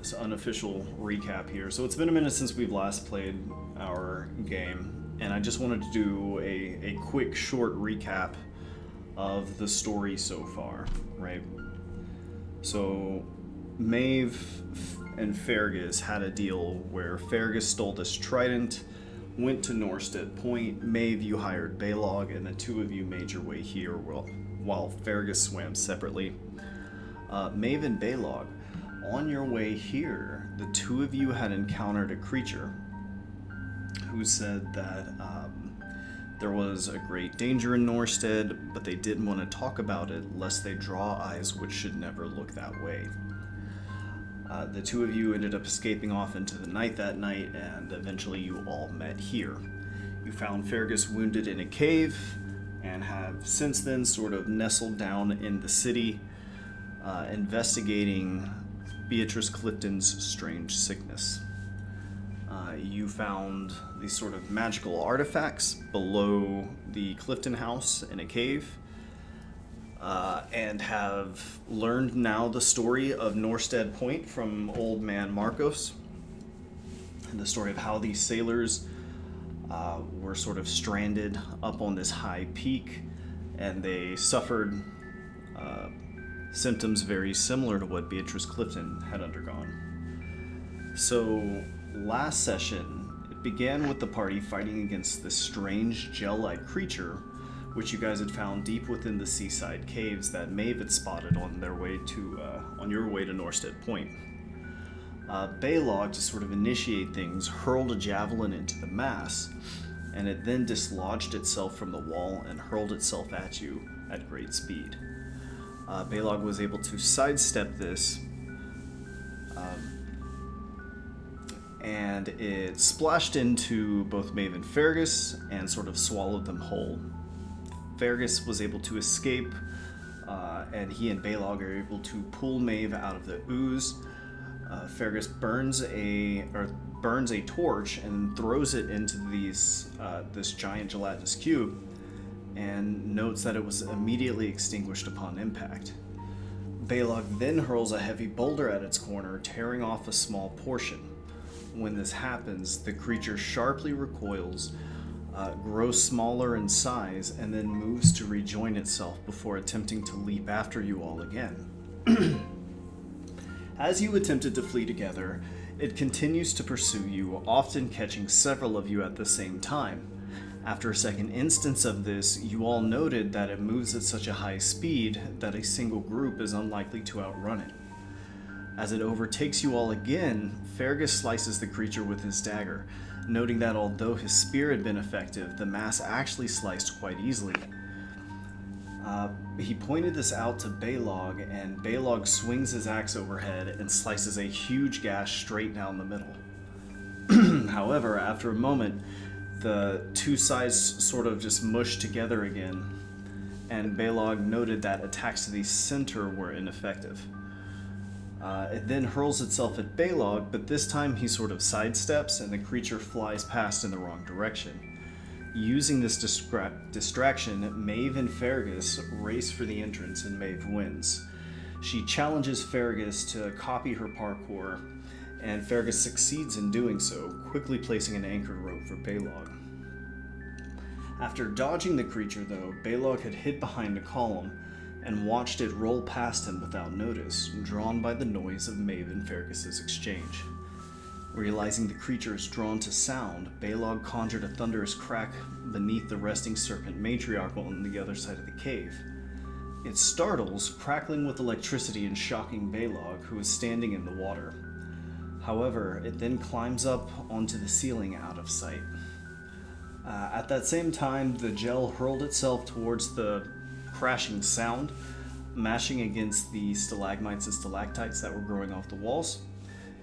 this unofficial recap here. So it's been a minute since we've last played our game, and I just wanted to do a quick, short recap of the story so far, right? So Maeve and Fergus had a deal where Fergus stole this trident, went to Norstead Point. Maeve, you hired Balog, and the two of you made your way here while Fergus swam separately. Maeve and Balog, on your way here, the two of you had encountered a creature who said that there was a great danger in Norstead, but they didn't want to talk about it lest they draw eyes which should never look that way. The two of you ended up escaping off into the night that night, and eventually you all met here. You found Fergus wounded in a cave, and have since then sort of nestled down in the city, investigating Beatrice Clifton's strange sickness. You found these sort of magical artifacts below the Clifton house in a cave, and have learned now the story of Norstead Point from Old Man Marcos, and the story of how these sailors were sort of stranded up on this high peak, and they suffered symptoms very similar to what Beatrice Clifton had undergone. So last session, it began with the party fighting against this strange gel-like creature, which you guys had found deep within the seaside caves that Maeve had spotted on your way to Norstead Point. Balog, to sort of initiate things, hurled a javelin into the mass, and it then dislodged itself from the wall and hurled itself at you at great speed. Balog was able to sidestep this, and it splashed into both Maeve and Fergus and sort of swallowed them whole. Fergus was able to escape, and he and Balog are able to pull Maeve out of the ooze. Fergus burns a torch and throws it into this giant gelatinous cube, and notes that it was immediately extinguished upon impact. Balog then hurls a heavy boulder at its corner, tearing off a small portion. When this happens, the creature sharply recoils, grows smaller in size, and then moves to rejoin itself before attempting to leap after you all again. As you attempted to flee together, it continues to pursue you, often catching several of you at the same time. After a second instance of this, you all noted that it moves at such a high speed that a single group is unlikely to outrun it. As it overtakes you all again, Fergus slices the creature with his dagger, noting that although his spear had been effective, the mass actually sliced quite easily. He pointed this out to Balog, and Balog swings his axe overhead and slices a huge gash straight down the middle. However, after a moment, the two sides sort of just mushed together again, and Balog noted that attacks to the center were ineffective. It then hurls itself at Balog, but this time he sort of sidesteps and the creature flies past in the wrong direction. Using this distraction, Maeve and Fergus race for the entrance, and Maeve wins. She challenges Fergus to copy her parkour, and Fergus succeeds in doing so, quickly placing an anchored rope for Balog. After dodging the creature, though, Balog had hid behind a column and watched it roll past him without notice, drawn by the noise of Maeve and Fergus's exchange. Realizing the creature is drawn to sound, Balog conjured a thunderous crack beneath the resting serpent matriarch on the other side of the cave. It startles, crackling with electricity and shocking Balog, who is standing in the water. However, it then climbs up onto the ceiling out of sight. At that same time, the gel hurled itself towards the crashing sound, mashing against the stalagmites and stalactites that were growing off the walls.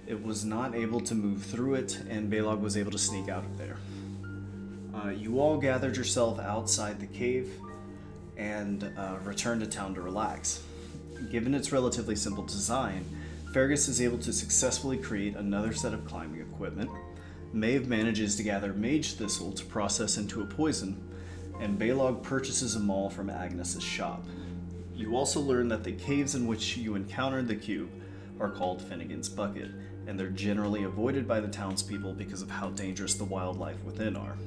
It was not able to move through it, and Balog was able to sneak out of there. You all gathered yourself outside the cave and returned to town to relax. Given its relatively simple design, Fergus is able to successfully create another set of climbing equipment. Maeve manages to gather mage thistle to process into a poison, and Balog purchases a maul from Agnes's shop. You also learn that the caves in which you encountered the cube are called Finnegan's Bucket, and they're generally avoided by the townspeople because of how dangerous the wildlife within are.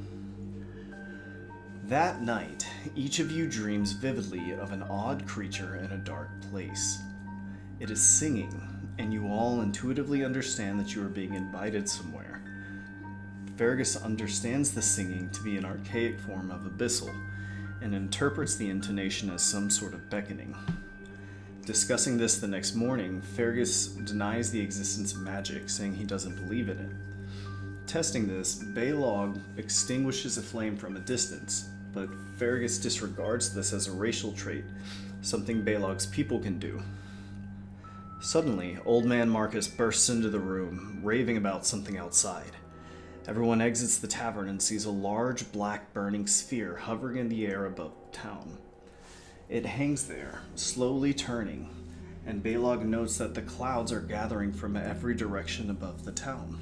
That night, each of you dreams vividly of an odd creature in a dark place. It is singing, and you all intuitively understand that you are being invited somewhere. Fergus understands the singing to be an archaic form of abyssal, and interprets the intonation as some sort of beckoning. Discussing this the next morning, Fergus denies the existence of magic, saying he doesn't believe in it. Testing this, Baylog extinguishes a flame from a distance, but Fergus disregards this as a racial trait, something Baylog's people can do. Suddenly, Old Man Marcus bursts into the room, raving about something outside. Everyone exits the tavern and sees a large black burning sphere hovering in the air above the town. It hangs there, slowly turning, and Baylog notes that the clouds are gathering from every direction above the town.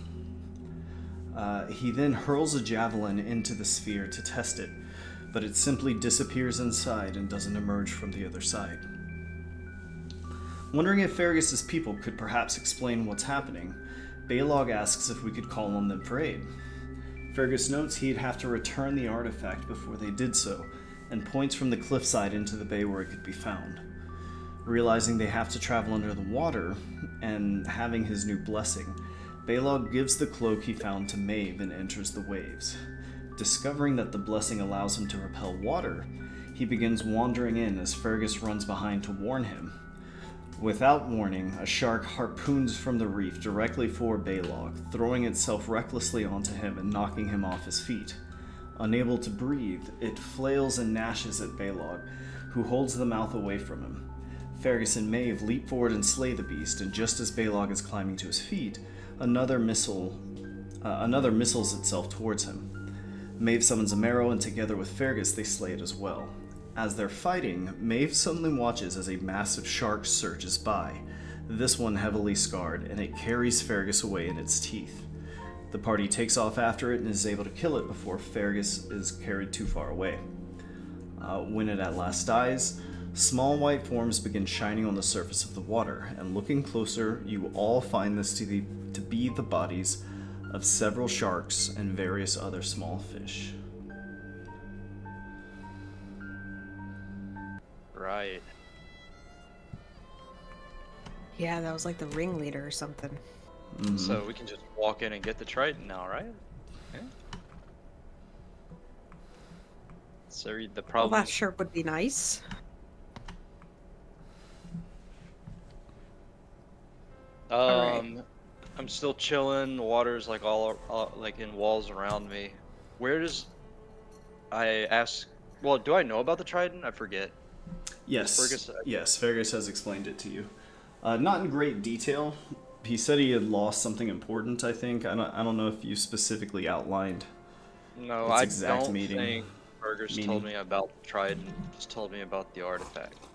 He then hurls a javelin into the sphere to test it, but it simply disappears inside and doesn't emerge from the other side. Wondering if Fergus's people could perhaps explain what's happening, Baylog asks if we could call on them for aid. Fergus notes he'd have to return the artifact before they did so, and points from the cliffside into the bay where it could be found. Realizing they have to travel under the water, and having his new blessing, Baylog gives the cloak he found to Maeve and enters the waves. Discovering that the blessing allows him to repel water, he begins wandering in as Fergus runs behind to warn him. Without warning, a shark harpoons from the reef directly for Baylog, throwing itself recklessly onto him and knocking him off his feet. Unable to breathe, it flails and gnashes at Baylog, who holds the mouth away from him. Fergus and Maeve leap forward and slay the beast, and just as Baylog is climbing to his feet, another missiles itself towards him. Maeve summons a marrow, and together with Fergus they slay it as well. As they're fighting, Maeve suddenly watches as a massive shark surges by, this one heavily scarred, and it carries Fergus away in its teeth. The party takes off after it and is able to kill it before Fergus is carried too far away. When it at last dies, small white forms begin shining on the surface of the water, and looking closer, you all find this to be the bodies of several sharks and various other small fish. Right. Yeah, that was like the ringleader or something. Mm-hmm. So we can just walk in and get the Triton now, right? Yeah. So the Well, problem. that sure would be nice. Alright. I'm still chilling. The water's like all like in walls around me. Where does I ask? Well, do I know about the Trident? I forget. Yes. Fergus. Yes, Fergus has explained it to you. Not in great detail. He said he had lost something important, I think. I don't know if you specifically outlined No, its I exact don't meeting. think Fergus meaning. told me about the Trident. Just told me about the artifact.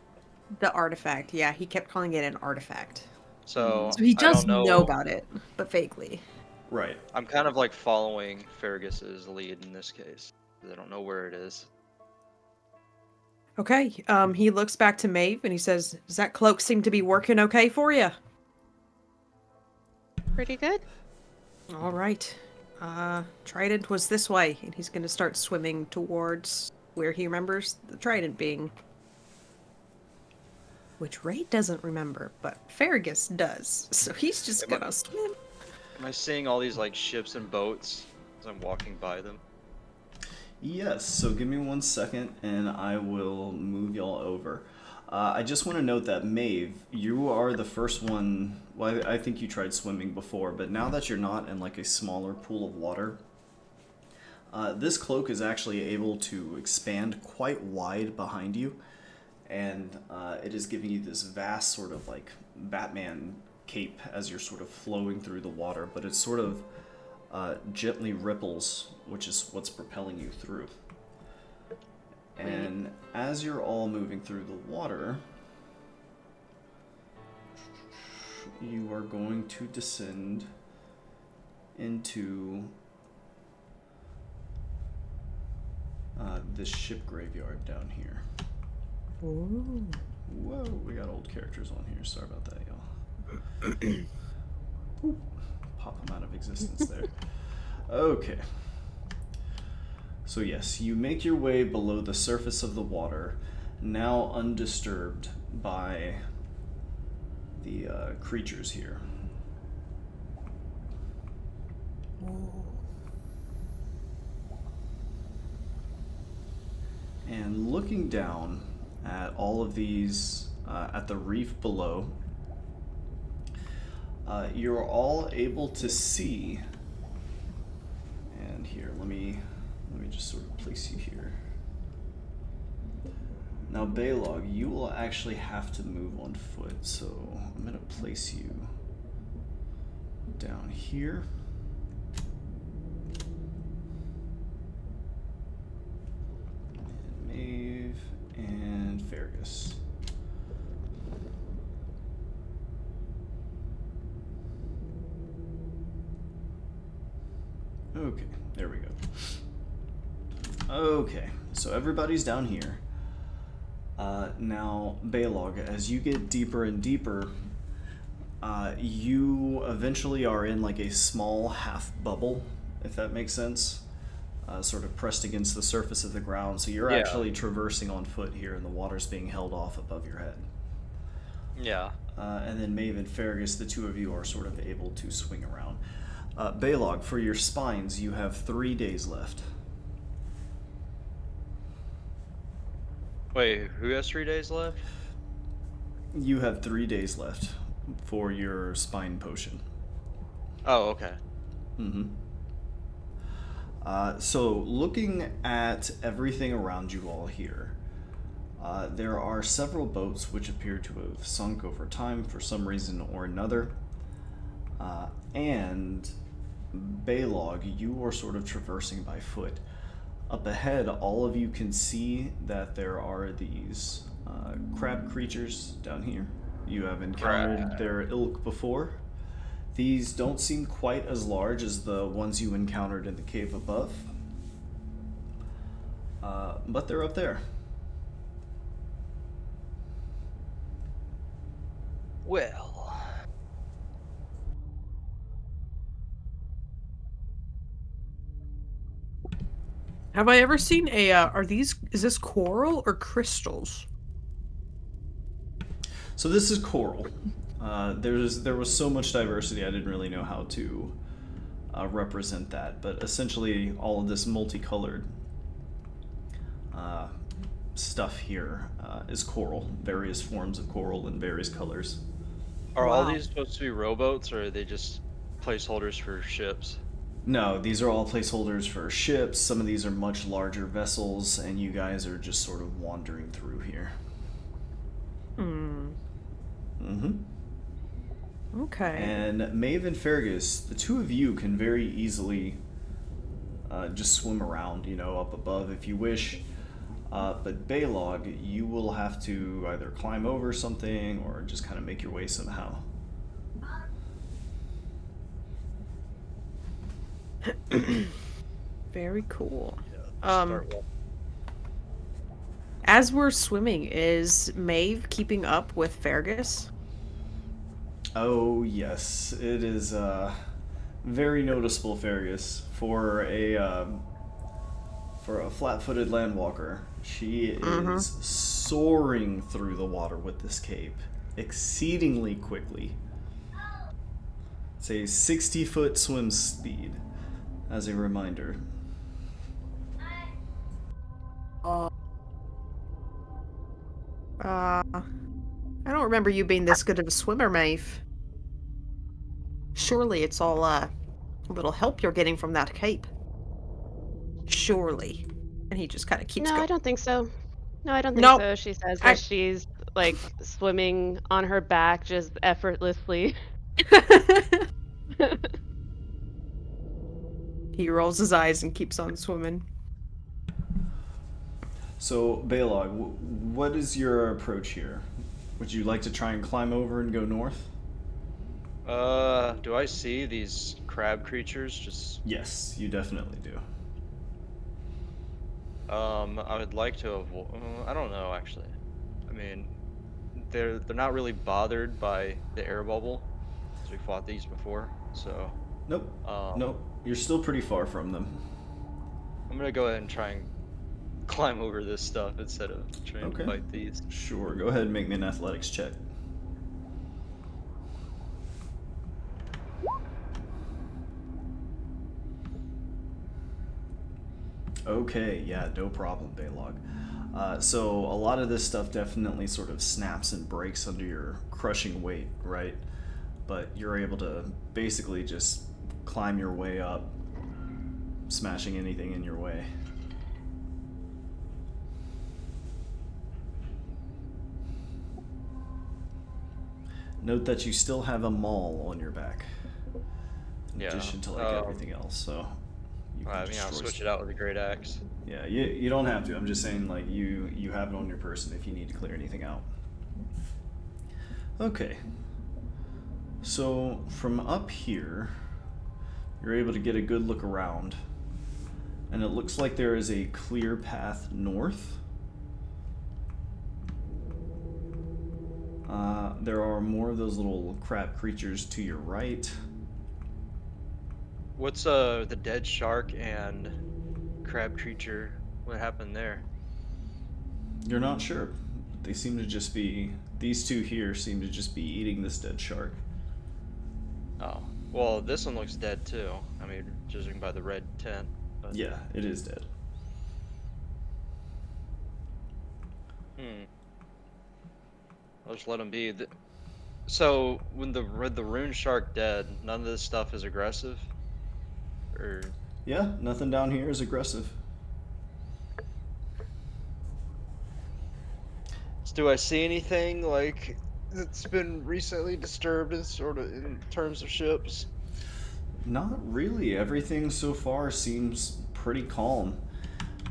The artifact, yeah, he kept calling it an artifact. So So he I does don't know about it, but vaguely. Right. I'm kind of like following Fergus's lead in this case. I don't know where it is. Okay, he looks back to Maeve and he says, does that cloak seem to be working okay for you? Pretty good. All right. Trident was this way, and he's going to start swimming towards where he remembers the Trident being. Which Ray doesn't remember, but Fergus does. So he's just going to swim. Am I seeing all these like ships and boats as I'm walking by them? Yes, so give me 1 second and I will move y'all over. I just want to note that Maeve, you are the first one. Well, I think you tried swimming before, but now that you're not in like a smaller pool of water, this cloak is actually able to expand quite wide behind you, and it is giving you this vast sort of like Batman cape as you're sort of flowing through the water, but it sort of gently ripples, which is what's propelling you through. And as you're all moving through the water, you are going to descend into this ship graveyard down here. Ooh. Whoa, we got old characters on here. Sorry about that, y'all. Pop him out of existence there. Okay. So yes, you make your way below the surface of the water, now undisturbed by the creatures here. And looking down at all of these, at the reef below, you're all able to see. And here, let me just sort of place you here. Now, Baylog, you will actually have to move on foot, so I'm gonna place you down here. And Maeve and Fergus. Okay, there we go. Okay, so everybody's down here. Now, Baylog, as you get deeper and deeper, you eventually are in like a small half bubble, if that makes sense. Sort of pressed against the surface of the ground, so you're actually traversing on foot here, and the water's being held off above your head. Yeah. And then Maeve and Fergus, the two of you are sort of able to swing around. Baylog, for your spines, you have 3 days left. Wait, who has 3 days left? You have 3 days left for your spine potion. Oh, okay. Mm-hmm. So looking at everything around you all here, there are several boats which appear to have sunk over time for some reason or another. And Baylog, you are sort of traversing by foot. Up ahead, all of you can see that there are these crab creatures down here. You have encountered their ilk before. These don't seem quite as large as the ones you encountered in the cave above, but they're up there. Well, Have I ever seen a, is this coral or crystals? So this is coral. There was so much diversity, I didn't really know how to represent that, but essentially all of this multicolored stuff here is coral, various forms of coral in various colors. are all Wow. these supposed to be rowboats, or are they just placeholders for ships? No, these are all placeholders for ships. Some of these are much larger vessels, and you guys are just sort of wandering through here. Hmm. Mm-hmm. Okay. And Maeve and Fergus, the two of you can very easily just swim around, up above if you wish. But Baylog, you will have to either climb over something or just kind of make your way somehow. Very cool. Yeah, start walking. As we're swimming, is Maeve keeping up with Fergus? Oh yes, it is very noticeable, Fergus, for a flat-footed landwalker. She is soaring through the water with this cape, exceedingly quickly. It's a 60-foot swim speed, as a reminder. I don't remember you being this good of a swimmer, Maeve. Surely it's all, a little help you're getting from that cape. Surely. And he just kind of keeps No, I going. don't think so. No, I don't think Nope. so. She says I... as she's like swimming on her back just effortlessly. He rolls his eyes and keeps on swimming. So, Baylog, what is your approach here? Would you like to try and climb over and go north? Do I see these crab creatures? Just, Yes, you definitely do. I would like to avoid. I don't know, actually. I mean, they're not really bothered by the air bubble, because we fought these before. So Nope. um, Nope. You're still pretty far from them. I'm gonna go ahead and try and climb over this stuff instead of trying to Okay. fight these. Sure. Go ahead and make me an athletics check. Okay, yeah, no problem, Baylog. So a lot of this stuff definitely sort of snaps and breaks under your crushing weight, right? But you're able to basically just climb your way up, smashing anything in your way. Note that you still have a maul on your back, in Yeah. addition to like everything else. So you can I mean, I'll destroy switch stuff. it out with a great axe. Yeah, you don't have to. I'm just saying, like, you have it on your person if you need to clear anything out. Okay. So from up here, you're able to get a good look around, and it looks like there is a clear path north. There are more of those little crab creatures to your right. What's the dead shark and crab creature? What happened there? You're not sure. They seem to just be, these two here seem to just be eating this dead shark. Oh, well, this one looks dead too. I mean, judging by the red tent. But Yeah, it is dead. I'll just let them be. So when the rune shark dead, none of this stuff is aggressive, or Yeah, nothing down here is aggressive. do I see anything like that's been recently disturbed in sort of in terms of ships? Not really. Everything so far seems pretty calm.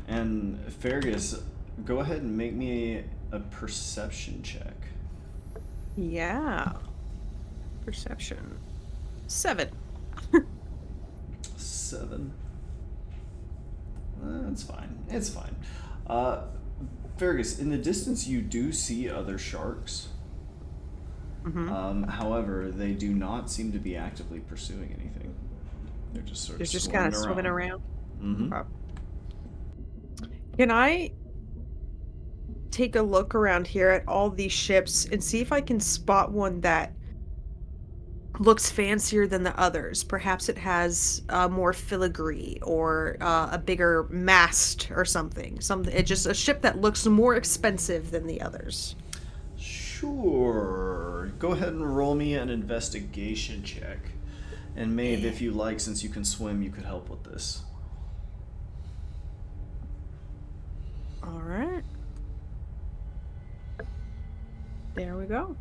And Fergus, go ahead and make me a perception check. Yeah. Perception. 7. 7. That's fine. It's fine. Fergus, in the distance you do see other sharks. However, they do not seem to be actively pursuing anything. They're just sort They're of just kind of swimming around. around. Mm-hmm. Can I take a look around here at all these ships and see if I can spot one that looks fancier than the others? Perhaps it has more filigree or a bigger mast or something. It's just a ship that looks more expensive than the others. Sure. Go ahead and roll me an investigation check. And Maeve, if you like, since you can swim, you could help with this. All right. There we go.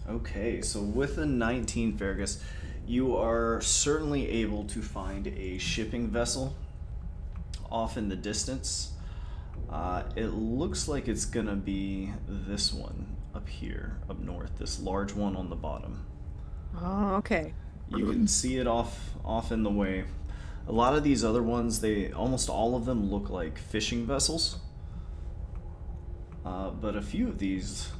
Okay, so with a 19, Fergus, you are certainly able to find a shipping vessel off in the distance. It looks like it's gonna be this one up here, up north, this large one on the bottom. Oh, okay. You can see it off in the way. A lot of these other ones, almost all of them look like fishing vessels. But a few of these,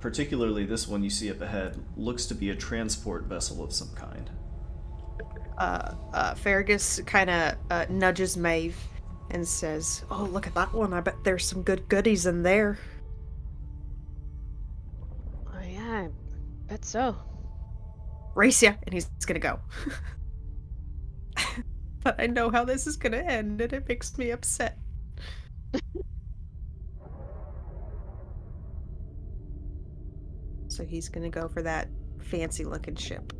particularly this one you see up ahead, looks to be a transport vessel of some kind. Fergus kind of nudges Maeve and says, "Oh, look at that one. I bet there's some good goodies in there." Oh yeah, I bet so. Race ya, and he's gonna go. But I know how this is gonna end, and it makes me upset. So he's gonna go for that fancy looking ship.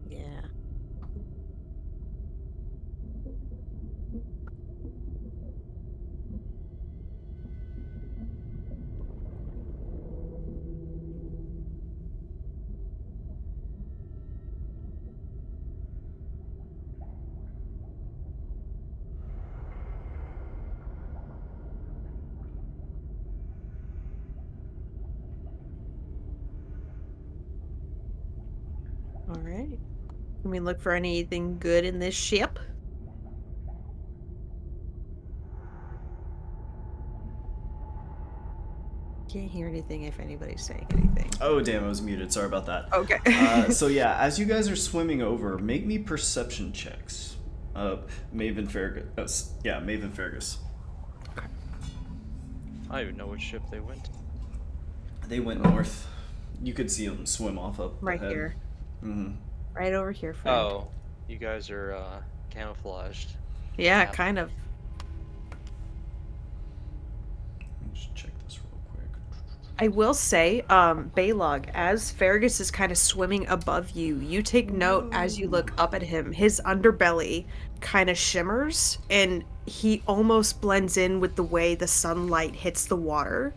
Yeah. All right. Can we look for anything good in this ship? Can't hear anything if anybody's saying anything. Oh, damn, I was muted. Sorry about that. Okay. So yeah, as you guys are swimming over, make me perception checks. Maven Fergus. Yeah, Maven Fergus. I don't even know which ship they went to. They went north. You could see them swim off up Right ahead. here. Mm-hmm. Right over here, friend. Oh, you guys are camouflaged. Yeah, Map. kind of. Let me just check this real quick. I will say, Baylog, as Fergus is kind of swimming above you, you take note as you look up at him, his underbelly kind of shimmers and he almost blends in with the way the sunlight hits the water.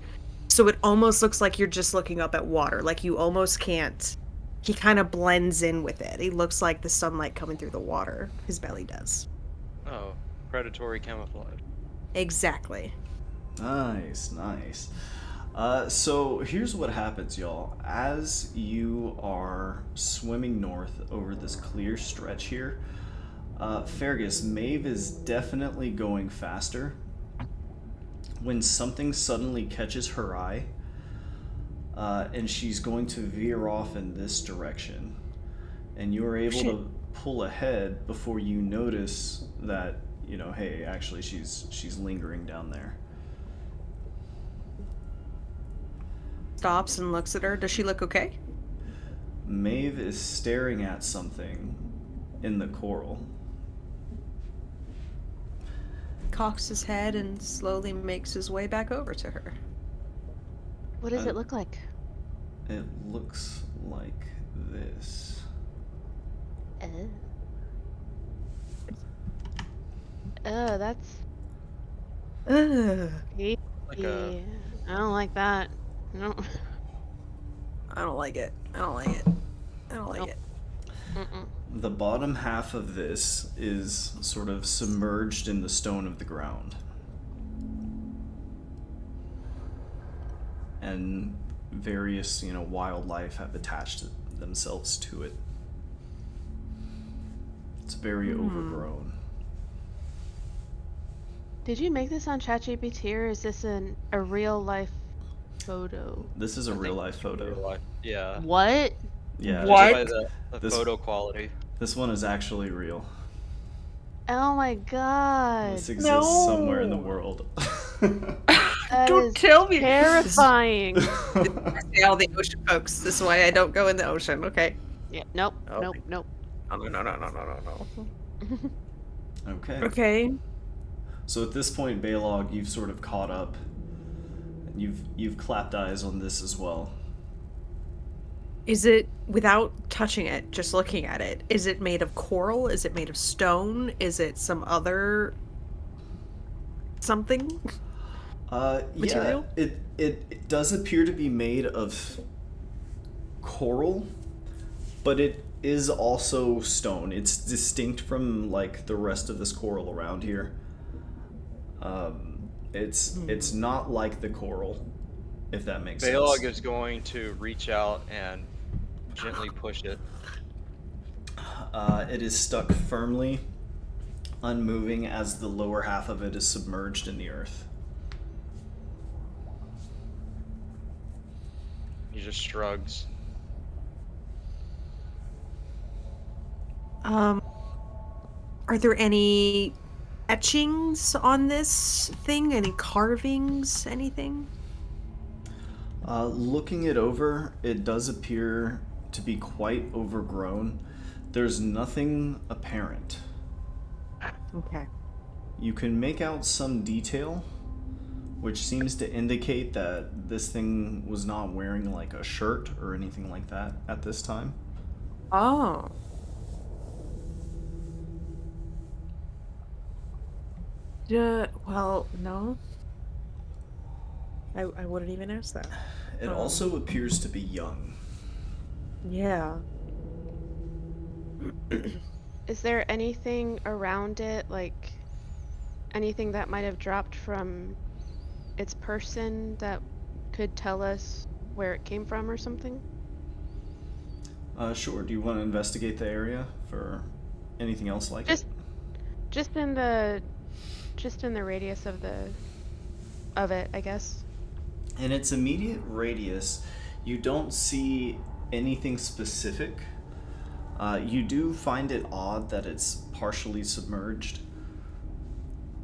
So it almost looks like you're just looking up at water. Like you almost can't. He kind of blends in with it. He looks like the sunlight coming through the water. His belly does. Oh, predatory camouflage. Exactly. Nice, nice. So here's what happens, y'all. As you are swimming north over this clear stretch here, Fergus, Maeve is definitely going faster. When something suddenly catches her eye, and she's going to veer off in this direction, and you're able to pull ahead before you notice that, you know, hey, actually she's lingering down there. Stops and looks at her. Does she look okay? Maeve is staring at something in the coral. Cocks his head and slowly makes his way back over to her. What does it look like? It looks like this. That's Ugh. Like a I don't like that. No. I don't like it. I don't like it. I don't like Nope. it. Mm-mm. The bottom half of this is sort of submerged in the stone of the ground. And various, you know, wildlife have attached themselves to it. It's very overgrown. Did you make this on ChatGPT or is this a real life photo? This is a real life photo. real life. Yeah. What? Yeah. What? By the This- photo quality. This one is actually real. Oh my god. This exists somewhere in the No. world. That Don't is tell me. terrifying. Stay out of the ocean, folks. This is why I don't go in the ocean. Okay. Yeah. Nope. Oh. Nope. Nope. No. Okay. Okay. So at this point, Baylog, you've sort of caught up. You've clapped eyes on this as well. Is it, without touching it, just looking at it, is it made of coral? Is it made of stone? Is it some other something? Material? Yeah, it does appear to be made of coral, but it is also stone. It's distinct from like the rest of this coral around here. It's not like the coral, if that makes Baylog sense. is going to reach out and gently push it. It is stuck firmly, unmoving as the lower half of it is submerged in the earth. He just shrugs. Are there any etchings on this thing? Any carvings? Anything? Looking it over, it does appear to be quite overgrown. There's nothing apparent. Okay. You can make out some detail, which seems to indicate that this thing was not wearing like a shirt or anything like that at this time. Oh. Well, no. I wouldn't even ask that. It also appears to be young. Yeah. Is there anything around it, like anything that might have dropped from its person that could tell us where it came from or something? Sure. Do you want to investigate the area for anything else like it? Just in the radius of it, I guess. In its immediate radius, you don't see anything specific. You do find it odd that it's partially submerged,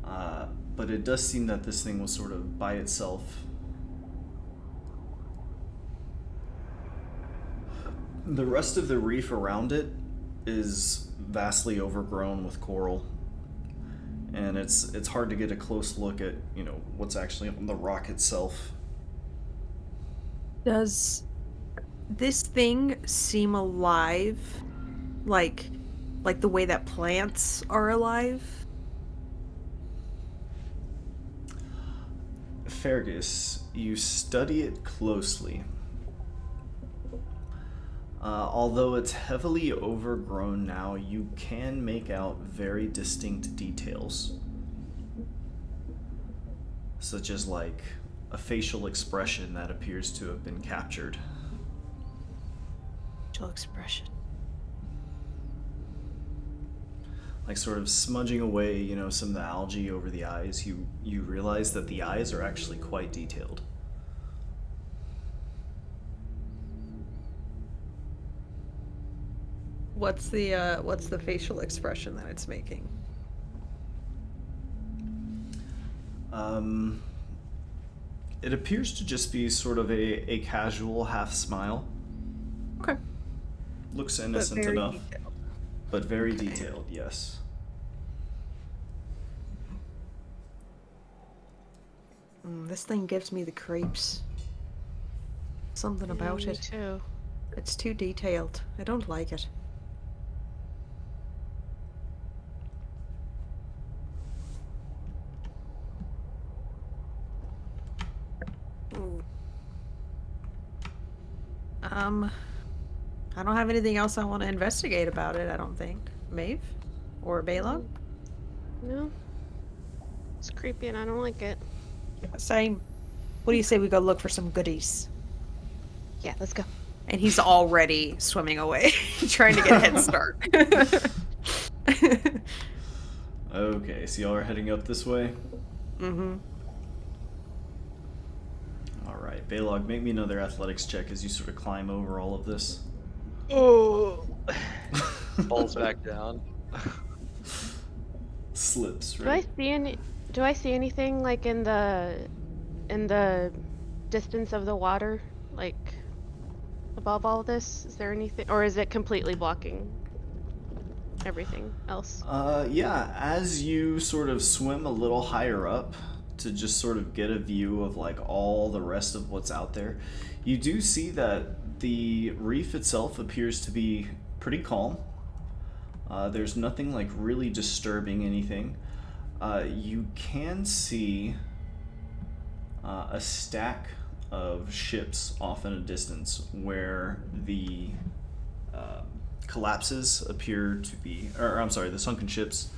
but it does seem that this thing was sort of by itself. The rest of the reef around it is vastly overgrown with coral, and it's hard to get a close look at, what's actually on the rock itself. Does this thing seem alive? Like the way that plants are alive? Fergus, you study it closely. Although it's heavily overgrown now, you can make out very distinct details. Such as, like, a facial expression that appears to have been captured. Facial expression. Like, sort of smudging away, some of the algae over the eyes, you realize that the eyes are actually quite detailed. What's the facial expression that it's making? It appears to just be sort of a casual half smile. Okay. Looks innocent very enough, detailed. but very Okay. detailed, yes. This thing gives me the creeps. Something about Me it. too. It's too detailed. I don't like it. Ooh. I don't have anything else I want to investigate about it, I don't think. Maeve? Or Balog? No. It's creepy and I don't like it. Same. What do you say we go look for some goodies? Yeah, let's go. And he's already swimming away, trying to get a head start. Okay, so y'all are heading up this way? Mm-hmm. Alright, Balog, make me another athletics check as you sort of climb over all of this. Oh, falls back down. Slips, Do right? Do I see anything like in the distance of the water, like above all this? Is there anything, or is it completely blocking everything else? Yeah, as you sort of swim a little higher up to just sort of get a view of like all the rest of what's out there, you do see that the reef itself appears to be pretty calm. There's nothing like really disturbing anything. You can see a stack of ships off in a distance where the collapses appear to be, or I'm sorry, the sunken ships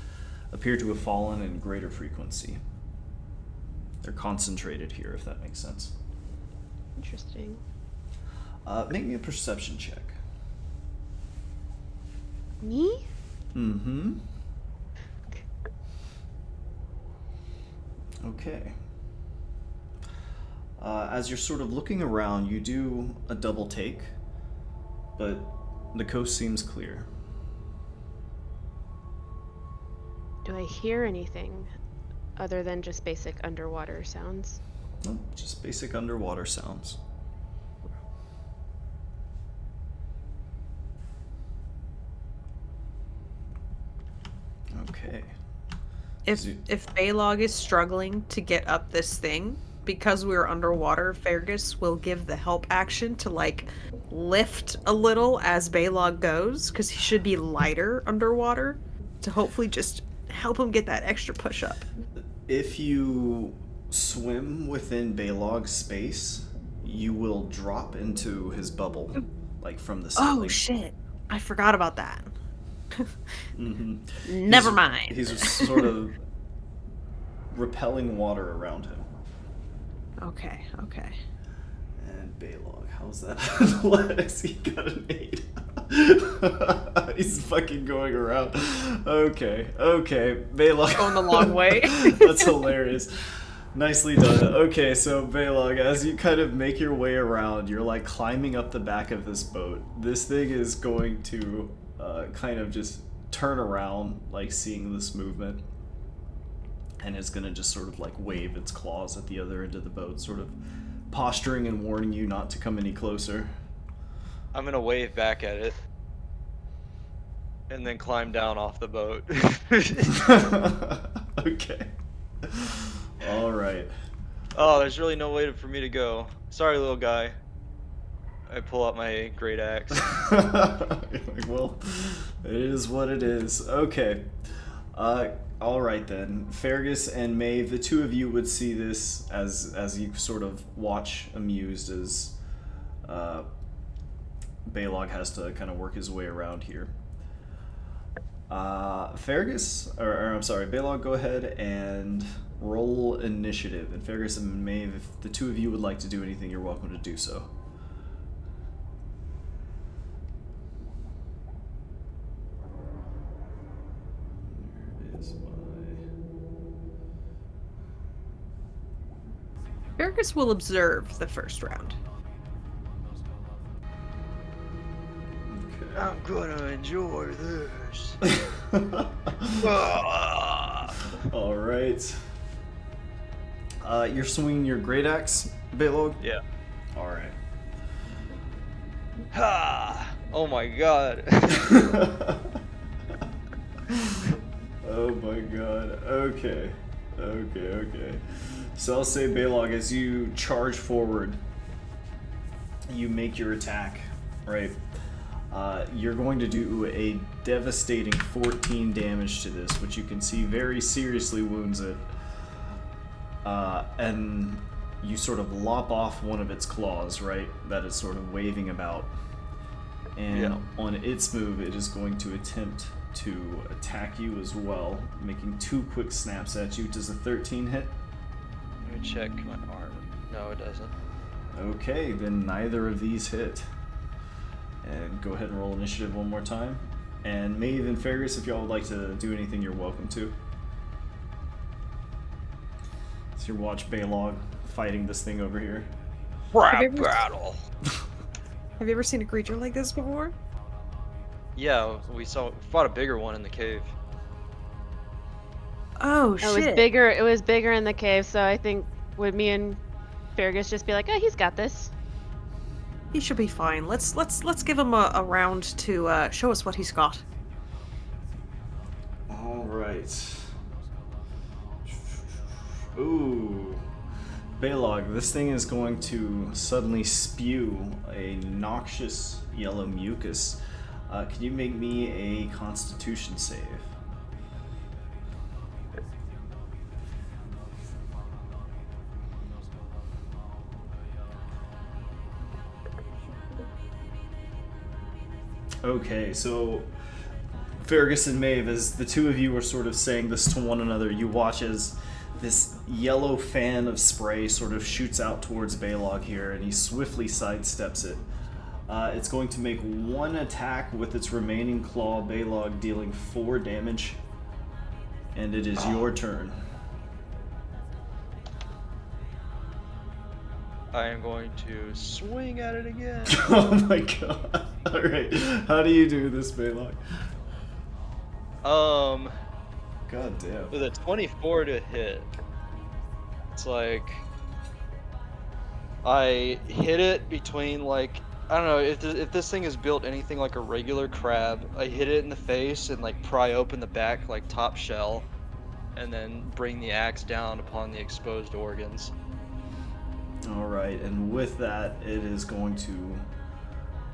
appear to have fallen in greater frequency. They're concentrated here, if that makes sense. Interesting. Make me a perception check. Me? Mm-hmm. Okay. As you're sort of looking around, you do a double take, but the coast seems clear. Do I hear anything other than just basic underwater sounds? Nope, just basic underwater sounds. Okay. If Balog is struggling to get up this thing, because we're underwater, Fergus will give the help action to like lift a little as Balog goes, because he should be lighter underwater, to hopefully just help him get that extra push up. If you swim within Balog's space, you will drop into his bubble, like from the ceiling. Oh shit! I forgot about that. Mm-hmm. Never mind. He's sort of repelling water around him. Okay. And Balog, how's that athletics? He got an 8. He's fucking going around. Okay. Balog. Going the long way. That's hilarious. Nicely done. Okay, so Baylog, as you kind of make your way around, you're like climbing up the back of this boat. This thing is going to kind of just turn around, like seeing this movement, and it's going to just sort of like wave its claws at the other end of the boat, sort of posturing and warning you not to come any closer. I'm gonna wave back at it, and then climb down off the boat. Okay. All right. Oh, there's really no way for me to go. Sorry, little guy. I pull out my great axe. Like, well, it is what it is. Okay. All right then. Fergus and Maeve, the two of you would see this as you sort of watch, amused as Baylog has to kind of work his way around here. Fergus, or I'm sorry, Baylog, go ahead and roll initiative. And Fergus and Maeve, if the two of you would like to do anything, you're welcome to do so. Where is my... Fergus will observe the first round. I'm gonna enjoy this. All right. You're swinging your great axe, Baylog? Yeah. All right. Ha! Oh my god. Oh my god. Okay. Okay. So I'll say, Baylog, as you charge forward, you make your attack, right? You're going to do a devastating 14 damage to this, which you can see very seriously wounds it. And you sort of lop off one of its claws, right? That is sort of waving about. And on its move, it is going to attempt to attack you as well, making 2 quick snaps at you. Does a 13 hit? Let me check my arm. No, it doesn't. Okay, then neither of these hit. And go ahead and roll initiative one more time. And Maeve and Fergus, if y'all would like to do anything, you're welcome to. So you watch Baylog fighting this thing over here. Crap battle. Have you ever seen a creature like this before? Yeah, we fought a bigger one in the cave. Oh, It shit. was bigger. It was bigger in the cave, so I think would me and Fergus just be like, "Oh, he's got this." He should be fine. Let's give him a round to show us what he's got. All right. Ooh. Baylog, this thing is going to suddenly spew a noxious yellow mucus. Can you make me a Constitution save? Okay, so Fergus and Maeve, as the two of you are sort of saying this to one another, you watch as this yellow fan of spray sort of shoots out towards Baylog here, and he swiftly sidesteps it. It's going to make 1 attack with its remaining claw, Baylog dealing 4 damage, and it is your turn. I am going to swing at it again. Oh my god. Alright, how do you do this, Baylog? God damn. With a 24 to hit, it's like I hit it between, like, I don't know if this thing is built anything like a regular crab. I hit it in the face and like pry open the back, like top shell, and then bring the axe down upon the exposed organs. Alright, and with that, it is going to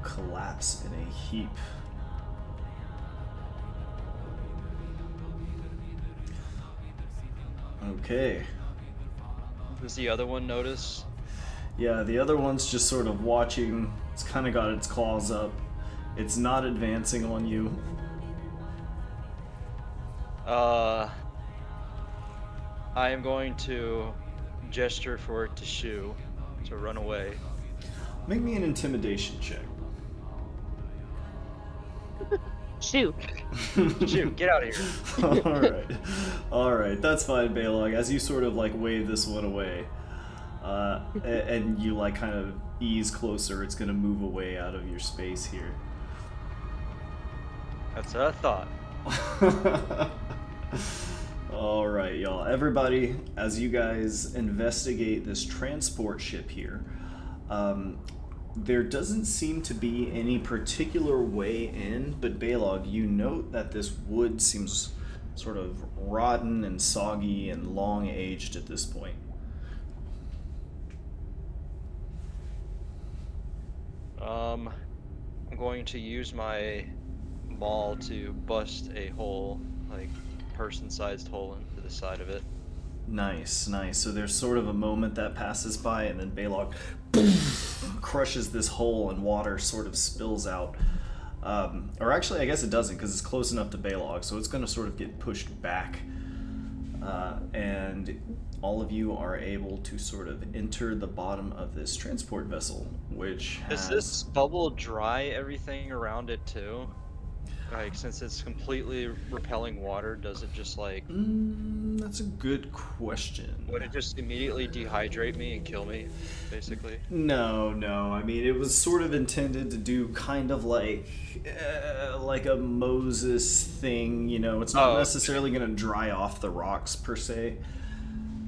collapse in a heap. Okay. Does the other one notice? Yeah, the other one's just sort of watching. It's kind of got its claws up. It's not advancing on you. I am going to gesture for it to shoo, to run away. Make me an intimidation check. Shoo. Shoot, get out of here. All right, that's fine, Baylog. As you sort of like wave this one away, and you like kind of ease closer, it's gonna move away out of your space here. That's what I thought. All right, y'all. Everybody, as you guys investigate this transport ship here, there doesn't seem to be any particular way in, but Baylog, you note that this wood seems sort of rotten and soggy and long aged at this point. I'm going to use my maul to bust a hole, like person-sized hole into the side of it. Nice, nice. So there's sort of a moment that passes by, and then Baylog crushes this hole, and water sort of spills out. Or actually, I guess it doesn't, because it's close enough to Baylog, so it's going to sort of get pushed back. And all of you are able to sort of enter the bottom of this transport vessel, which has... Does this bubble dry everything around it too? Like, since it's completely repelling water, does it just like... that's a good question. Would it just immediately dehydrate me and kill me, basically? No. I mean, it was sort of intended to do kind of like a Moses thing, you know. It's not necessarily going to dry off the rocks per se,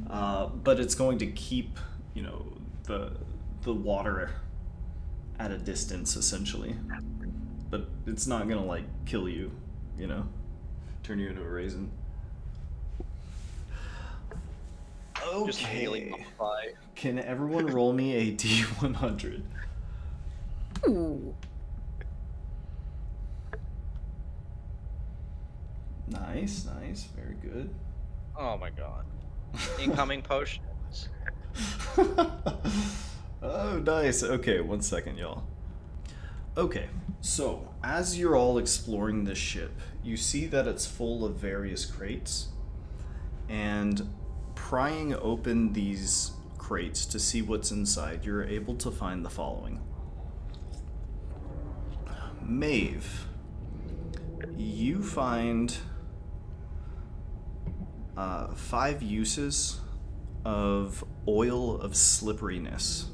but it's going to keep, you know, the water at a distance, essentially. But it's not going to, like, kill you, you know, turn you into a raisin. Just immediately Okay. mummify. Can everyone roll me a D100? Ooh. Nice, very good. Oh my god. Incoming potions. Oh, nice. Okay, 1 second, y'all. Okay, so as you're all exploring this ship, you see that it's full of various crates, and prying open these crates to see what's inside, you're able to find the following. Maeve, you find 5 uses of oil of slipperiness.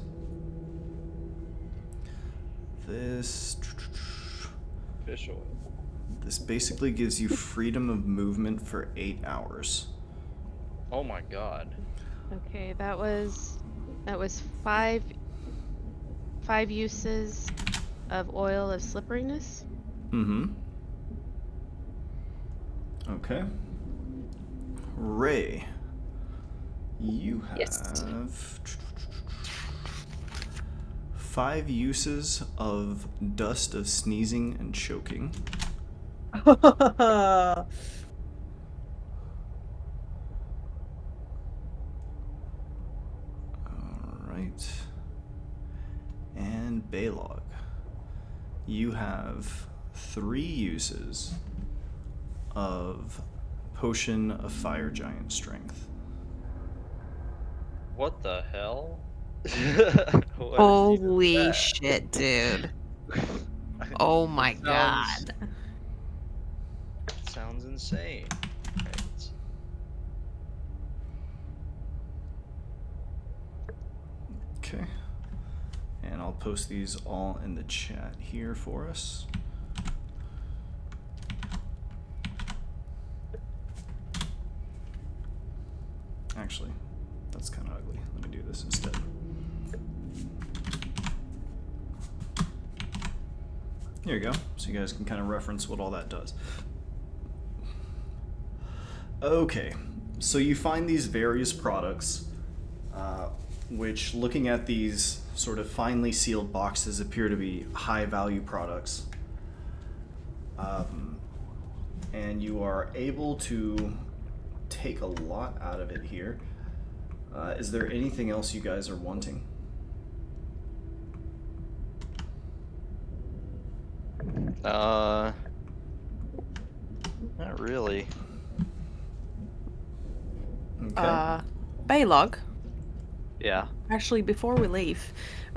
This basically gives you freedom of movement for 8 hours. Oh my god. Okay, that was five uses of oil of slipperiness. Mm-hmm. Okay. Ray, you have Yes. 5 uses of dust of sneezing and choking. Alright. And Baylog, you have 3 uses of potion of fire giant strength. What the hell? What is Holy even that? shit, dude. Oh my Sounds- god. Sounds insane. Right. Okay. And I'll post these all in the chat here for us. Actually, that's kind of ugly. Let me do this instead. Here you go. So you guys can kind of reference what all that does. Okay, so you find these various products, which, looking at these sort of finely sealed boxes, appear to be high-value products. And you are able to take a lot out of it here. Is there anything else you guys are wanting? Not really. Okay. Baylog, Yeah. actually, before we leave,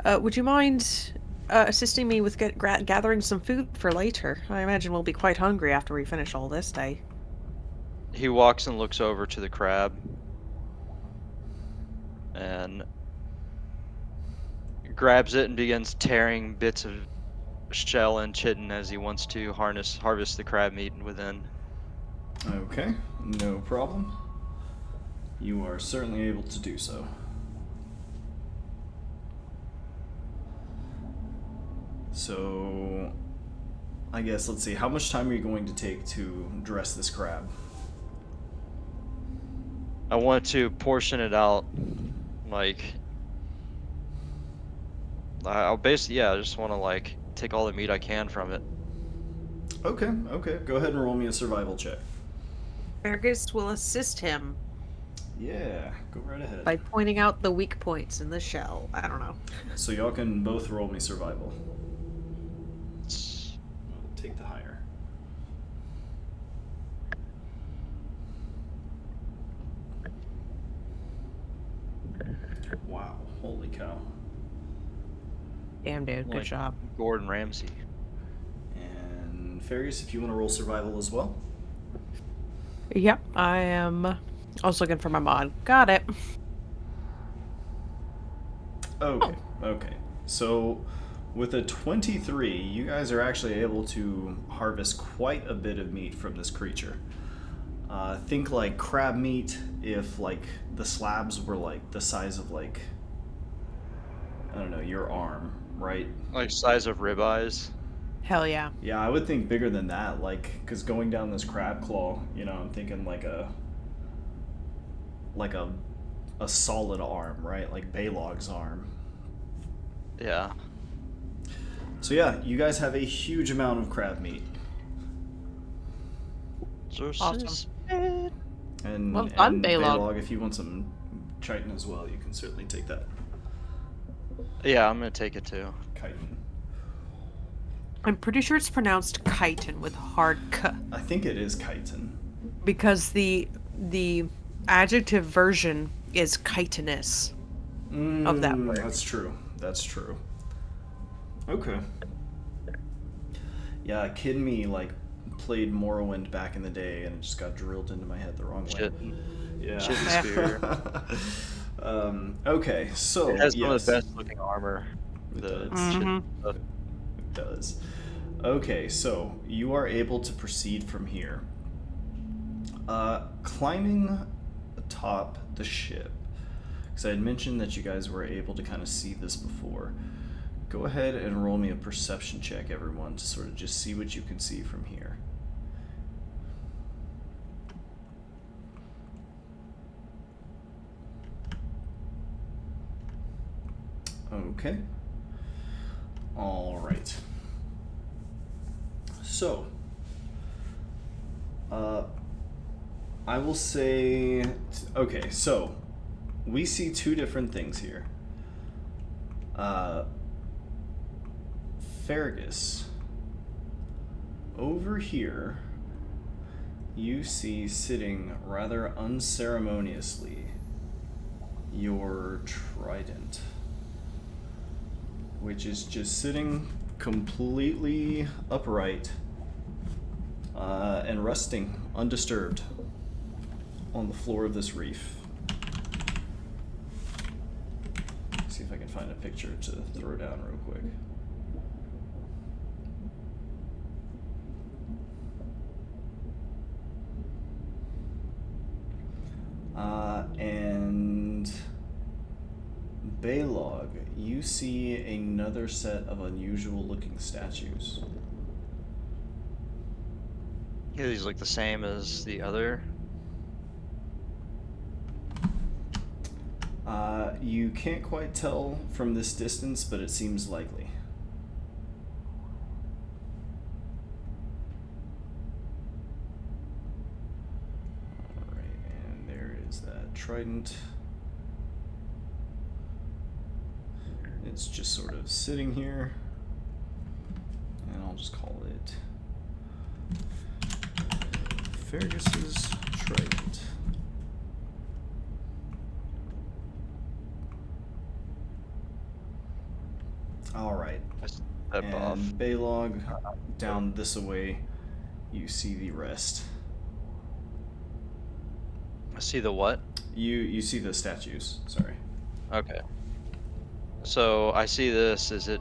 would you mind assisting me with gathering some food for later. I imagine we'll be quite hungry after we finish all this day. He walks and looks over to the crab and grabs it and begins tearing bits of shell and chitin as he wants to harvest the crab meat within. Okay, no problem. You are certainly able to do so. So, I guess, let's see, how much time are you going to take to dress this crab? I want to portion it out, like, I'll basically, yeah, I just want to, like, take all the meat I can from it. Okay, okay. Go ahead and roll me a survival check. Fergus will assist him Yeah, go right ahead. by pointing out the weak points in the shell. I don't know. So y'all can both roll me survival. It's- I'll take the higher. Wow, holy cow. Damn, dude. Good like job. Gordon Ramsay. And Fergus, if you want to roll survival as well. Yep, I am. I was looking for my mod. Got it. Okay, okay. So with a 23, you guys are actually able to harvest quite a bit of meat from this creature. Think like crab meat if like the slabs were like the size of like, I don't know, your arm, right? Like size of ribeyes. Hell yeah. Yeah, I would think bigger than that, like, because going down this crab claw, you know, I'm thinking like a solid arm, right? Like Baylog's arm. Yeah. So yeah, you guys have a huge amount of crab meat. Awesome. And, Well done, and Baylog. if you want some chitin as well, you can certainly take that. Yeah, I'm gonna take it too. Chitin. I'm pretty sure it's pronounced chitin with hard k, I think it is chitin. because the adjective version is chitinous of that word. That's true. That's true. Okay. Yeah, a kid me like played Morrowind back in the day, and it just got drilled into my head the wrong way. Chitin. Yeah. Chitin spear. Okay, so It has yes, some of the best looking armor. It The does. chitin Mhm. stuff. It does. Okay, so you are able to proceed from here. Climbing atop the ship, because I had mentioned that you guys were able to kind of see this before. Go ahead and roll me a perception check, everyone, to sort of just see what you can see from here. Okay. All right. So, I will say, okay, so we see two different things here. Fergus, over here, you see sitting rather unceremoniously your trident, which is just sitting completely upright and resting undisturbed on the floor of this reef. See if I can find a picture to throw down real quick. And Baylog, you see another set of unusual looking statues. Yeah, these look the same as the other. You can't quite tell from this distance, but it seems likely. Alright, and there is that trident. It's just sort of sitting here, and I'll just call it Fergus's trident. All right. Baylog. Down this away, you see the rest. I see the what? You see the statues. Sorry. Okay. So I see this. Is it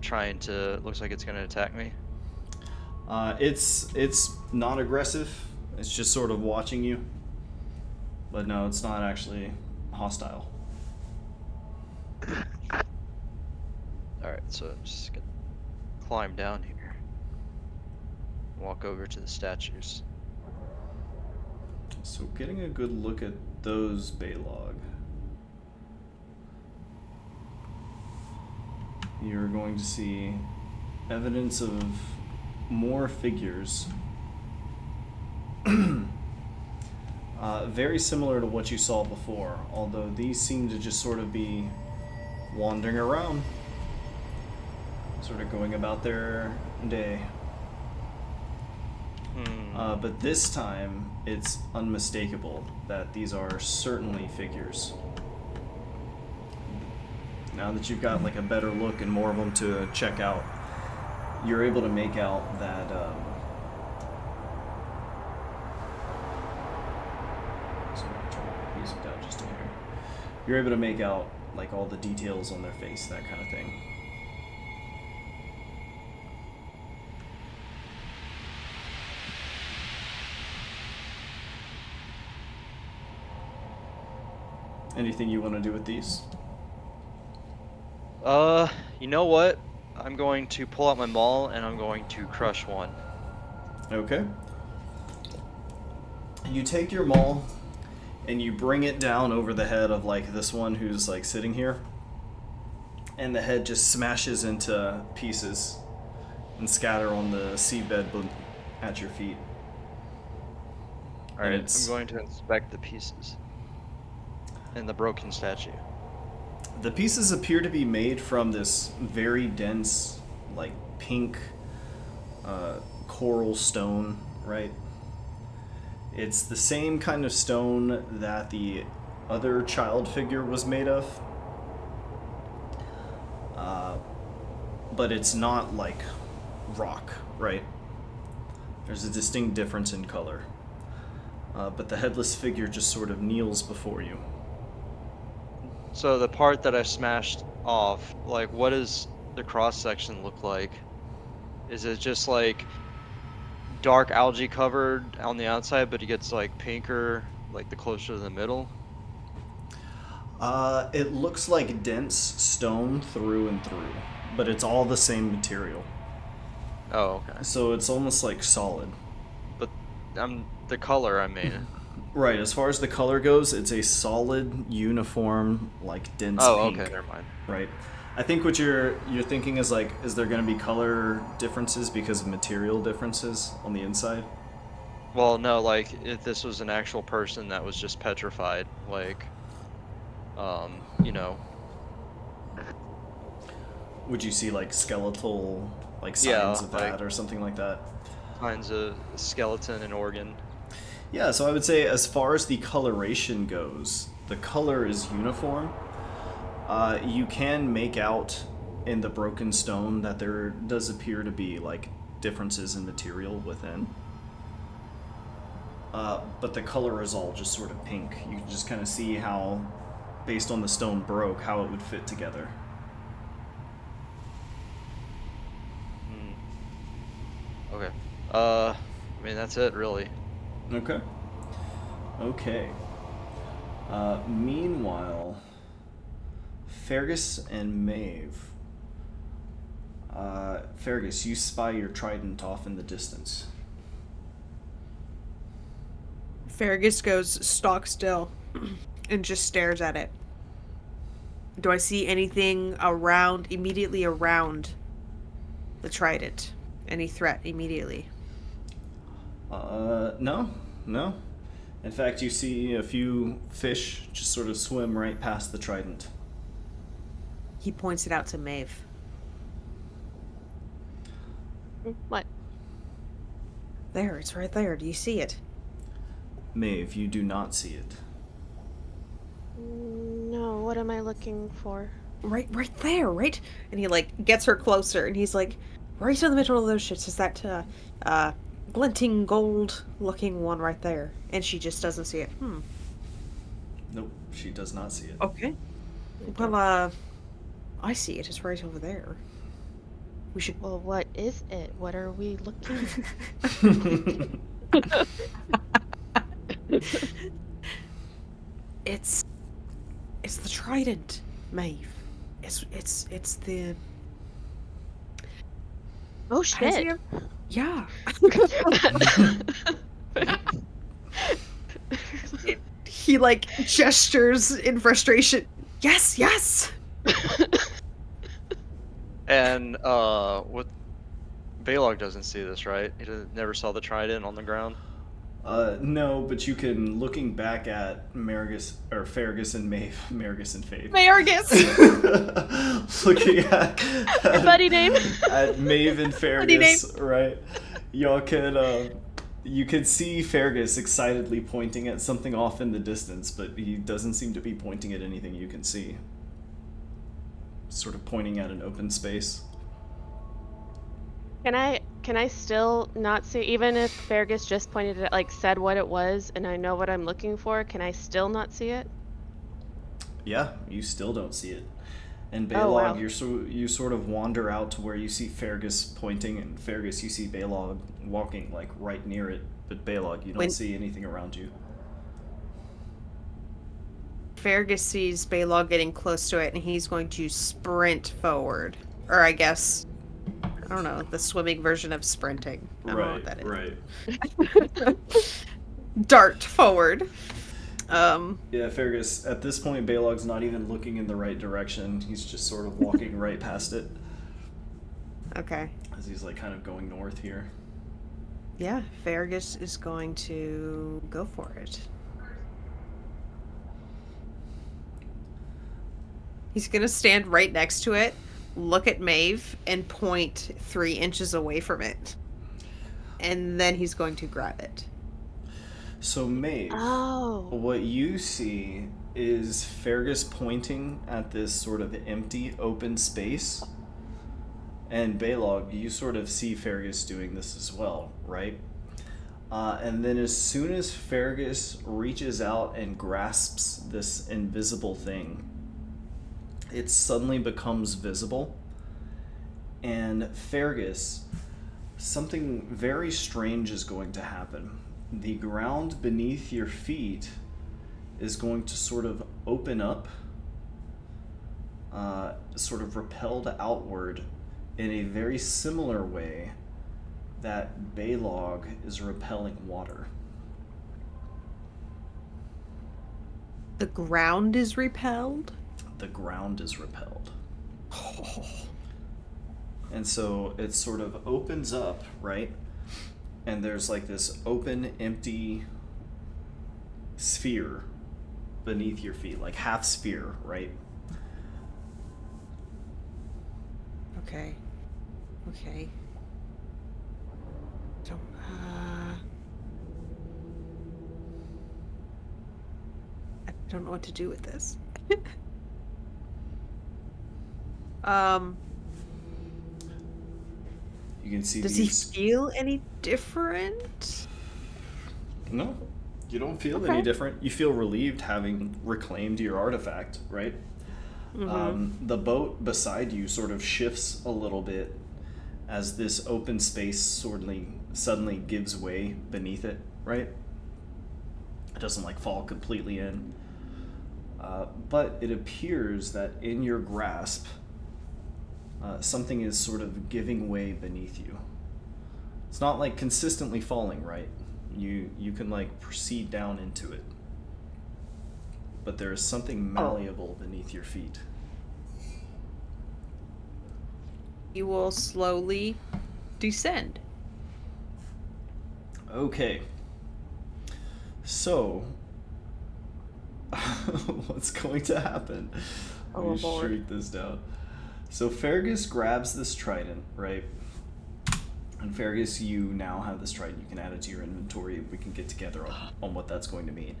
trying to? Looks like it's gonna attack me. It's not aggressive. It's just sort of watching you. But no, it's not actually hostile. All right. So I'm just gonna climb down here. Walk over to the statues. So getting a good look at those Baylog. You're going to see evidence of more figures. Very similar to what you saw before, although these seem to just sort of be wandering around, sort of going about their day. But this time, it's unmistakable that these are certainly figures. Now that you've got like a better look and more of them to check out, you're able to make out that so I'm gonna turn the music down just a hair. You're able to make out like all the details on their face, that kind of thing. Anything you want to do with these? You know what? I'm going to pull out my maul and I'm going to crush one. Okay. You take your maul and you bring it down over the head of like this one who's like sitting here, and the head just smashes into pieces and scatter on the seabed at your feet. All right, I'm going to inspect the pieces and the broken statue. The pieces appear to be made from this very dense, like pink coral stone, right? It's the same kind of stone that the other child figure was made of. But it's not like rock, right? There's a distinct difference in color. But the headless figure just sort of kneels before you. So the part that I smashed off, like, what does the cross section look like? Is it just like dark algae covered on the outside, but it gets like pinker, like the closer to the middle? It looks like dense stone through and through, but it's all the same material. Oh, okay. So it's almost like solid. But the color, I mean. Right, as far as the color goes, it's a solid, uniform, like dense pink. Okay, never mind. Right. I think what you're thinking is like, is there going to be color differences because of material differences on the inside? Well, no, like if this was an actual person that was just petrified, like, you know. Would you see like skeletal, like signs Yeah, of that like- or something like that? Finds a skeleton and organ. Yeah, so I would say as far as the coloration goes, the color is uniform. You can make out in the broken stone that there does appear to be like differences in material within. But the color is all just sort of pink. You can just kind of see how, based on the stone broke, how it would fit together. Okay. I mean, that's it, really. Okay. Okay. Meanwhile, Fergus and Maeve. Fergus, you spy your trident off in the distance. Fergus goes stock still and just stares at it. Do I see anything immediately around the trident? Any threat immediately? No. In fact, you see a few fish just sort of swim right past the trident. He points it out to Maeve. What? There, it's right there. Do you see it? Maeve, you do not see it. No, what am I looking for? right there, right? And he like gets her closer, and he's like, right in the middle of those shits is that glinting gold looking one right there, and she just doesn't see it. Nope, she does not see it. Okay. Okay. Well, I see it. It's right over there. We should. Well, what is it? What are we looking at? It's the trident, Maeve. It's the. Oh How does he shit. have- Yeah. He like gestures in frustration. Yes, yes. And what Balog doesn't see this, right? He never saw the trident on the ground. No, but you can, looking back at Fergus and Maeve, Marigus and Faith. Marigus. Looking at Buddy name. at Maeve and Buddy name. Fergus, right? Y'all can you can see Fergus excitedly pointing at something off in the distance, but he doesn't seem to be pointing at anything you can see. Sort of pointing at an open space. Can I still not see, even if Fergus just pointed at, like, said what it was and I know what I'm looking for, can I still not see it? Yeah, you still don't see it. And Oh, wow. Balog, you sort of wander out to where you see Fergus pointing, and Fergus, you see Balog walking like right near it, but Balog, you don't see anything around you. Fergus sees Balog getting close to it, and he's going to sprint forward. Or I guess, I don't know, the swimming version of sprinting. I don't know what that is. Right. Dart forward. Yeah, Fergus, at this point, Balog's not even looking in the right direction. He's just sort of walking right past it. Okay. As he's like kind of going north here. Yeah, Fergus is going to go for it. He's gonna stand right next to it, look at Maeve, and point 3 inches away from it. And then he's going to grab it. So Maeve, Oh. what you see is Fergus pointing at this sort of empty, open space. And Balog, you sort of see Fergus doing this as well, right? And then as soon as Fergus reaches out and grasps this invisible thing, it suddenly becomes visible. And Fergus, something very strange is going to happen. The ground beneath your feet is going to sort of open up, sort of repelled outward in a very similar way that Balog is repelling water. The ground is repelled? The ground is repelled. And so it sort of opens up, right? And there's like this open, empty sphere beneath your feet, like half sphere, right? Okay. Okay. So, I don't know what to do with this. You can see Does he these... feel any different? No, you don't feel Okay. any different. You feel relieved having reclaimed your artifact, right? The boat beside you sort of shifts a little bit as this open space suddenly gives way beneath it, right? It doesn't like fall completely in. But it appears that in your grasp, something is sort of giving way beneath you. It's not like consistently falling, right? You can like proceed down into it. But there is something malleable beneath your feet. You will slowly descend. Okay. So, what's going to happen? Oh, Let me Lord. shrink this down. So Fergus grabs this trident, right? And Fergus, you now have this trident. You can add it to your inventory. We can get together on what that's going to mean.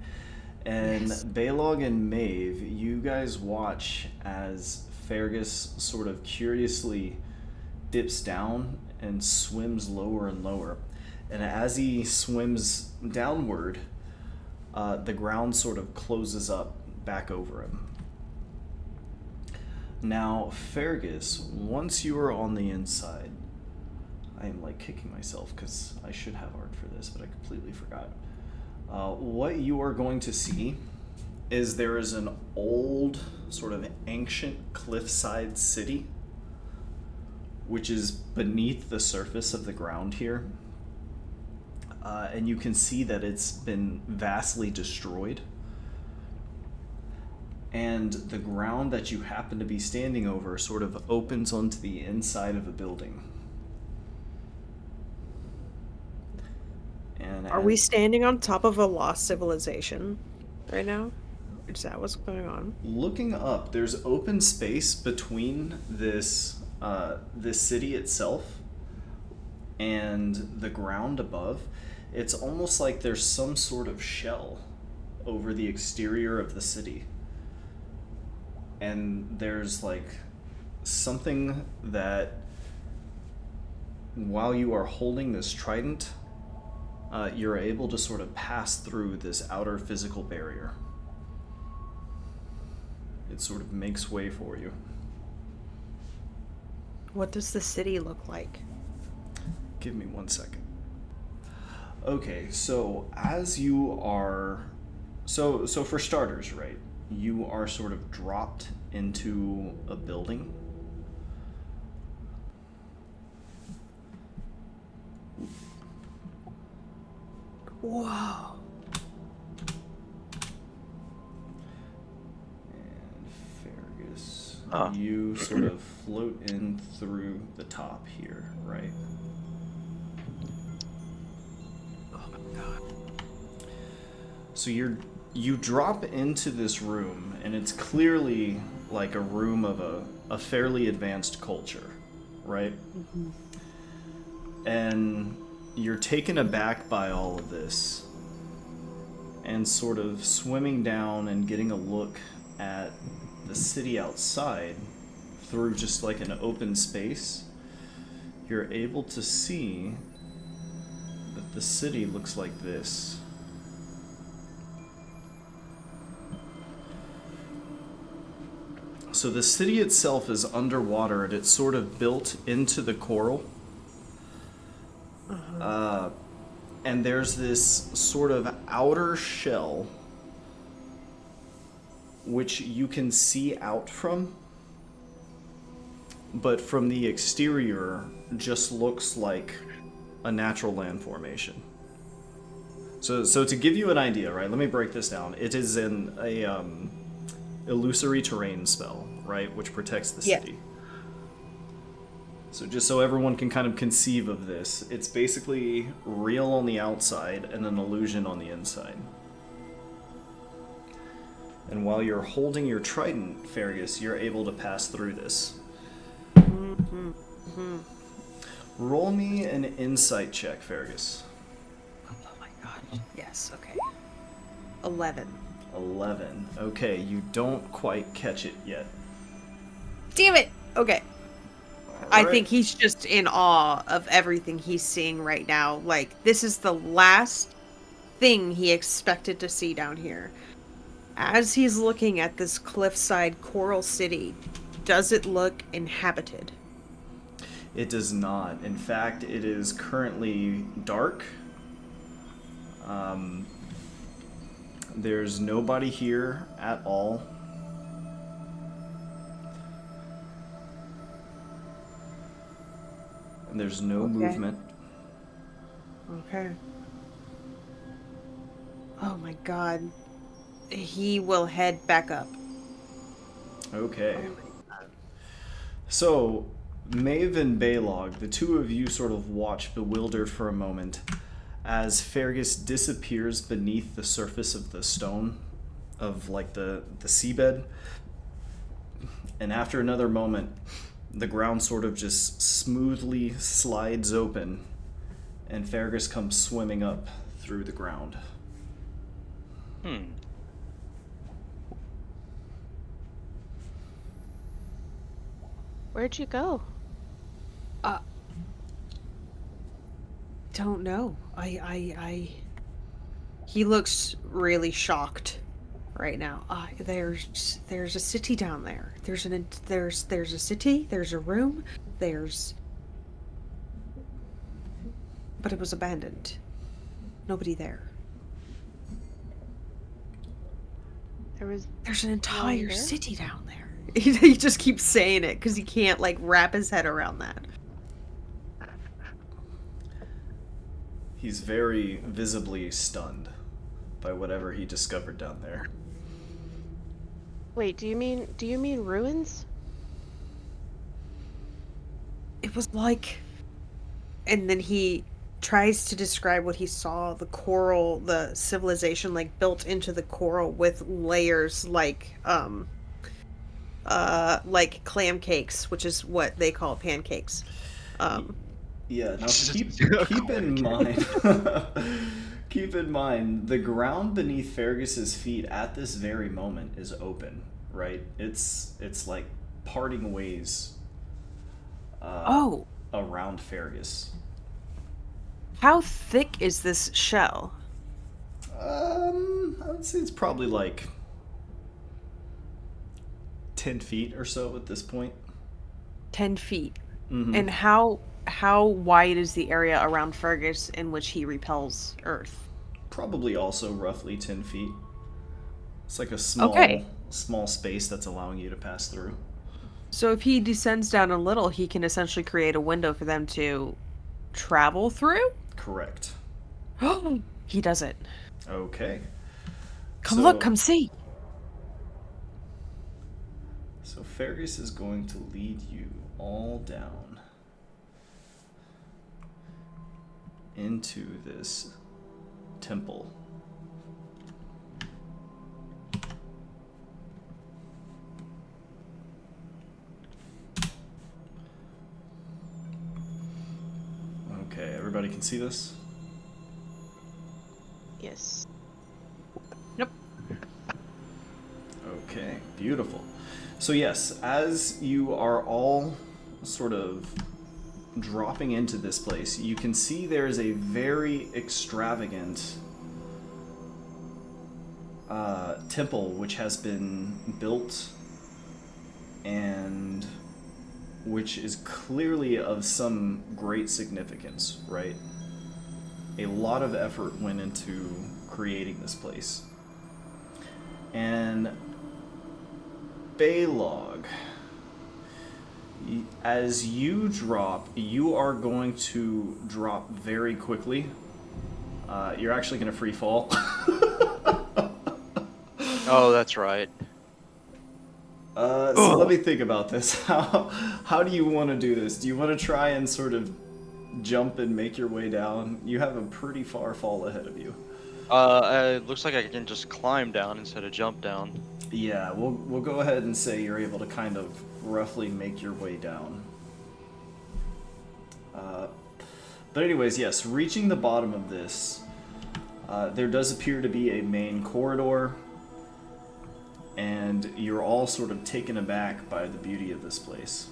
And Yes. Balog and Maeve, you guys watch as Fergus sort of curiously dips down and swims lower and lower. And as he swims downward, the ground sort of closes up back over him. Now, Fergus, once you are on the inside, I am like kicking myself because I should have art for this, but I completely forgot. What you are going to see is there is an old, sort of ancient cliffside city, which is beneath the surface of the ground here. And you can see that it's been vastly destroyed. And the ground that you happen to be standing over sort of opens onto the inside of a building. And Are we standing on top of a lost civilization right now? Is that what's going on? Looking up, there's open space between this city itself and the ground above. It's almost like there's some sort of shell over the exterior of the city. And there's like something that, while you are holding this trident, you're able to sort of pass through this outer physical barrier. It sort of makes way for you. What does the city look like? Give me 1 second. Okay, so as you are... So for starters, right, you are sort of dropped into a building. Whoa. And Fergus, you sort of float in through the top here, right? Oh my god. So you drop into this room, and it's clearly like a room of a fairly advanced culture, right? Mm-hmm. And you're taken aback by all of this, and sort of swimming down and getting a look at the city outside through just like an open space. You're able to see that the city looks like this. So the city itself is underwater, and it's sort of built into the coral. And there's this sort of outer shell which you can see out from, but from the exterior just looks like a natural land formation. So to give you an idea, right, let me break this down. It is a illusory terrain spell, right, which protects the city. So just so everyone can kind of conceive of this, it's basically real on the outside and an illusion on the inside. And while you're holding your trident, Fergus, you're able to pass through this. Mm-hmm. Mm-hmm. Roll me an insight check, Fergus. Oh my god. Yes, okay. 11. 11. Okay, you don't quite catch it yet. Damn it! Okay. All I right. think he's just in awe of everything he's seeing right now. Like, this is the last thing he expected to see down here. As he's looking at this cliffside coral city, does it look inhabited? It does not. In fact, it is currently dark. There's nobody here at all. And there's no movement. Okay. Oh my god. He will head back up. Okay. So, Maeve and Baylog, the two of you sort of watch bewildered for a moment as Fergus disappears beneath the surface of the stone of like the seabed. And after another moment, the ground sort of just smoothly slides open and Fergus comes swimming up through the ground. Where'd you go? Don't know. He looks really shocked right now. There's a city down there. There's a city. There's a room. But it was abandoned. Nobody there. There's an entire there? city down there. He just keeps saying it because he can't like wrap his head around that. He's very visibly stunned by whatever he discovered down there. Wait, do you mean ruins? It was like, and then he tries to describe what he saw, the coral, the civilization like built into the coral with layers like clam cakes, which is what they call pancakes. Yeah, now keep in mind keep in mind the ground beneath Fergus's feet at this very moment is open, right? It's like parting ways around Fergus. How thick is this shell? I would say it's probably like 10 feet or so at this point. 10 feet. Mm-hmm. And how wide is the area around Fergus in which he repels Earth? Probably also roughly 10 feet. It's like a small space that's allowing you to pass through. So if he descends down a little, he can essentially create a window for them to travel through? Correct. He does it. Okay. Come see. So Fergus is going to lead you all down into this temple. Okay, everybody can see this? Yes. Nope. Okay, beautiful. So yes, as you are all sort of dropping into this place, you can see there's a very extravagant temple which has been built and which is clearly of some great significance, right? A lot of effort went into creating this place. And Baylog, as you drop, you are going to drop very quickly. You're actually going to free fall. Oh, that's right. So let me think about this. How do you want to do this? Do you want to try and sort of jump and make your way down? You have a pretty far fall ahead of you. It looks like I can just climb down instead of jump down. Yeah, we'll go ahead and say you're able to kind of roughly make your way down. But anyways, yes, reaching the bottom of this, there does appear to be a main corridor, and you're all sort of taken aback by the beauty of this place.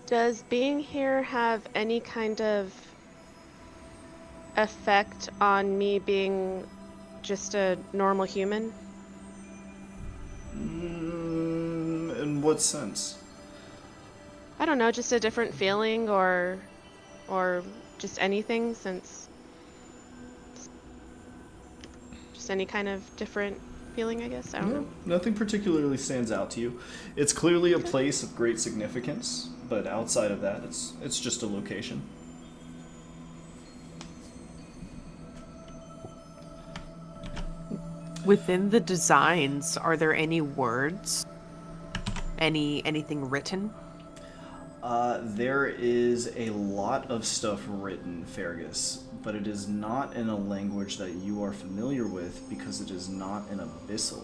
Does being here have any kind of effect on me being just a normal human? In what sense? I don't know, just a different feeling or just anything, since just any kind of different feeling, I guess. I don't know. Nothing particularly stands out to you. It's clearly a place of great significance, but outside of that, it's just a location. Within the designs, are there any words? Anything written? There is a lot of stuff written, Fergus, but it is not in a language that you are familiar with because it is not an abyssal.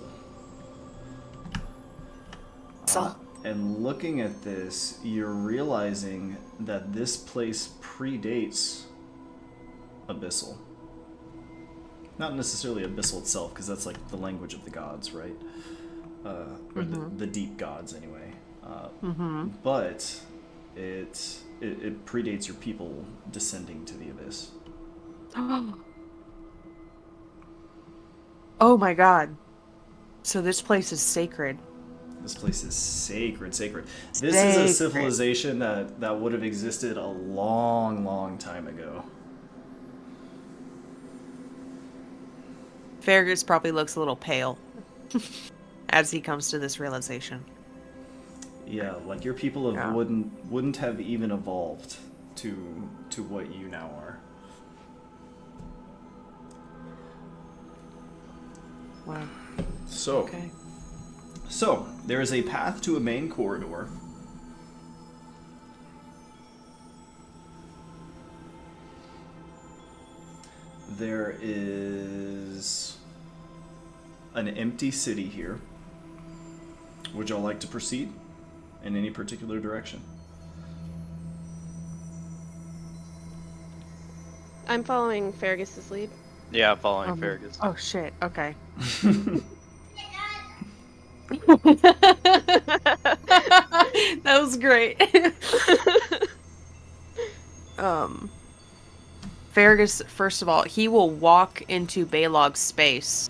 And looking at this, you're realizing that this place predates abyssal. Not necessarily abyssal itself, because that's like the language of the gods, right? or the deep gods anyway. But it predates your people descending to the abyss. Oh my god. So this place is sacred. This place is sacred. This is a civilization that would have existed a long time ago. Fergus probably looks a little pale as he comes to this realization. Yeah, like your people wouldn't have even evolved to what you now are. Wow. So there is a path to a main corridor. There is an empty city here. Would y'all like to proceed in any particular direction? I'm following Fergus's lead. Yeah, I'm following Fergus. Oh shit, okay. That was great. Fergus, first of all, he will walk into Balog's space.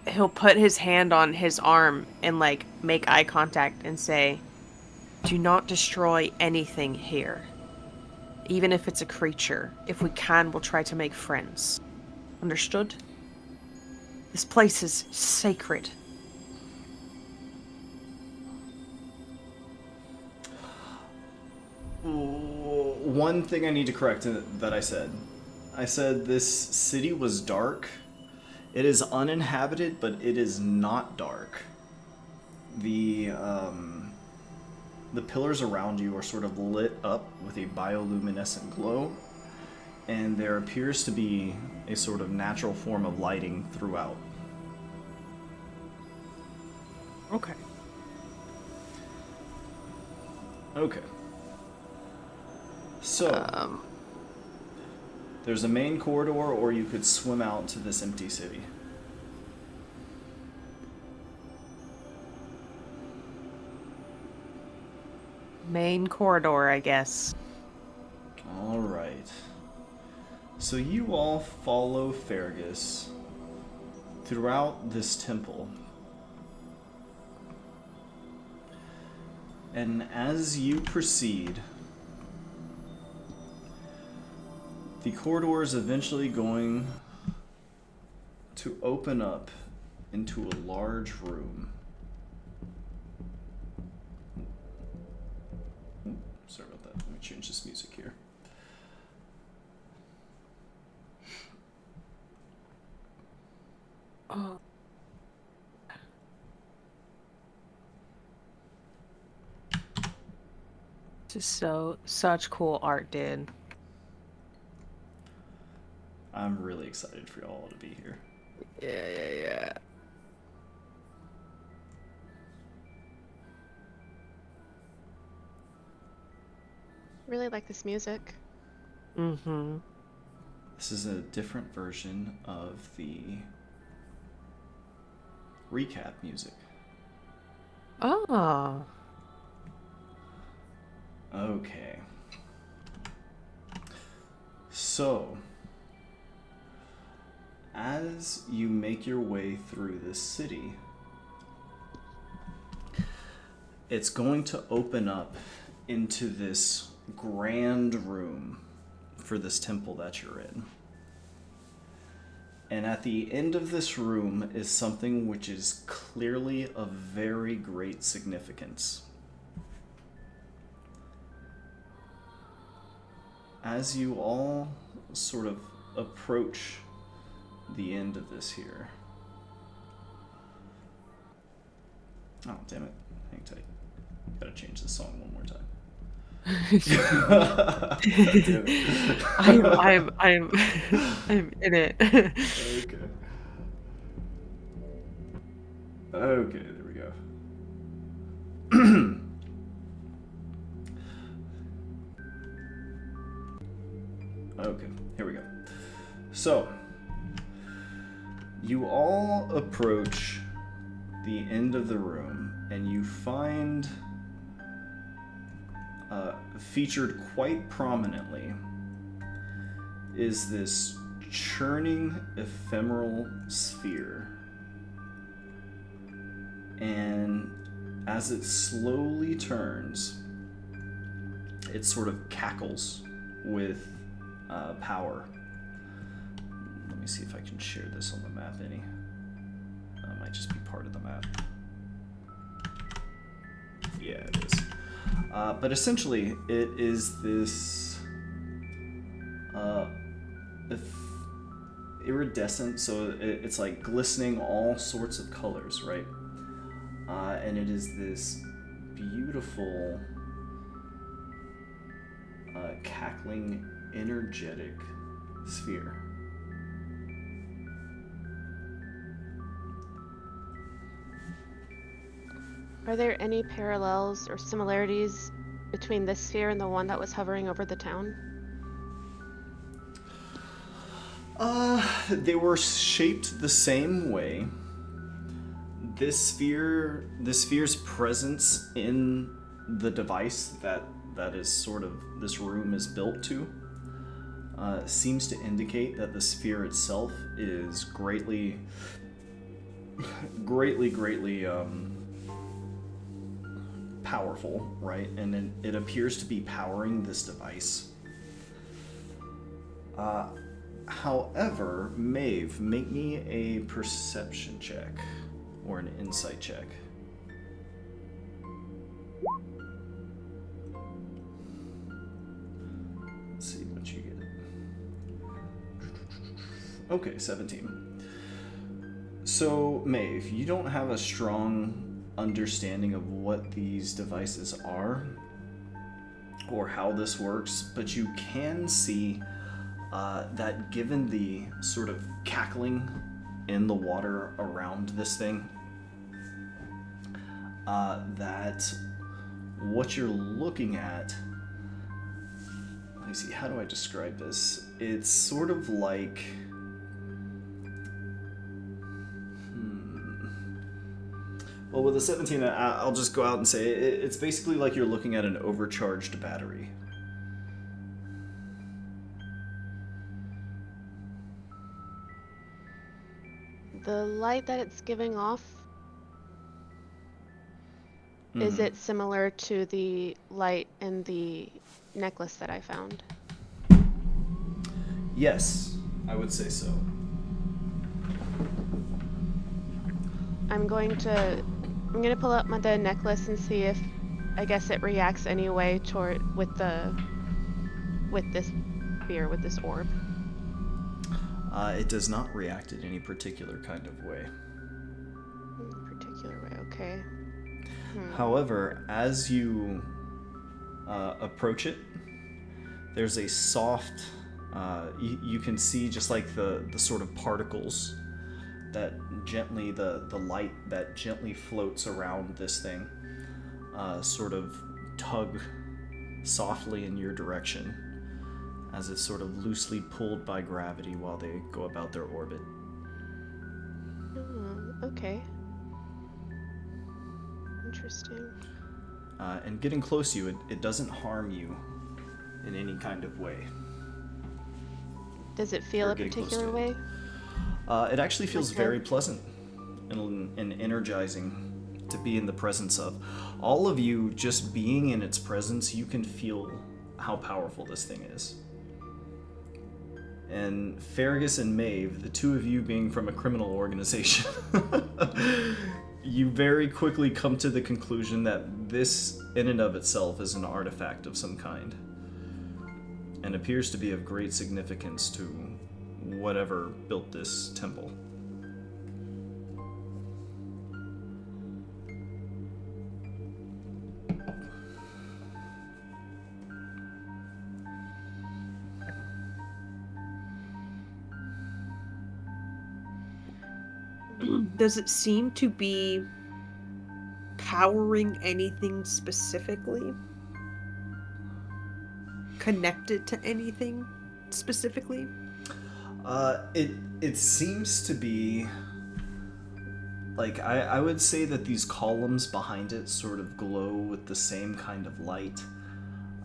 He'll put his hand on his arm and, like, make eye contact and say, "Do not destroy anything here. Even if it's a creature. If we can, we'll try to make friends. Understood? This place is sacred." One thing I need to correct that I said. I said this city was dark. It is uninhabited, but it is not dark. The pillars around you are sort of lit up with a bioluminescent glow, and there appears to be a sort of natural form of lighting throughout. Okay. Okay. So, there's a main corridor, or you could swim out to this empty city. Main corridor, I guess. Alright. So you all follow Fergus throughout this temple. And as you proceed, the corridor is eventually going to open up into a large room. Sorry about that. Let me change this music here. Oh. Just such cool art, dude. I'm really excited for y'all to be here. Yeah. Really like this music. Mm-hmm. This is a different version of the recap music. Oh. Okay. So, as you make your way through this city, it's going to open up into this grand room for this temple that you're in. And at the end of this room is something which is clearly of very great significance. As you all sort of approach the end of this here. Oh, damn it. Hang tight. Gotta change this song one more time. I'm in it. Okay, there we go. Okay, here we go. So, You all approach the end of the room, and you find featured quite prominently is this churning ephemeral sphere. And as it slowly turns, it sort of cackles with power. Let me see if I can share this on the map any. That might just be part of the map. Yeah, it is. But essentially, it is this iridescent, so it's like glistening all sorts of colors, right? And it is this beautiful, cackling, energetic sphere. Are there any parallels or similarities between this sphere and the one that was hovering over the town? They were shaped the same way. This sphere's presence in the device that is sort of this room is built to, seems to indicate that the sphere itself is greatly powerful, right? And it appears to be powering this device. However, Maeve, make me a perception check or an insight check. Let's see what you get. Okay, 17. So, Maeve, you don't have a strong understanding of what these devices are or how this works, but you can see that given the sort of cackling in the water around this thing, that what you're looking at, let me see, how do I describe this? It's sort of like, well, with a 17, I'll just go out and say it's basically like you're looking at an overcharged battery. The light that it's giving off, is it similar to the light in the necklace that I found? Yes, I would say so. I'm gonna pull up the necklace and see if, I guess, it reacts anyway with this sphere, with this orb. It does not react in any particular kind of way. Particular way, okay. However, as you approach it, there's a soft, you can see just like the sort of particles that gently, the light that gently floats around this thing, sort of tug softly in your direction as it's sort of loosely pulled by gravity while they go about their orbit. Oh, okay. Interesting. And getting close to you, it doesn't harm you in any kind of way. Does it feel a particular way? It actually feels Okay. very pleasant and energizing to be in the presence of. All of you, just being in its presence, you can feel how powerful this thing is. And Fergus and Maeve, the two of you being from a criminal organization, you very quickly come to the conclusion that this in and of itself is an artifact of some kind and appears to be of great significance to whatever built this temple. Does it seem to be powering anything specifically? Connected to anything specifically? It seems to be like I would say that these columns behind it sort of glow with the same kind of light,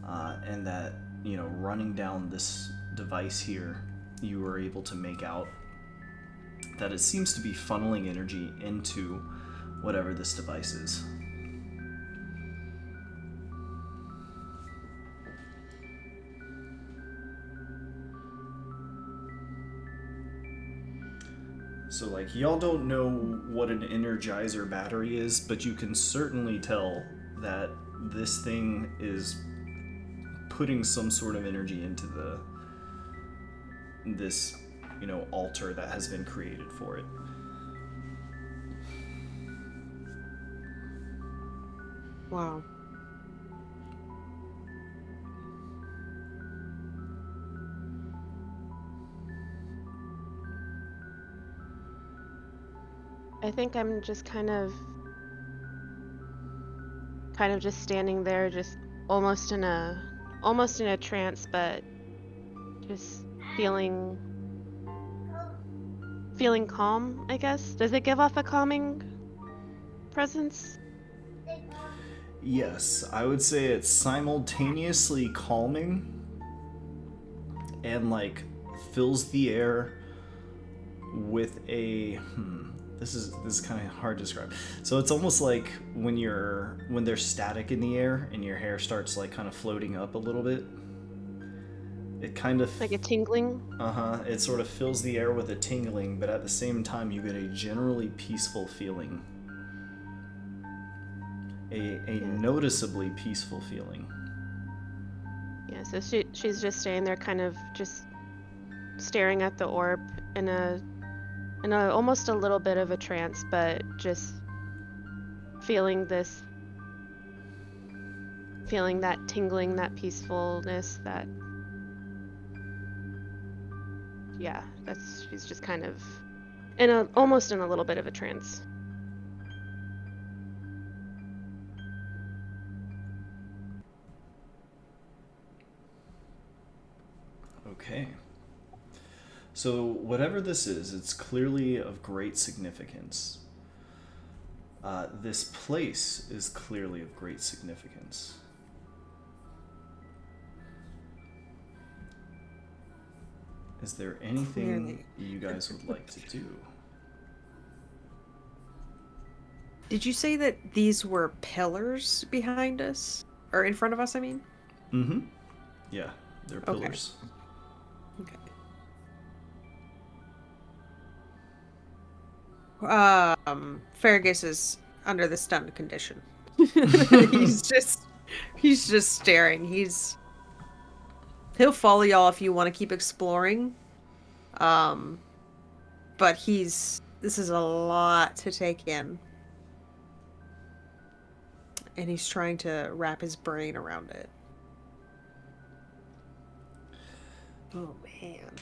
and that running down this device here, you were able to make out that it seems to be funneling energy into whatever this device is. So, like, y'all don't know what an Energizer battery is, but you can certainly tell that this thing is putting some sort of energy into this altar that has been created for it. Wow. I think I'm just kind of just standing there, just almost in a trance, but just feeling calm, I guess. Does it give off a calming presence? Yes, I would say it's simultaneously calming and like fills the air with a this is kind of hard to describe. So it's almost like when there's static in the air and your hair starts like kind of floating up a little bit. It kind of Like a tingling? It sort of fills the air with a tingling, but at the same time you get a generally peaceful feeling. A noticeably peaceful feeling. Yeah, so she's just staying there, kind of just staring at the orb in a almost a little bit of a trance, but just feeling that tingling, that peacefulness, she's just kind of almost in a little bit of a trance. Okay. So whatever this is, it's clearly of great significance. This place is clearly of great significance. Is there anything you guys would like to do? Did you say that these were pillars behind us? Or in front of us, I mean? Mm-hmm. Yeah, they're pillars. Okay. Fergus is under the stunned condition. he's just staring. He'll follow y'all if you want to keep exploring. But this is a lot to take in. And he's trying to wrap his brain around it. Oh man.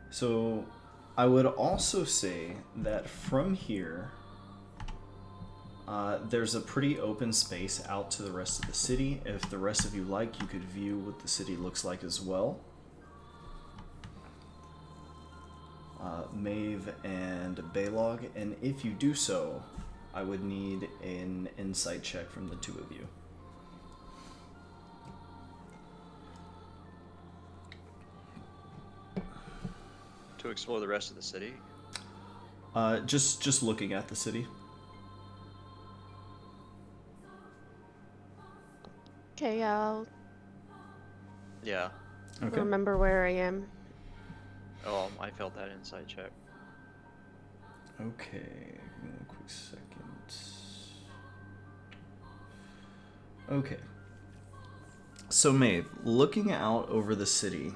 So I would also say that from here, there's a pretty open space out to the rest of the city. If the rest of you like, you could view what the city looks like as well. Maeve and Baylog, and if you do so, I would need an insight check from the two of you. To explore the rest of the city? Just looking at the city. Okay, I'll Yeah. Okay. remember where I am. Oh, I failed that insight check. Okay, give me a quick second. Okay. So Maeve, looking out over the city,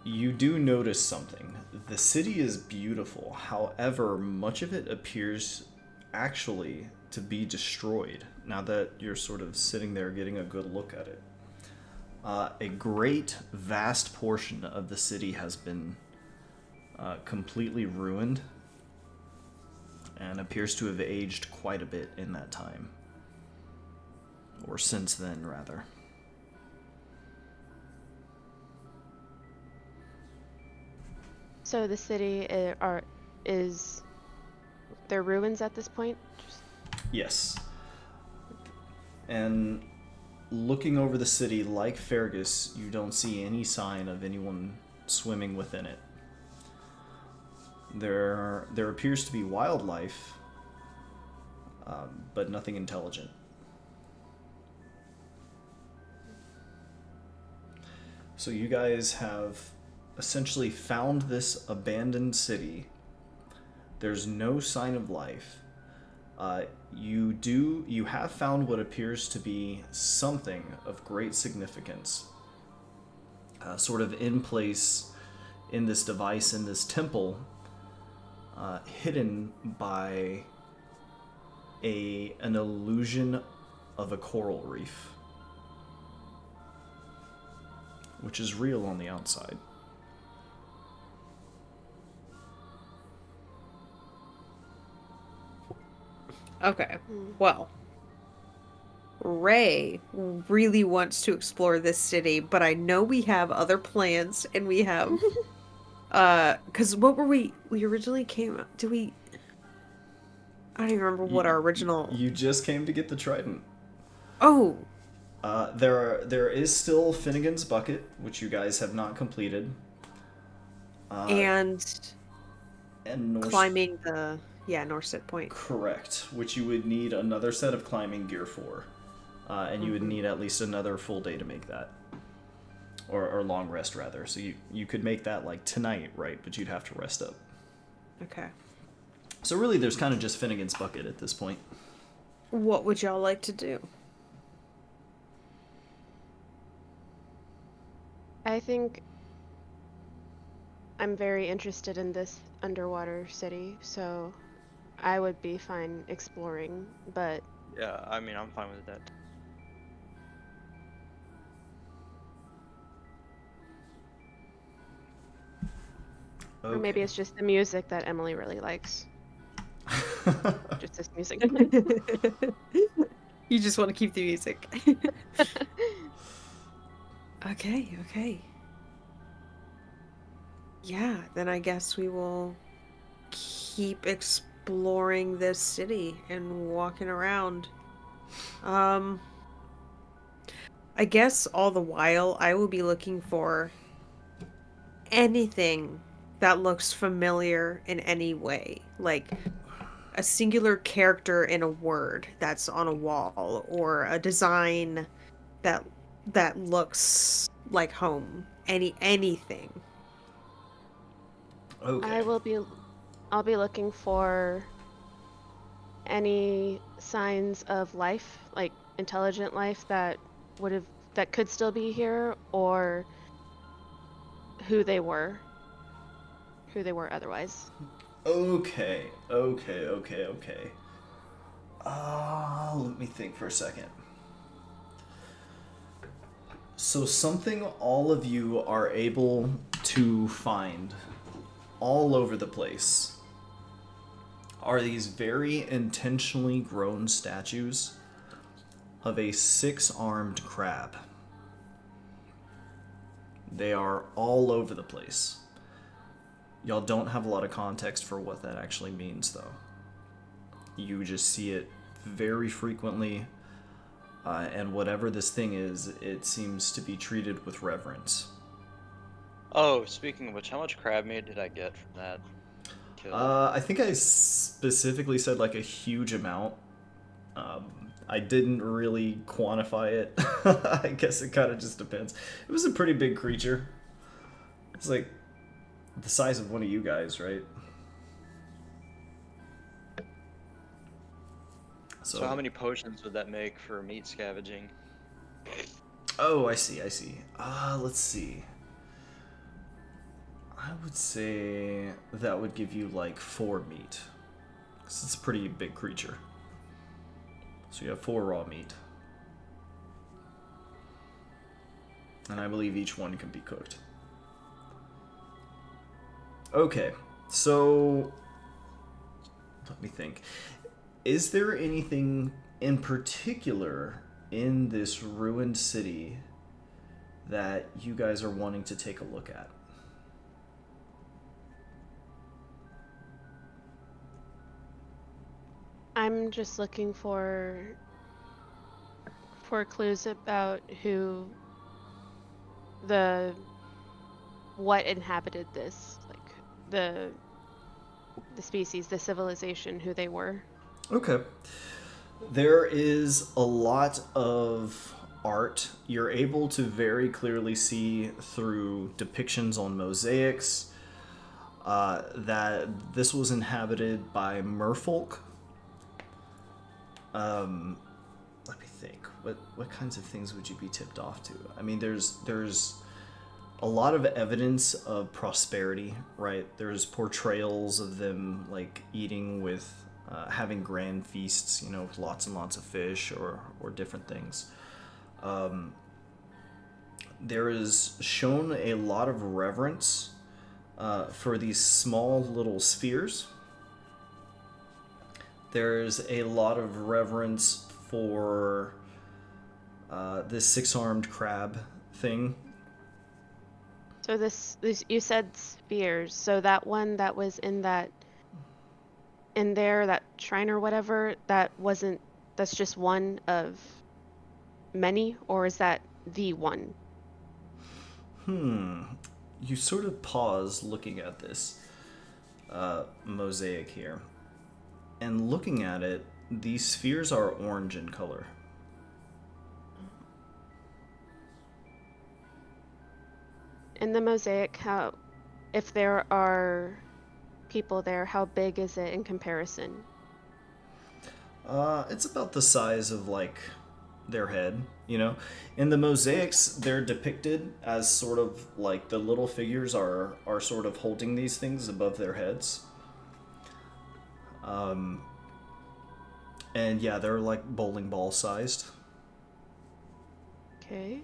you do notice something. The city is beautiful, however, much of it appears actually to be destroyed now that you're sort of sitting there getting a good look at it. A great, vast portion of the city has been completely ruined and appears to have aged quite a bit in that time. Or since then, rather. So the city is there ruins at this point? Yes. And looking over the city, like Fergus, you don't see any sign of anyone swimming within it. There appears to be wildlife, but nothing intelligent. So you guys have essentially found this abandoned city. There's no sign of life. You have found what appears to be something of great significance, sort of in place in this device, in this temple, hidden by an illusion of a coral reef, which is real on the outside. Okay. Well, Ray really wants to explore this city, but I know we have other plans, and we have because what were we originally came, did we, I don't even remember what our original. You just came to get the trident. Oh, There is still Finnegan's Bucket, which you guys have not completed. and And climbing the Norstead Point. Correct, which you would need another set of climbing gear for. And you would need at least another full day to make that. Or long rest, rather. So you could make that, like, tonight, right? But you'd have to rest up. Okay. So really, there's kind of just Finnegan's Bucket at this point. What would y'all like to do? I think I'm very interested in this underwater city, so I would be fine exploring, but Yeah, I mean, I'm fine with that. or maybe it's just the music that Emily really likes. Just this music. You just want to keep the music. Okay. Yeah, then I guess we will keep exploring this city and walking around. I guess all the while I will be looking for anything that looks familiar in any way. Like a singular character in a word that's on a wall, or a design that looks like home. Anything. Okay. I'll be looking for any signs of life, like intelligent life that could still be here, or who they were otherwise. Okay. Let me think for a second. So something all of you are able to find all over the place are these very intentionally grown statues of a 6-armed crab. They are all over the place. Y'all don't have a lot of context for what that actually means, though. You just see it very frequently, and whatever this thing is, it seems to be treated with reverence. Oh, speaking of which, how much crab meat did I get from that kill? I think I specifically said like a huge amount. I didn't really quantify it. I guess it kind of just depends. It was a pretty big creature. It's like the size of one of you guys, right? So how many potions would that make for meat scavenging? Oh, I see. Let's see. I would say that would give you like 4 meat. Because it's a pretty big creature. So you have 4 raw meat. And I believe each one can be cooked. Okay, so let me think. Is there anything in particular in this ruined city that you guys are wanting to take a look at? I'm just looking for clues about what inhabited this, like the species, the civilization, who they were. Okay. There is a lot of art. You're able to very clearly see through depictions on mosaics that this was inhabited by merfolk. Let me think. What kinds of things would you be tipped off to? I mean, there's a lot of evidence of prosperity, right? There's portrayals of them like eating with, having grand feasts, with lots and lots of fish or different things. There is shown a lot of reverence for these small little spheres. There's a lot of reverence for this six-armed crab thing. So this you said spheres. So that one that was in there, that shrine or whatever, that's just one of many, or is that the one? You sort of pause looking at this mosaic here. And looking at it, these spheres are orange in color. In the mosaic, if there are people there, how big is it in comparison? It's about the size of like their head. In the mosaics, they're depicted as sort of like the little figures are sort of holding these things above their heads. And yeah, they're like bowling ball sized. Okay.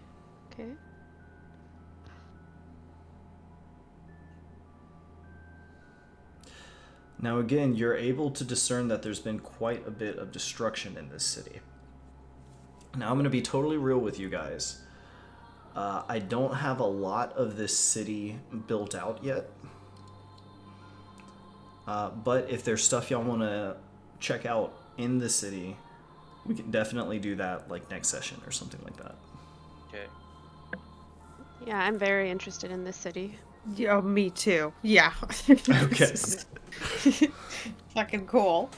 Now again, you're able to discern that there's been quite a bit of destruction in this city. Now I'm going to be totally real with you guys. I don't have a lot of this city built out yet. But if there's stuff y'all want to check out in the city, we can definitely do that like next session or something like that. Okay. Yeah, I'm very interested in this city. Yeah, me too. Yeah. Okay. Fucking cool.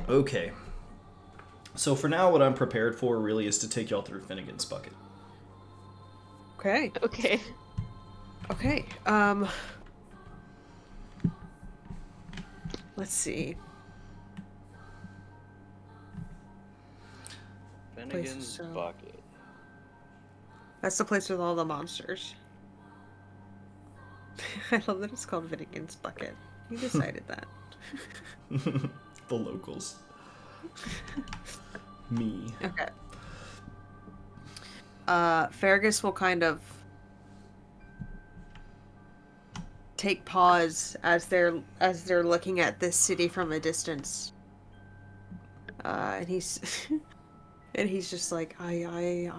Okay. So for now, what I'm prepared for really is to take y'all through Finnegan's Bucket. Okay. Okay. Let's see. Finnegan's so- Bucket. That's the place with all the monsters. I love that it's called Finnegan's Bucket. You decided that. The locals. Me. Okay. Fergus will kind of take pause as they're looking at this city from a distance. And he's and he's just like, I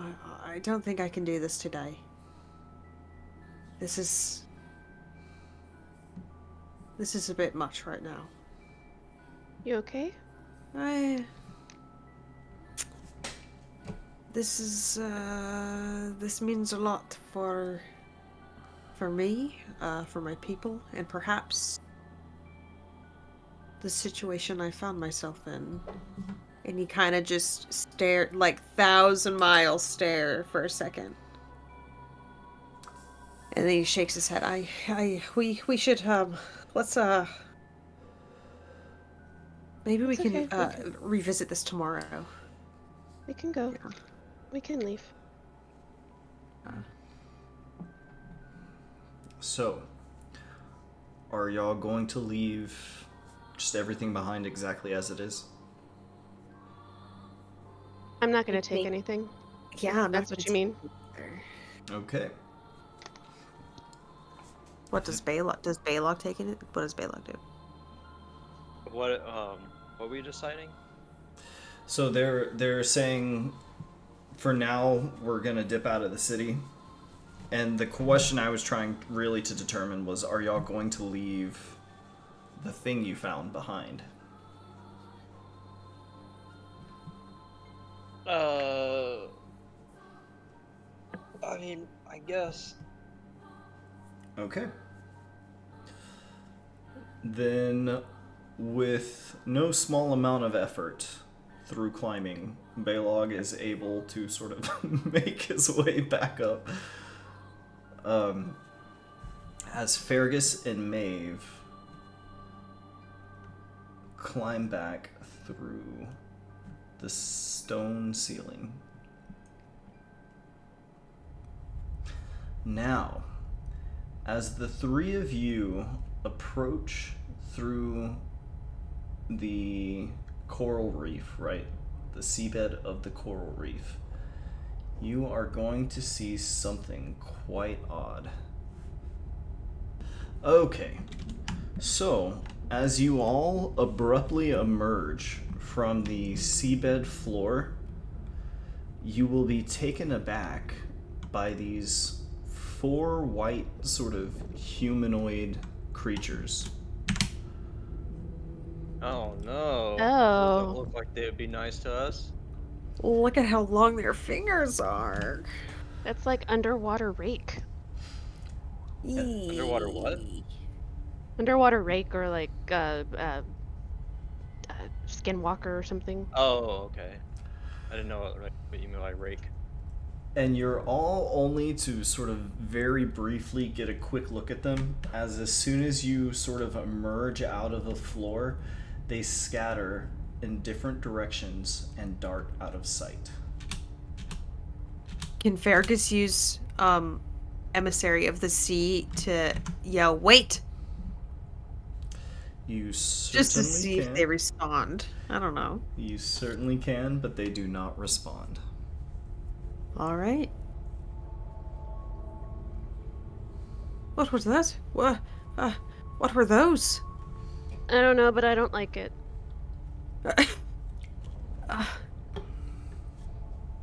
don't think I can do this today. This is a bit much right now. You okay? This means a lot for me, for my people, and perhaps the situation I found myself in. And he kind of just stared, like 1,000-mile stare for a second. And then he shakes his head. We should, let's, maybe we It's can, okay. revisit this tomorrow. We can go. Yeah. We can leave. So, are y'all going to leave just everything behind exactly as it is? I'm not gonna I take think- anything. Yeah, That's what you mean. Okay. What does Baylog take in it? What does Baylog do? What were we deciding? So they're saying, for now, we're gonna dip out of the city. And the question I was trying really to determine was, are y'all going to leave the thing you found behind. I mean, I guess. Okay. Then, with no small amount of effort through climbing, Balog is able to sort of make his way back up. As Fergus and Maeve climb back through the stone ceiling. Now, as the three of you approach through the coral reef, right? The seabed of the coral reef, you are going to see something quite odd. Okay, so as you all abruptly emerge from the seabed floor, you will be taken aback by these 4 white, sort of humanoid creatures. Oh no. Oh. Doesn't look like they would be nice to us. Look at how long their fingers are. That's like underwater rake. Underwater what? Underwater rake or like skinwalker or something. Oh, okay. I didn't know what you mean by rake. And you're all only to sort of very briefly get a quick look at them, as soon as you sort of emerge out of the floor, they scatter in different directions and dart out of sight. Can Fergus use Emissary of the Sea to yell, "Wait!" You Just certainly to see can. if they respond. I don't know. You certainly can, but they do not respond. All right. What was that? What were those? I don't know, but I don't like it.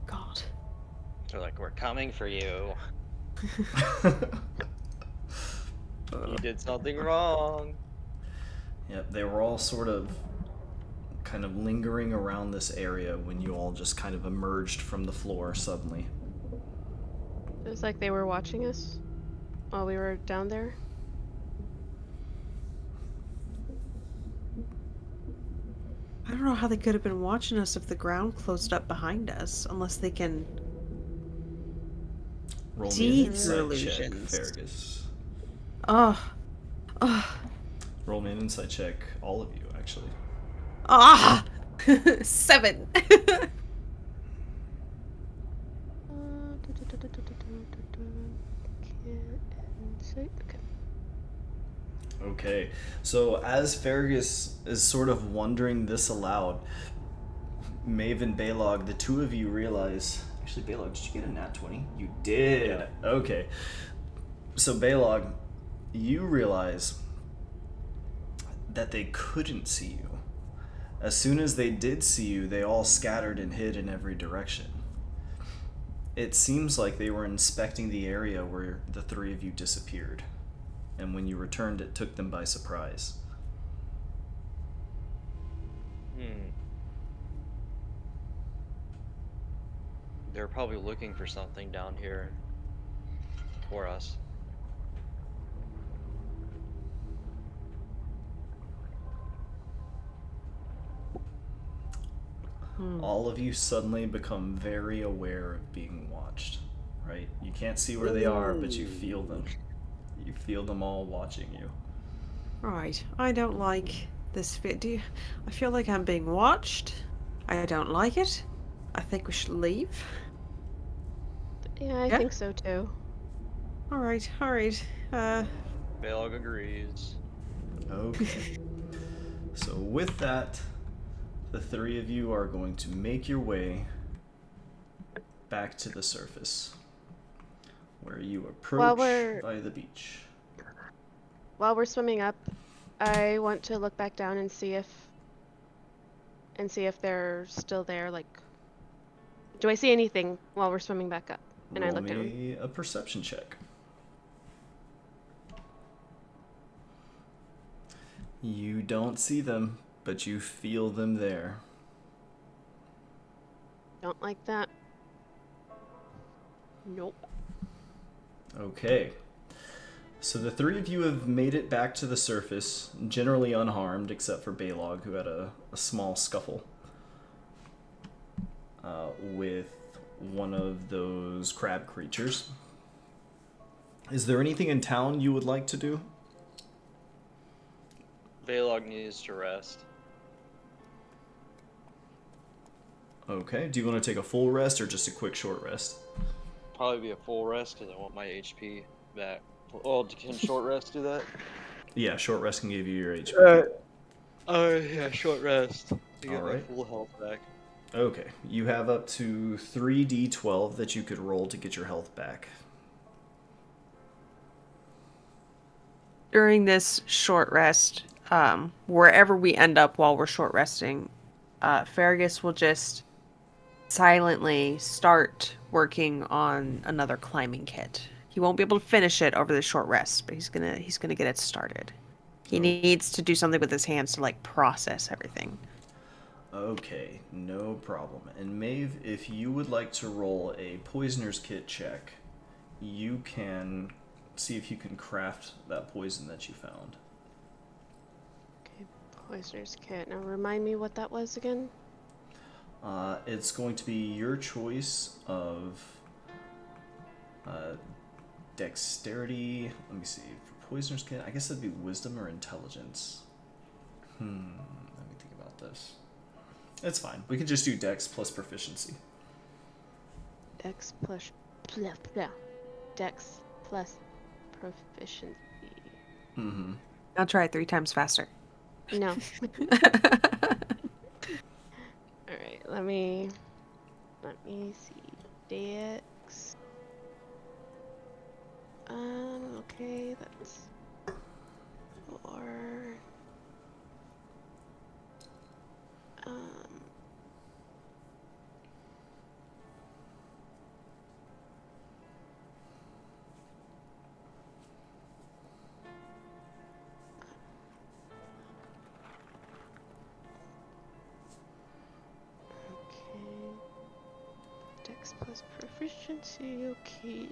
God. They're like, we're coming for you. You did something wrong. Yep, they were all sort of kind of lingering around this area when you all just kind of emerged from the floor suddenly. It was like they were watching us while we were down there. I don't know how they could have been watching us if the ground closed up behind us, unless they can Roll me see an through insight check, illusions. Fergus. Ugh. Roll me an insight check, all of you, actually. 7. Okay. Okay, so as Fergus is sort of wondering this aloud, Maeve and Balog, the two of you realize... Actually, Balog, did you get a nat 20? You did! Yeah. Okay. So, Balog, you realize that they couldn't see you. As soon as they did see you, they all scattered and hid in every direction. It seems like they were inspecting the area where the three of you disappeared. And when you returned, it took them by surprise. They're probably looking for something down here for us. All of you suddenly become very aware of being watched, right? You can't see where they are, but you feel them. You feel them all watching you. Right. I don't like this video. I feel like I'm being watched. I don't like it. I think we should leave. Yeah, I Yeah? think so too. Alright. Balog agrees. Okay. So with that, the three of you are going to make your way back to the surface, where you approach by the beach. While we're swimming up, I want to look back down and see if they're still there. Like, do I see anything while we're swimming back up? And I Roll look down. me a perception check. You don't see them, but you feel them there. Don't like that. Nope. Okay. So the three of you have made it back to the surface, generally unharmed, except for Baylog, who had a small scuffle with one of those crab creatures. Is there anything in town you would like to do? Veilog needs to rest. Okay. Do you want to take a full rest or just a quick short rest? Probably be a full rest because I want my HP back. Oh, can short rest do that? Yeah, short rest can give you your HP. Oh yeah, short rest to get my Alright. full health back. Okay. You have up to 3d12 that you could roll to get your health back. During this short rest, wherever we end up while we're short resting, Fergus will just silently start working on another climbing kit. He won't be able to finish it over the short rest, but he's gonna get it started. He needs to do something with his hands to like process everything. Okay, no problem. And Maeve, if you would like to roll a poisoner's kit check, you can see if you can craft that poison that you found. Okay, poisoner's kit. Now remind me what that was again? It's going to be your choice of dexterity. Let me see. For poisoner's kit, I guess that'd be wisdom or intelligence. Let me think about this. It's fine. We can just do dex plus proficiency. Dex plus blah, blah. Dex plus proficiency. Mm-hmm. I'll try it 3 times faster. No. Alright, let me see. Dex. Okay, that's 4. Okay. Dex plus proficiency, okay.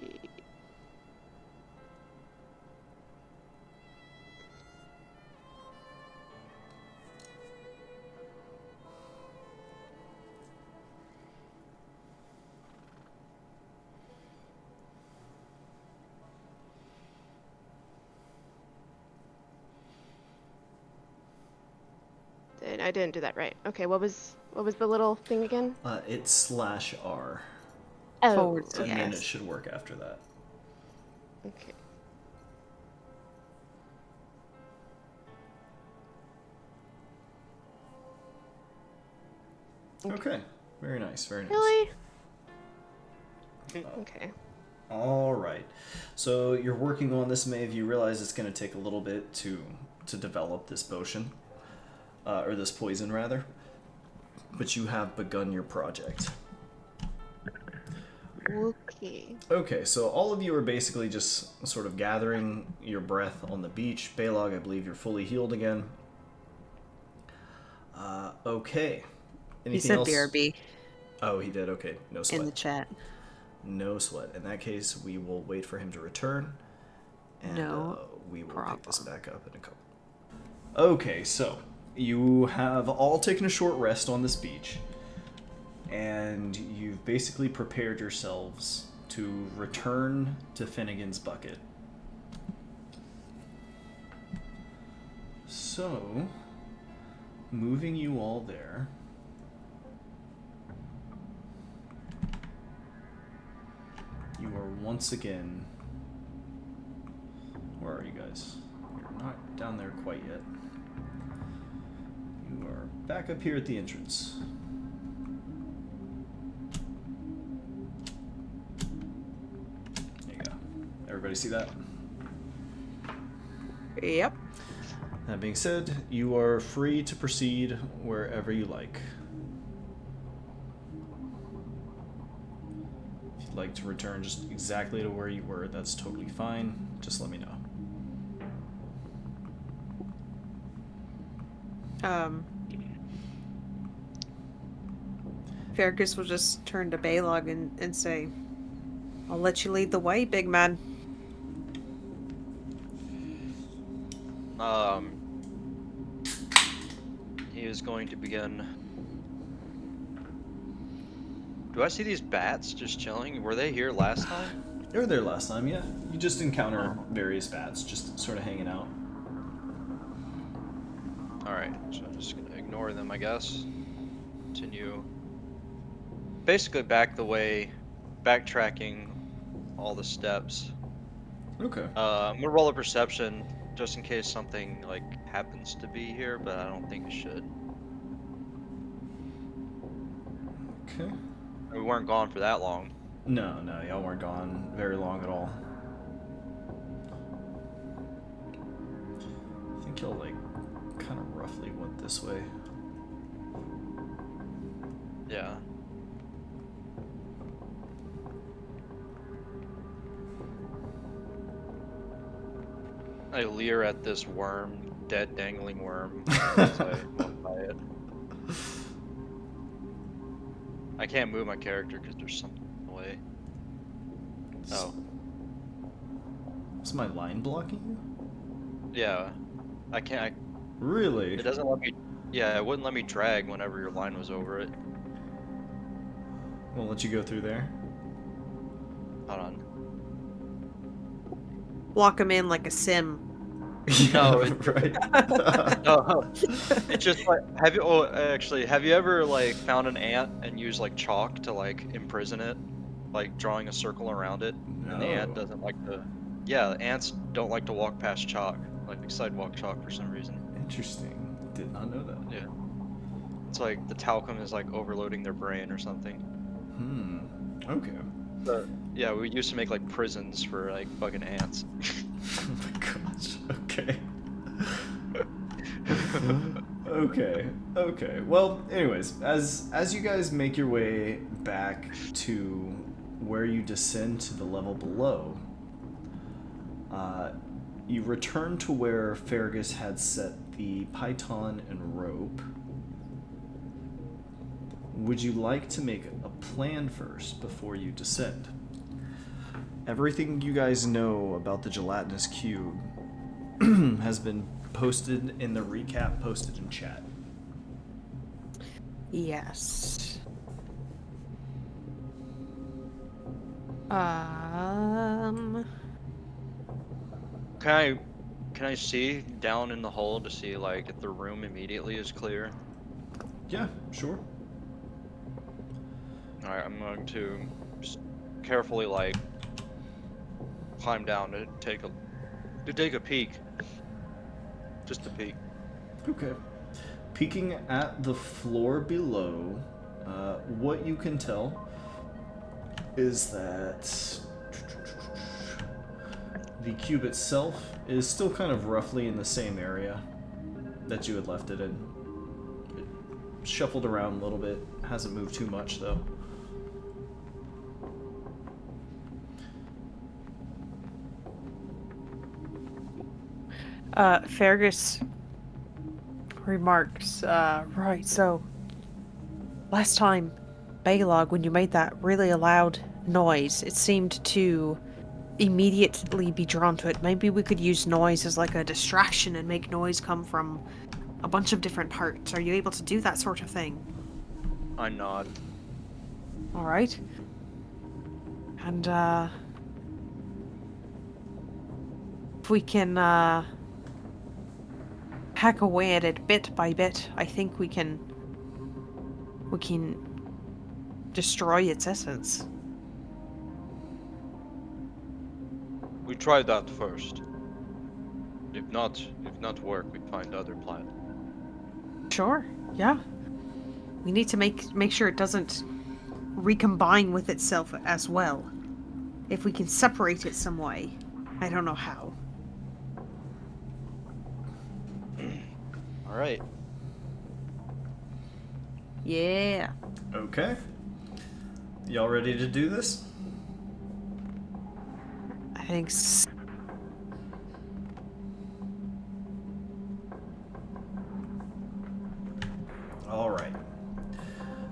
I didn't do that right. Okay, what was the little thing again? It's /R. Oh, Forward And slash. then it should work after that. okay. Okay. Very nice, very nice. Really? Okay. All right. So you're working on this, Maeve. You realize it's going to take a little bit to develop this potion, or this poison rather. But you have begun your project. Okay. Okay, so all of you are basically just sort of gathering your breath on the beach. Baylog, I believe you're fully healed again. Okay. He Anything said else? BRB Oh, he did. Okay, no sweat. in the chat. No sweat. In that case, we will wait for him to return, and No we will problem. pick this back up in a couple. Okay, so you have all taken a short rest on this beach, and you've basically prepared yourselves to return to Finnegan's Bucket. So, moving you all there. You are once again... Where are you guys? You're not down there quite yet. You are back up here at the entrance. There you go. Everybody see that? Yep. That being said, you are free to proceed wherever you like. If you'd like to return just exactly to where you were, that's totally fine. Just let me know. Fergus will just turn to Balog and say, I'll let you lead the way, big man. He is going to begin. Do I see these bats just chilling? Were they here last time? They were there last time, yeah. You just encounter Oh. various bats, just sort of hanging out. Alright, so I'm just gonna ignore them, I guess. Continue. Basically back the way, backtracking all the steps. Okay. I'm gonna roll a perception just in case something like happens to be here, but I don't think it should. Okay. We weren't gone for that long. No, y'all weren't gone very long at all. I think y'all, like, kind of roughly went this way. Yeah. I leer at this worm, dead dangling worm, as I walk by it. I can't move my character because there's something in the way. Oh, Is my line blocking you? yeah. I can't. Really? It doesn't let me. Yeah, it wouldn't let me drag whenever your line was over it. Won't let you go through there? Hold on. Lock him in like a sim. No, right. No, it's just like have you? Oh, actually, have you ever like found an ant and used like chalk to like imprison it, like drawing a circle around it, and the ant No. doesn't like to. Yeah, ants don't like to walk past chalk, like sidewalk chalk for some reason. Interesting. Did not know that. Yeah, it's like the talcum is like overloading their brain or something. Okay. But yeah, we used to make like prisons for like fucking ants. Oh my gosh. Okay. Okay. Well, anyways, as you guys make your way back to where you descend to the level below, you return to where Fergus had set the python and rope. Would you like to make a plan first before you descend? Everything you guys know about the gelatinous cube has been posted in the recap, posted in chat. Yes. Can I see down in the hole to see like if the room immediately is clear? Yeah, sure. Alright, I'm going to carefully like climb down to take a peek. Just a peek. Okay. Peeking at the floor below, what you can tell is that the cube itself is still kind of roughly in the same area that you had left it in. It shuffled around a little bit, hasn't moved too much though. Fergus remarks, right, so last time, Balog, when you made that really loud noise, it seemed to immediately be drawn to it. Maybe we could use noise as like a distraction and make noise come from a bunch of different parts. Are you able to do that sort of thing? I nod. Alright. And, if we can, hack away at it bit by bit, I think we can destroy its essence. We try that first. If not work, we find other plan. Sure, yeah. We need to make sure it doesn't recombine with itself as well. If we can separate it some way. I don't know how. Alright. Yeah. Okay. Y'all ready to do this? I think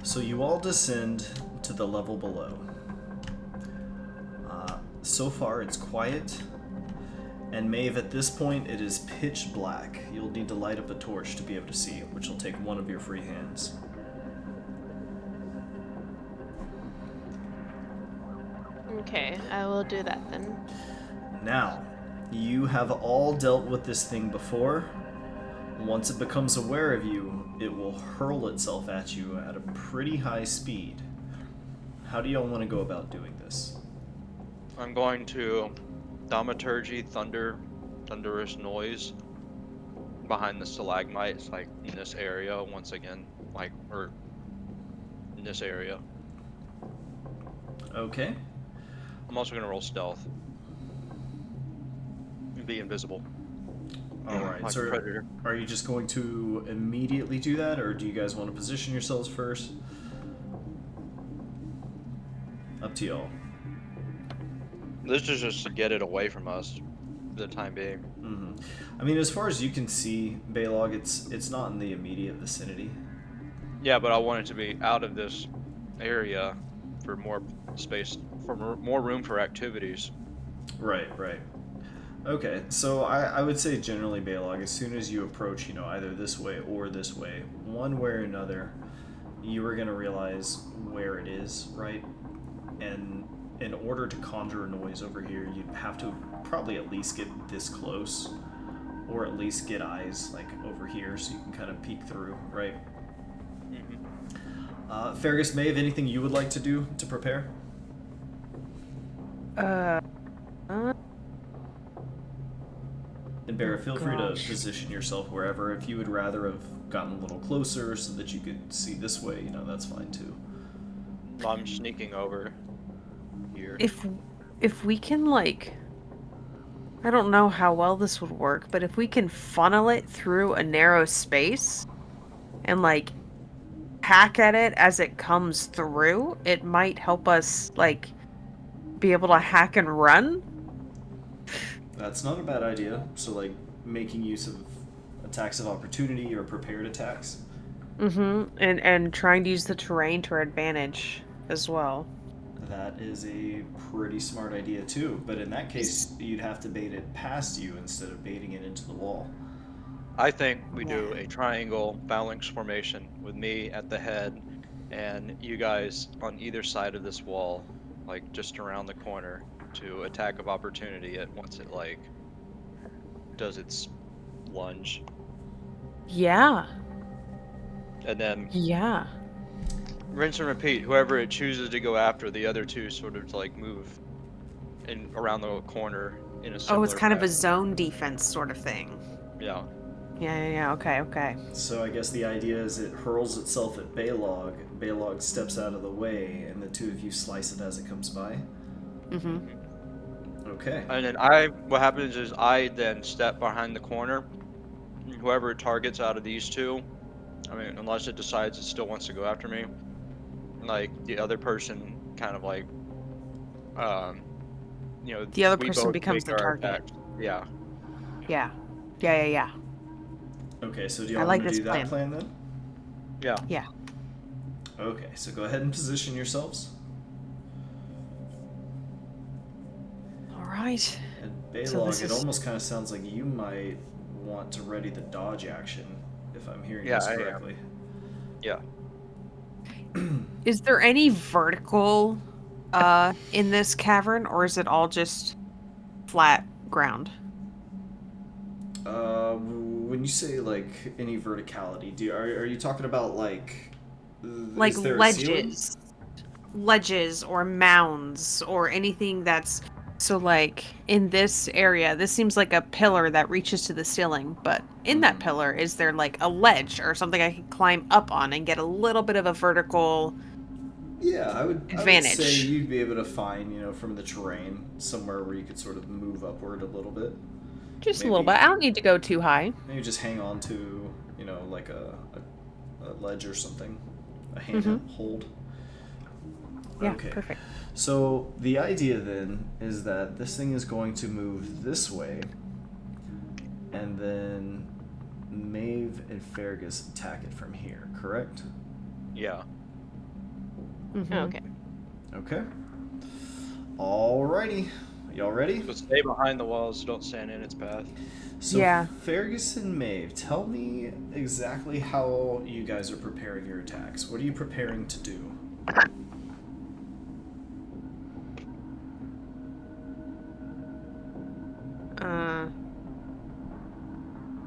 So you all descend to the level below. So far, it's quiet. And Maeve, at this point, it is pitch black. You'll need to light up a torch to be able to see, which will take one of your free hands. Okay, I will do that then. Now, you have all dealt with this thing before. Once it becomes aware of you, it will hurl itself at you at a pretty high speed. How do y'all want to go about doing this? I'm going to thaumaturgy, thunderous noise behind the stalagmites, like in this area once again, or in this area. Okay. I'm also gonna roll stealth and be invisible. Alright, Like so a predator. are you just going to immediately do that, or do you guys want to position yourselves first? Up to y'all. This is just to get it away from us for the time being. Mm-hmm. I mean, as far as you can see, Baylog, it's not in the immediate vicinity. Yeah, but I want it to be out of this area for more space, for more room for activities. Right. Okay, so I would say generally, Baylog, as soon as you approach, either this way or this way, one way or another, you are going to realize where it is, right? And in order to conjure a noise over here, you'd have to probably at least get this close, or at least get eyes, like, over here, so you can kind of peek through, right? Mm-hmm. Fergus, Maeve, anything you would like to do to prepare? And Barra, feel free to position yourself wherever. If you would rather have gotten a little closer so that you could see this way, that's fine too. I'm sneaking over here. If we can, like, I don't know how well this would work, but if we can funnel it through a narrow space and, like, hack at it as it comes through, it might help us, like, be able to hack and run. That's not a bad idea. So, like, making use of attacks of opportunity or prepared attacks. Mm-hmm. And trying to use the terrain to our advantage as well. That is a pretty smart idea too. But in that case, you'd have to bait it past you instead of baiting it into the wall. I think we do a triangle phalanx formation with me at the head and you guys on either side of this wall, like just around the corner, to attack of opportunity at once it like does its lunge. Yeah. And then Yeah. rinse and repeat. Whoever it chooses to go after, the other two sort of like move in around the corner in a similar Oh, it's kind of a fashion. zone defense sort of thing. Yeah. Yeah. Okay. So I guess the idea is it hurls itself at Baylog. Baylog steps out of the way, and the two of you slice it as it comes by. Mm-hmm. Okay. And then what happens is I then step behind the corner. Whoever it targets out of these two, I mean, unless it decides it still wants to go after me, like the other person kind of like, The other we person both becomes make the our target. attacks. Yeah. Yeah. Okay, so do I y'all like want to this do that plan then? Yeah. Yeah. Okay, so go ahead and position yourselves. All right. And Baylog, So this it is- almost kind of sounds like you might want to ready the dodge action, if I'm hearing Yeah, this I am. correctly. Yeah. Is there any vertical in this cavern, or is it all just flat ground? When you say like any verticality, are you talking about like Like is there a ceiling? ledges or mounds or anything that's so like in this area, this seems like a pillar that reaches to the ceiling, but in that pillar, is there like a ledge or something I can climb up on and get a little bit of a vertical Yeah, I would advantage? say you'd be able to find, from the terrain somewhere where you could sort of move upward a little bit. Just a little bit. I don't need to go too high. Maybe just hang on to, like a ledge or something, a handhold. Yeah, Okay. perfect. So the idea then is that this thing is going to move this way, and then Maeve and Fergus attack it from here, correct? Yeah. Mhm. Oh, okay. Okay. Alrighty. Y'all ready? But stay behind the walls, don't stand in its path. So, Yeah. Fergus and Maeve, tell me exactly how you guys are preparing your attacks. What are you preparing to do? Uh,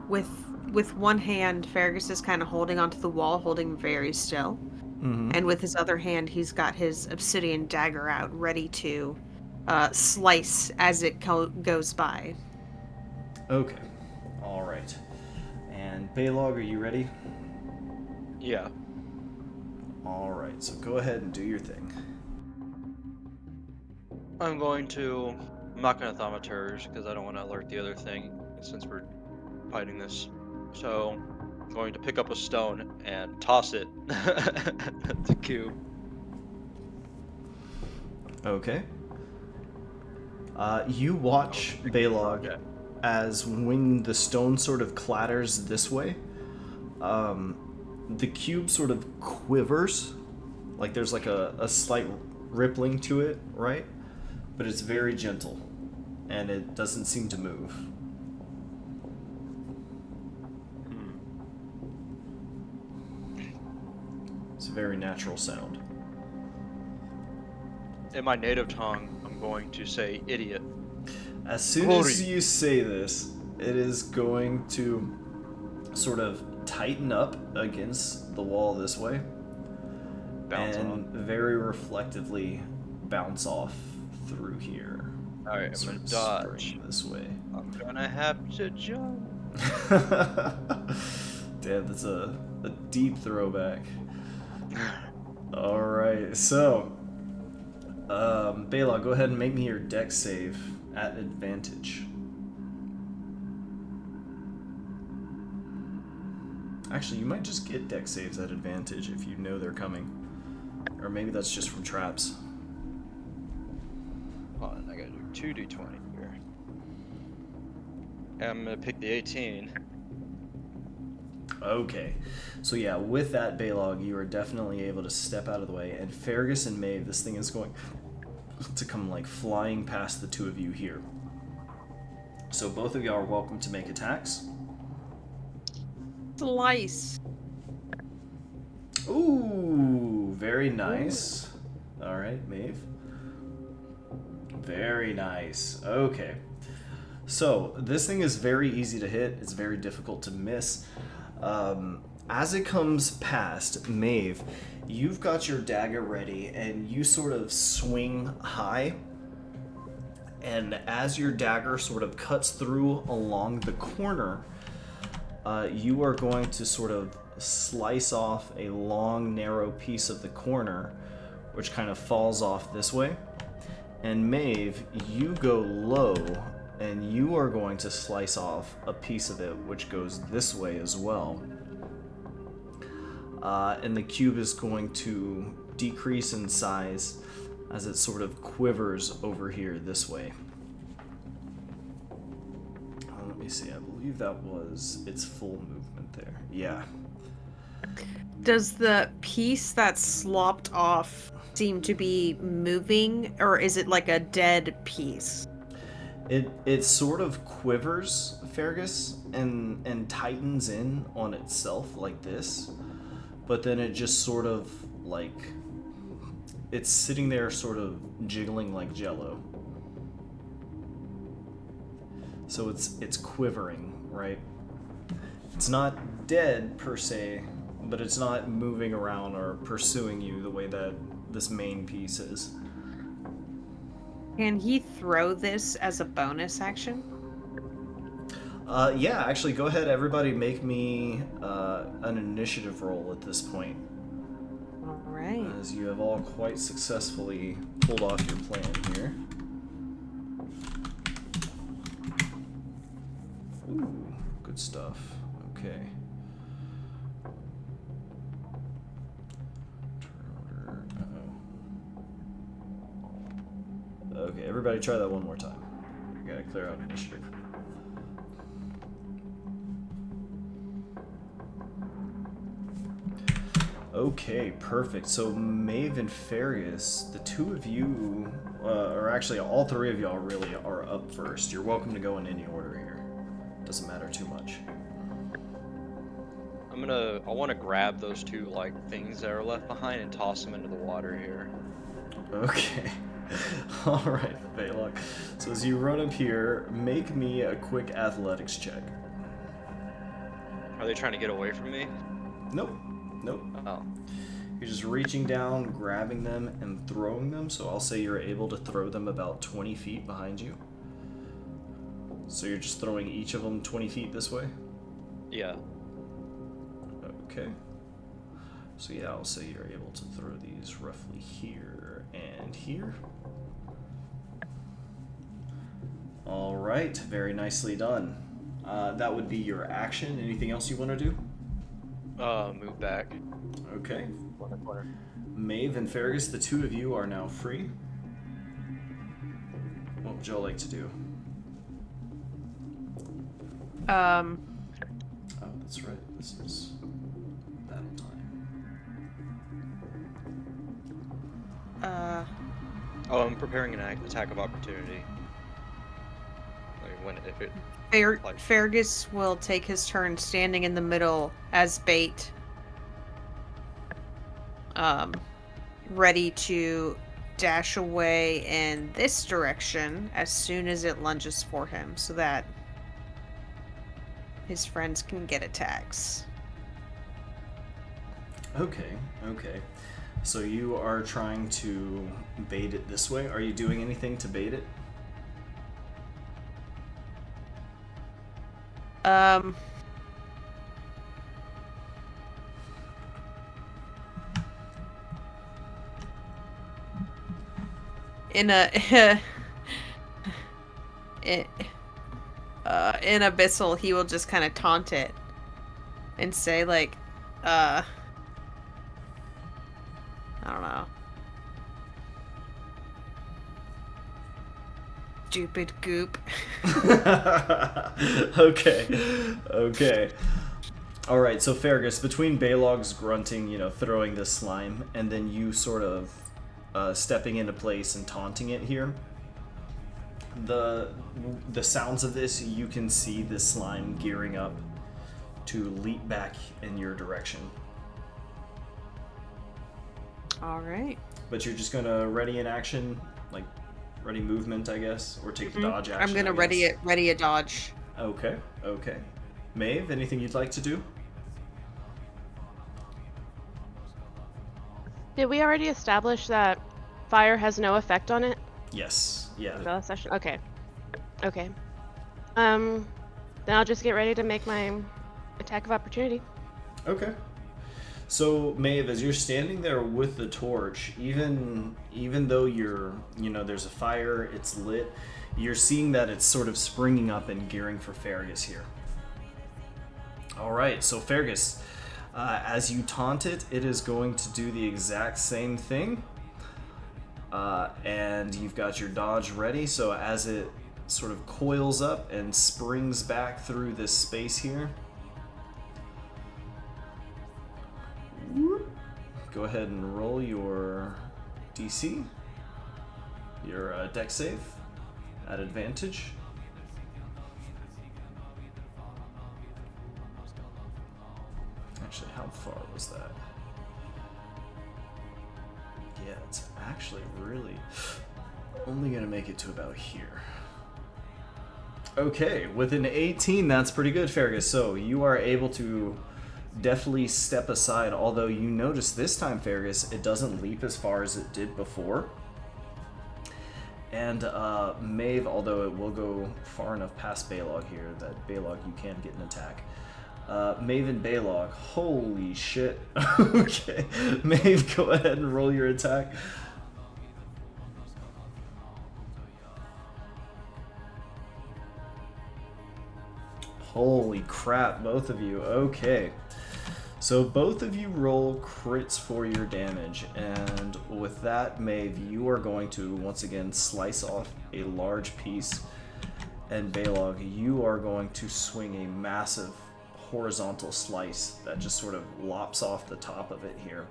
with one hand, Fergus is kind of holding onto the wall, holding very still. Mm-hmm. And with his other hand, he's got his obsidian dagger out, ready to slice as it goes by. Okay. Alright. And Baylog, are you ready? Yeah. Alright, so go ahead and do your thing. I'm going to. I'm not going to thaumaturge because I don't want to alert the other thing since we're fighting this. So I'm going to pick up a stone and toss it at the cube. Okay. You watch Baylog Okay. as when the stone sort of clatters this way, the cube sort of quivers, like there's like a slight rippling to it, right? But it's very gentle, and it doesn't seem to move. It's a very natural sound. In my native tongue, I'm going to say idiot. As soon as you say this, it is going to sort of tighten up against the wall this way, Bounce and on. very reflectively bounce off through here. Alright, I'm Sort going of to dodge. spring this way. I'm going to have to jump. Damn, that's a deep throwback. Alright, so Bela, go ahead and make me your dex save at advantage. Actually, you might just get dex saves at advantage if you know they're coming. Or maybe that's just from traps. Hold on, I gotta do 2d20 here. And I'm gonna pick the 18. Okay. So yeah, with that Baylog, you are definitely able to step out of the way. And Fergus and Maeve, this thing is going to come like flying past the two of you here. So both of y'all are welcome to make attacks. Slice. Ooh, very nice. All right, Maeve. Very nice. Okay. So this thing is very easy to hit. It's very difficult to miss. As it comes past, Maeve, you've got your dagger ready and you sort of swing high. And as your dagger sort of cuts through along the corner, you are going to sort of slice off a long, narrow piece of the corner, which kind of falls off this way. And Maeve, you go low, and you are going to slice off a piece of it, which goes this way as well. And the cube is going to decrease in size as it sort of quivers over here this way. Let me see, I believe that was its full movement there. Yeah. Does the piece that's slopped off seem to be moving, or is it like a dead piece? It sort of quivers, Fergus, and tightens in on itself like this, but then it just sort of like it's sitting there sort of jiggling like jello. So it's quivering, right? It's not dead per se, but it's not moving around or pursuing you the way that this main piece is. Can he throw this as a bonus action? Yeah, actually, go ahead, everybody, make me an initiative roll at this point, All right. as you have all quite successfully pulled off your plan here. Ooh, good stuff. Okay. Turn order. Uh-oh. Okay, everybody try that one more time. We gotta clear out initiative. Okay, perfect. So Maeve and Fergus, the two of you, or actually all three of y'all really are up first. You're welcome to go in any order here. Doesn't matter too much. I want to grab those two like things that are left behind and toss them into the water here. Okay. Alright, Balog. So as you run up here, make me a quick athletics check. Are they trying to get away from me? Nope. Nope. Oh. You're just reaching down, grabbing them, and throwing them. So I'll say you're able to throw them about 20 feet behind you. So you're just throwing each of them 20 feet this way? Yeah. Okay. So yeah, I'll say you're able to throw these roughly here and here. All right, very nicely done. That would be your action. Anything else you want to do? Move back. Okay. Corner. Maeve and Fergus, the two of you are now free. What would y'all like to do? Oh, that's right. This is battle time. Oh, I'm preparing an attack of opportunity. Like when if it. Fergus will take his turn standing in the middle as bait. Ready to dash away in this direction as soon as it lunges for him so that his friends can get attacks. Okay, okay. So you are trying to bait it this way. Are you doing anything to bait it? In Abyssal, he will just kind of taunt it and say like, I don't know. Stupid goop. Okay. All right, so Fergus, between Balog's grunting, throwing this slime, and then you sort of stepping into place and taunting it here, the sounds of this, you can see this slime gearing up to leap back in your direction. All right. But you're just gonna ready in action, like ready movement, I guess, or take the dodge action. I'm gonna ready a dodge. Okay. Maeve, anything you'd like to do? Did we already establish that fire has no effect on it? Yes. Yeah. The last session? Okay. Then I'll just get ready to make my attack of opportunity. Okay. So Maeve, as you're standing there with the torch, even though there's a fire, it's lit, you're seeing that it's sort of springing up and gearing for Fergus here. All right, so Fergus, as you taunt it, it is going to do the exact same thing. And you've got your dodge ready, so as it sort of coils up and springs back through this space here, go ahead and roll your DC, your deck save at advantage. Actually, how far was that? Yeah, it's actually really only gonna make it to about here. Okay, with an 18, that's pretty good, Fergus. So you are able to definitely step aside, although you notice this time, Fergus, it doesn't leap as far as it did before. And Maeve, although it will go far enough past Balog here that Balog, you can get an attack. Maeve and Balog, holy shit. Okay, Maeve, go ahead and roll your attack. Holy crap, both of you. Okay. So both of you roll crits for your damage, and with that, Maeve, you are going to once again slice off a large piece, and Balog, you are going to swing a massive horizontal slice that just sort of lops off the top of it here.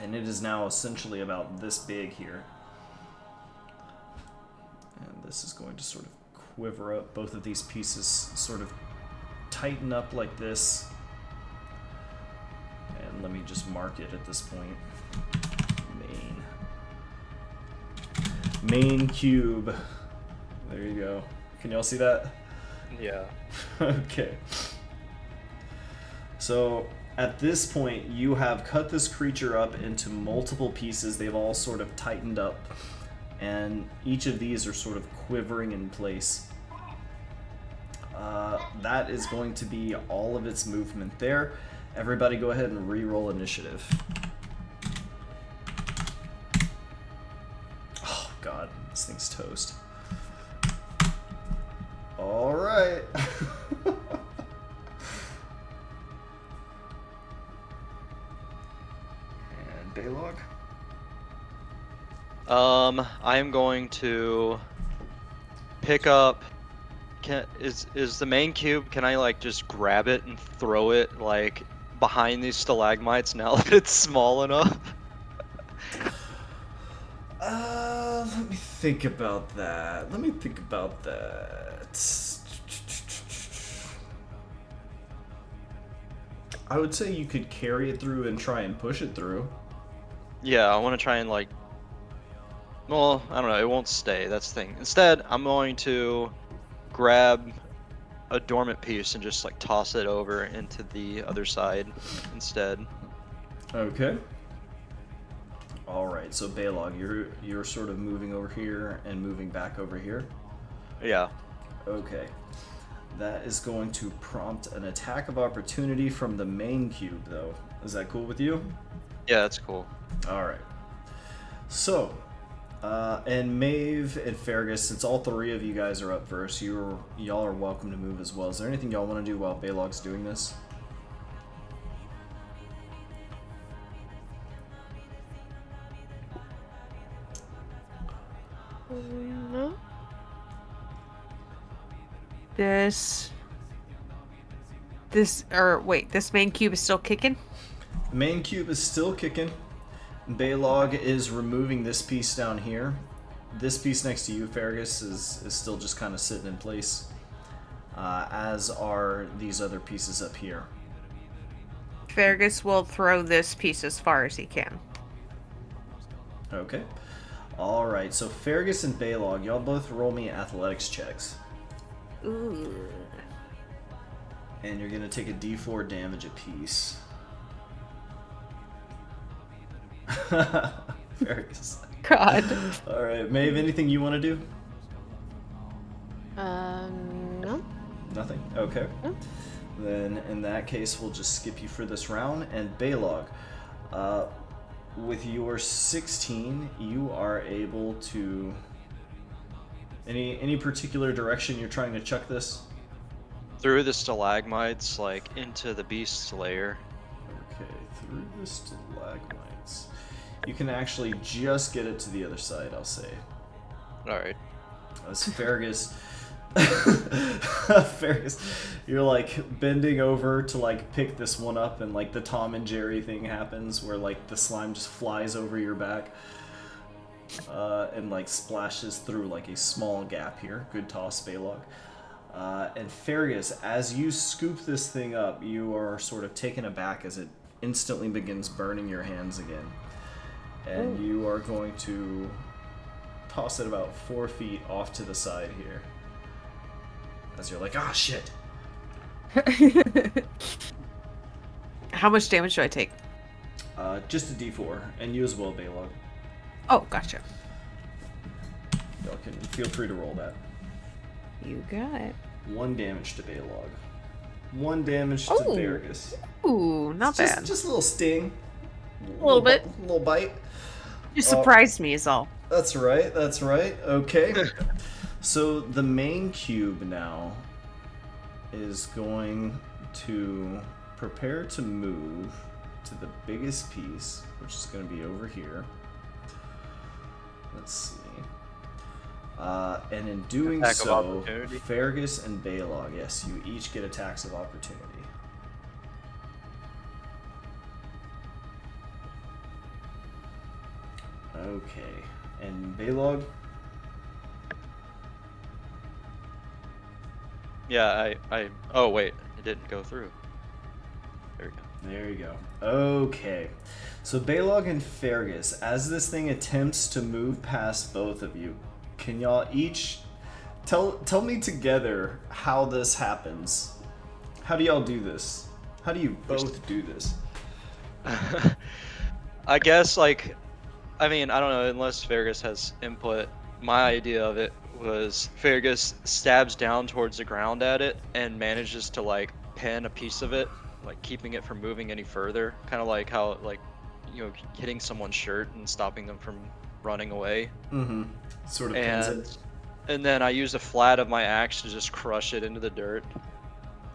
And it is now essentially about this big here. And this is going to sort of quiver up. Both of these pieces sort of tighten up like this. And let me just mark it at this point. Main cube. There you go. Can y'all see that? Yeah. Okay. So at this point, you have cut this creature up into multiple pieces. They've all sort of tightened up, and each of these are sort of quivering in place. That is going to be all of its movement there. Everybody go ahead and re-roll initiative. Oh god, this thing's toast. Alright. And Baylog? I am going to pick up. Is the main cube? Can I like just grab it and throw it like behind these stalagmites now that it's small enough? Let me think about that. I would say you could carry it through and try and push it through. Yeah, I want to try and like. Well, I don't know. It won't stay. That's the thing. Instead, I'm going to grab a dormant piece and just like toss it over into the other side instead. Okay. All right. So Baylog, you're sort of moving over here and moving back over here. Yeah. Okay. That is going to prompt an attack of opportunity from the main cube, though. Is that cool with you? Yeah, that's cool. All right. So, and Maeve and Fergus, since all three of you guys are up first, y'all are welcome to move as well. Is there anything y'all want to do while Baylog's doing this? No? This main cube is still kicking? The main cube is still kicking. Baylog is removing this piece down here. This piece next to you, Fergus, is still just kind of sitting in place, as are these other pieces up here. Fergus will throw this piece as far as he can. Okay. All right, so Fergus and Baylog, y'all both roll me athletics checks. Ooh. And you're going to take a d4 damage apiece. Fergus. God. All right, Maeve, anything you want to do? No. Nothing? Okay. No. Then in that case, we'll just skip you for this round. And Baylog, with your 16, you are able to... Any particular direction you're trying to chuck this? Through the stalagmites, like into the beast's lair. Okay, through the stalagmites. You can actually just get it to the other side, I'll say. Alright. As Fergus... Fergus, you're like bending over to like pick this one up, and like the Tom and Jerry thing happens where like the slime just flies over your back and like splashes through like a small gap here. Good toss, Baylog. And Fergus, as you scoop this thing up, you are sort of taken aback as it instantly begins burning your hands again. And you are going to toss it about 4 feet off to the side here. As you're like, ah, shit. How much damage do I take? Just a d4, and you as well, Baylog. Oh, gotcha. Y'all can feel free to roll that. You got it. 1 damage to Baylog. 1 damage to Oh. Fergus. Ooh, not bad. Just a little sting. A little bit. Little bite. You surprised me is all. That's right, that's right. Okay. So the main cube now is going to prepare to move to the biggest piece, which is going to be over here. Let's see. And in doing Attack of so, opportunity? Fergus and Balog, yes, you each get attacks of opportunity. Okay, and Balog? Yeah, oh wait, it didn't go through. There we go. There you go. Okay. So Balog and Fergus, as this thing attempts to move past both of you, can y'all each tell me together how this happens? How do y'all do this? How do you both do this? I guess, like, I mean, I don't know, unless Fergus has input. My idea of it was Fergus stabs down towards the ground at it and manages to, like, pin a piece of it, like, keeping it from moving any further. Kind of like how, like, hitting someone's shirt and stopping them from running away. Mm-hmm. Sort of pins And it. and then I use the flat of my axe to just crush it into the dirt.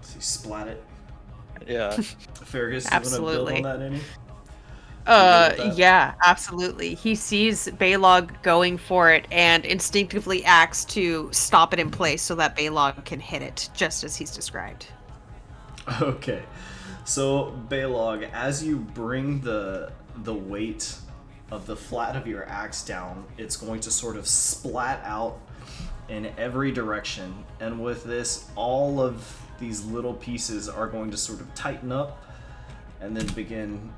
So you splat it. Yeah. Fergus, you want to build on Absolutely. that any? You good with that? Yeah, absolutely. He sees Balog going for it and instinctively acts to stop it in place so that Balog can hit it, just as he's described. Okay. So Balog, as you bring the weight of the flat of your axe down, it's going to sort of splat out in every direction. And with this, all of these little pieces are going to sort of tighten up and then begin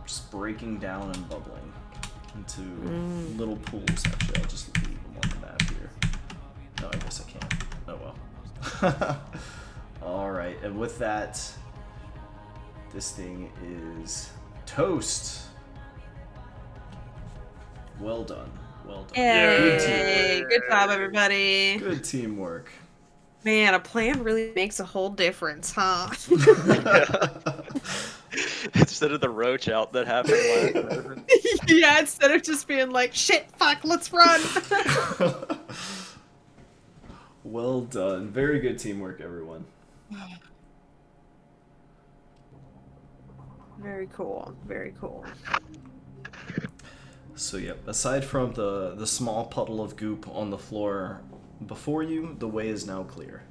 just breaking down and bubbling into little pools. Actually, I'll just leave them on the map here. No, I guess I can't. Oh well. Alright, and with that, this thing is toast. Well done. Well done. Good Yay! teamwork. Good job, everybody. Good teamwork. Man, a plan really makes a whole difference, huh? Instead of the roach out that happened last season. Yeah, instead of just being like, shit, fuck, let's run. Well done. Very good teamwork, everyone. Very cool. Very cool. So yep, aside from the small puddle of goop on the floor before you, the way is now clear.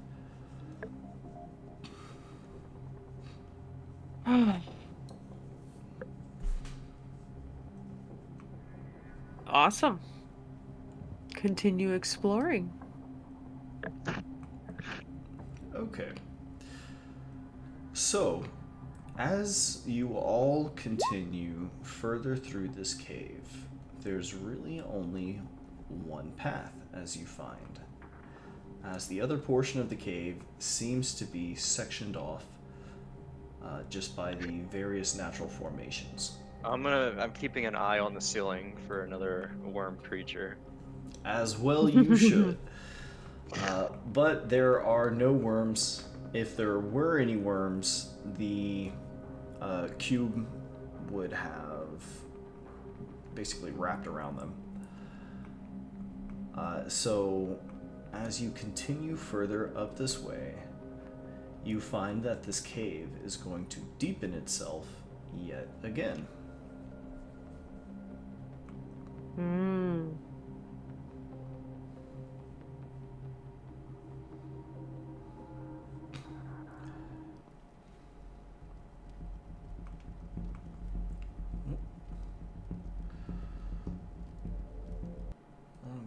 Awesome. Continue exploring. Okay. So, as you all continue further through this cave, there's really only one path, as you find, as the other portion of the cave seems to be sectioned off just by the various natural formations. I'm keeping an eye on the ceiling for another worm creature. As well you should. But there are no worms. If there were any worms, the cube would have basically wrapped around them. So as you continue further up this way, you find that this cave is going to deepen itself yet again.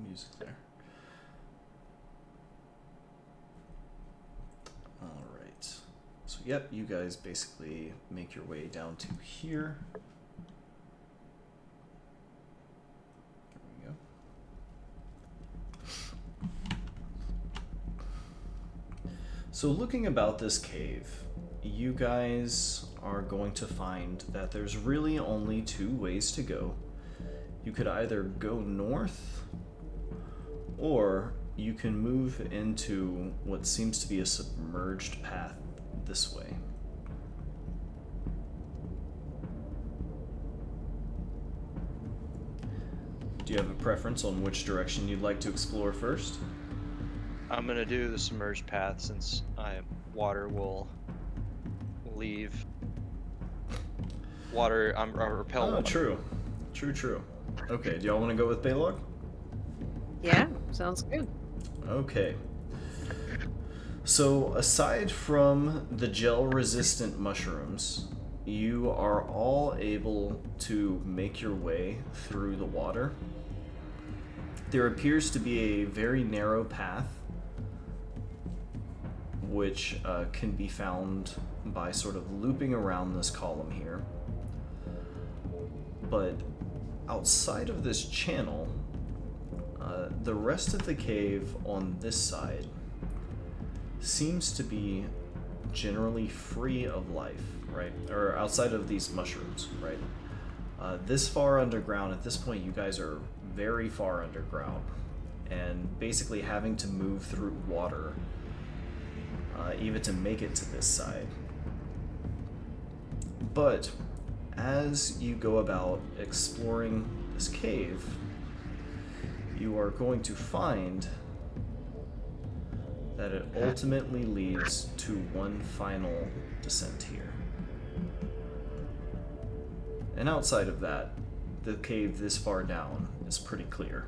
Music there. Alright. So yep, you guys basically make your way down to here. There we go. So looking about this cave, you guys are going to find that there's really only two ways to go. You could either go north, or you can move into what seems to be a submerged path this way. Do you have a preference on which direction you'd like to explore first? I'm gonna do the submerged path since water will leave. Water, repel. Oh, water. true. True. Okay, do y'all want to go with Balog? Yeah, sounds good. Okay. So, aside from the gel-resistant mushrooms, you are all able to make your way through the water. There appears to be a very narrow path, which can be found by sort of looping around this column here. But outside of this channel, the rest of the cave on this side seems to be generally free of life, right? Or outside of these mushrooms, right? This far underground, at this point, you guys are very far underground and basically having to move through water even to make it to this side. But as you go about exploring this cave, you are going to find that it ultimately leads to one final descent here. And outside of that, the cave this far down is pretty clear.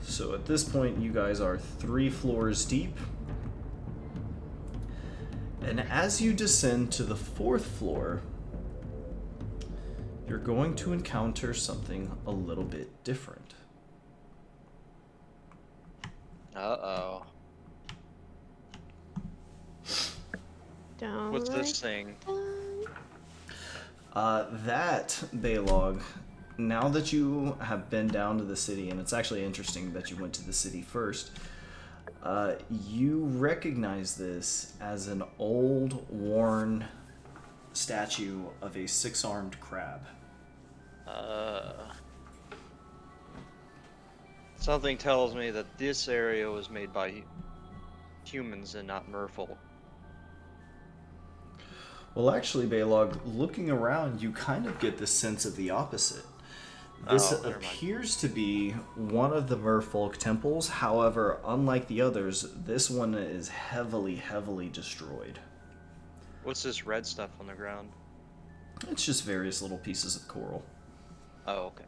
So at this point, you guys are 3 floors deep. And as you descend to the 4th floor, you're going to encounter something a little bit different. Uh-oh. Don't What's like this thing? That, Baylog, now that you have been down to the city, and it's actually interesting that you went to the city first, you recognize this as an old, worn statue of a 6-armed crab. Something tells me that this area was made by humans and not merfolk. Well, actually, Baylog, looking around, you kind of get the sense of the opposite. This Oh, never mind. appears to be one of the merfolk temples. However, unlike the others, this one is heavily, heavily destroyed. What's this red stuff on the ground? It's just various little pieces of coral. Oh, okay.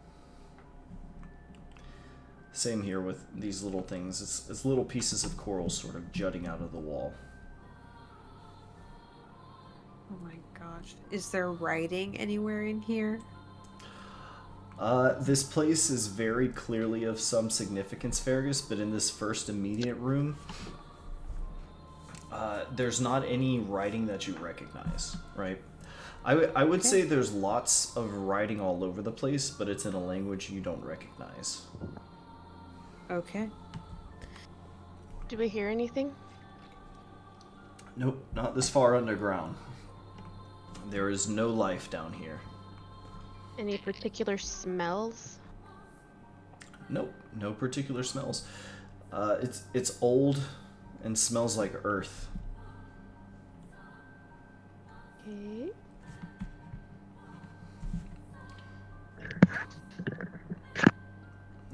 Same here with these little things. It's little pieces of coral sort of jutting out of the wall. Oh my gosh. Is there writing anywhere in here? This place is very clearly of some significance, Fergus, but in this first immediate room, there's not any writing that you recognize, right? I would say there's lots of writing all over the place, but it's in a language you don't recognize. Okay. Do we hear anything? Nope, not this far underground. There is no life down here. Any particular smells? Nope, no particular smells. It's old and smells like earth. Okay.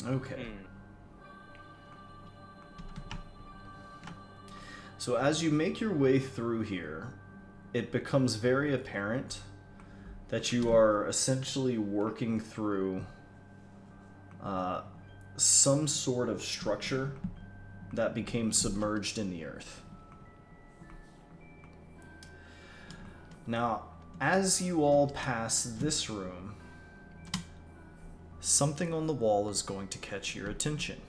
Okay. So as you make your way through here, it becomes very apparent that you are essentially working through some sort of structure that became submerged in the earth. Now, as you all pass this room, something on the wall is going to catch your attention.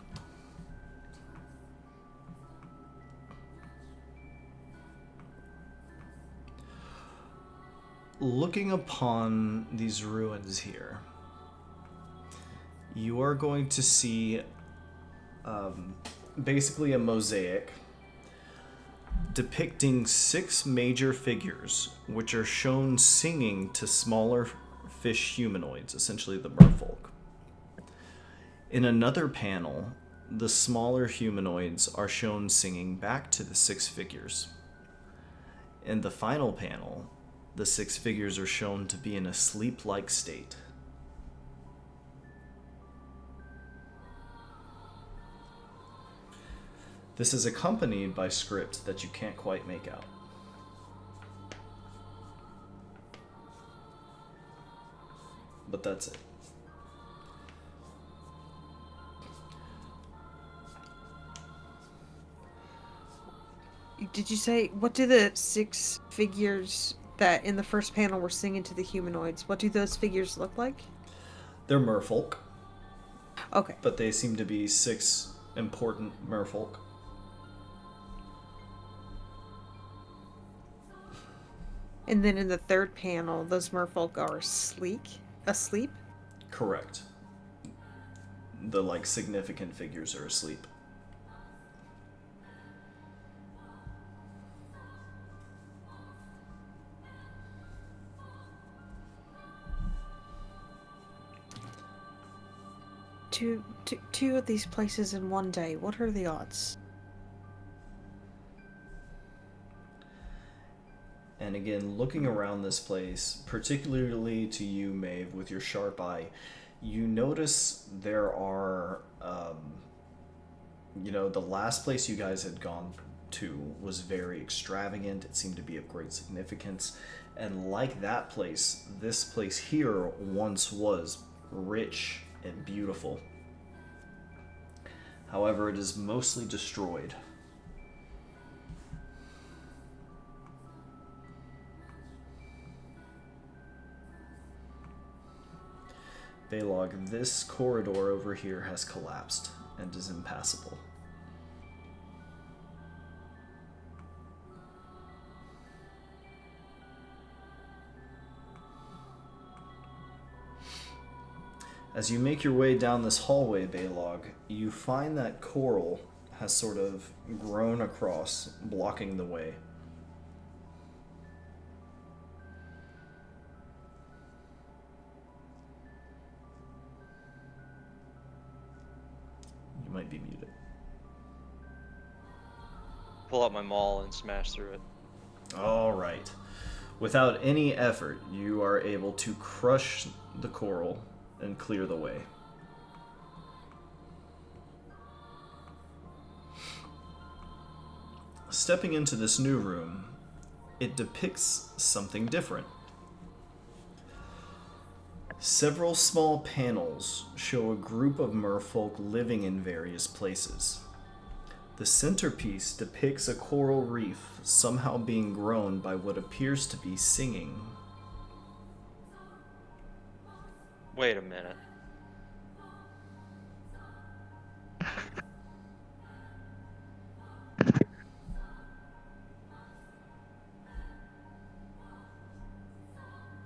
Looking upon these ruins here, you are going to see basically a mosaic depicting 6 major figures, which are shown singing to smaller fish humanoids, essentially the merfolk. In another panel, the smaller humanoids are shown singing back to the 6 figures. In the final panel, the 6 figures are shown to be in a sleep-like state. This is accompanied by script that you can't quite make out. but that's it. Did you say, what do the 6 figures that in the first panel were singing to the humanoids, what do those figures look like? They're merfolk, Okay. but they seem to be 6 important merfolk. And then in the third panel, those merfolk are asleep? Correct. The, like, significant figures are asleep. Two of these places in one day. What are the odds? And again, looking around this place, particularly to you, Maeve, with your sharp eye, you notice there are, the last place you guys had gone to was very extravagant. It seemed to be of great significance. And like that place, this place here once was rich and beautiful. However, it is mostly destroyed. Baylog, this corridor over here has collapsed and is impassable. As you make your way down this hallway, Baylog, you find that coral has sort of grown across, blocking the way. You might be muted. Pull out my maul and smash through it. All right. Without any effort, you are able to crush the coral and clear the way. Stepping into this new room, it depicts something different. Several small panels show a group of merfolk living in various places. The centerpiece depicts a coral reef somehow being grown by what appears to be singing. Wait a minute.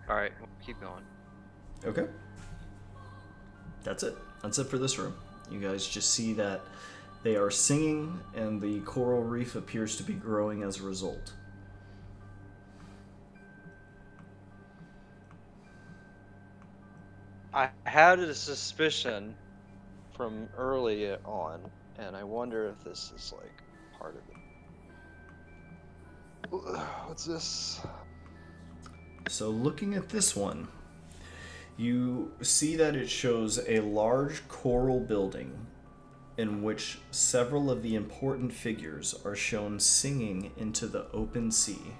Alright, keep going. Okay. That's it. That's it for this room. You guys just see that they are singing and the coral reef appears to be growing as a result. I had a suspicion from early on, and I wonder if this is like part of it. What's this? So looking at this one, you see that it shows a large coral building in which several of the important figures are shown singing into the open sea.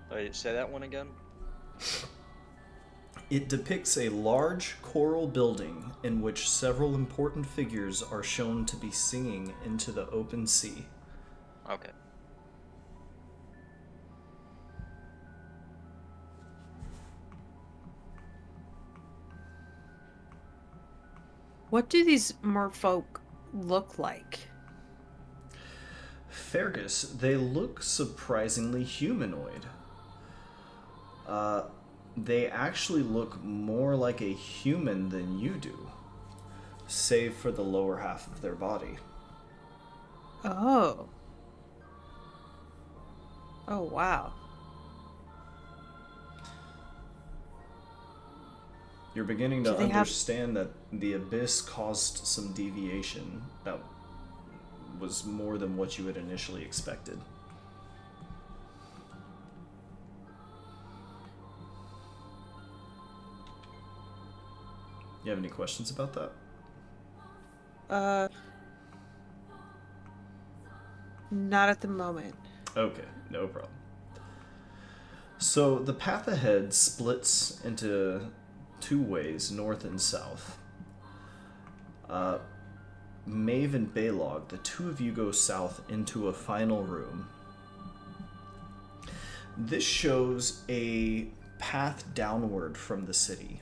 Wait, say that one again? It depicts a large coral building in which several important figures are shown to be singing into the open sea. Okay. What do these merfolk look like? Fergus, they look surprisingly humanoid. They actually look more like a human than you do, save for the lower half of their body. Oh. Oh, wow. You're beginning to Do they have- understand that the abyss caused some deviation that was more than what you had initially expected. You have any questions about that? Not at the moment. Okay, no problem. So the path ahead splits into two ways, north and south. Maeve and Baylog, the two of you go south into a final room. This shows a path downward from the city,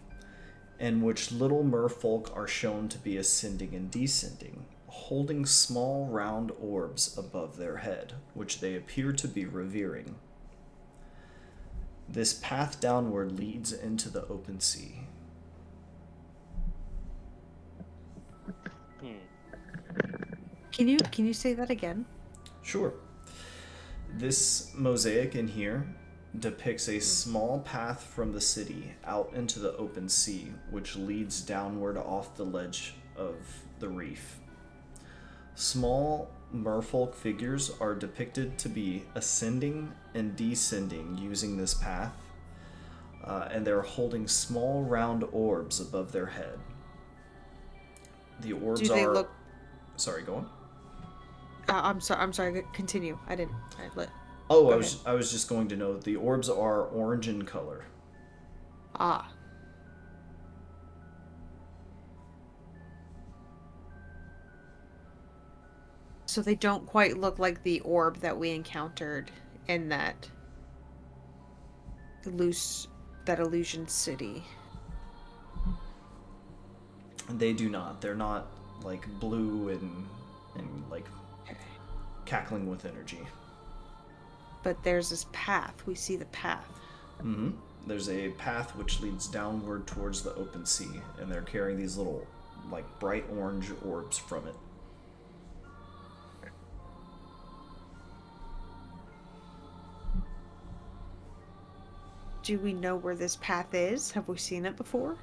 in which little merfolk are shown to be ascending and descending, holding small round orbs above their head, which they appear to be revering. This path downward leads into the open sea. Can you say that again? Sure. This mosaic in here depicts a small path from the city out into the open sea, which leads downward off the ledge of the reef. Small merfolk figures are depicted to be ascending and descending using this path, and they're holding small round orbs above their head. The orbs Do they are... look? Sorry, go on. I'm sorry. I'm sorry. Continue. I didn't. I let. Oh, Go I was just going to note the orbs are orange in color. Ah. So they don't quite look like the orb that we encountered in that illusion city. They do not. They're not like blue and like cackling with energy. But there's this path. We see the path. Mm-hmm. There's a path which leads downward towards the open sea, and they're carrying these little, like, bright orange orbs from it. Do we know where this path is? Have we seen it before?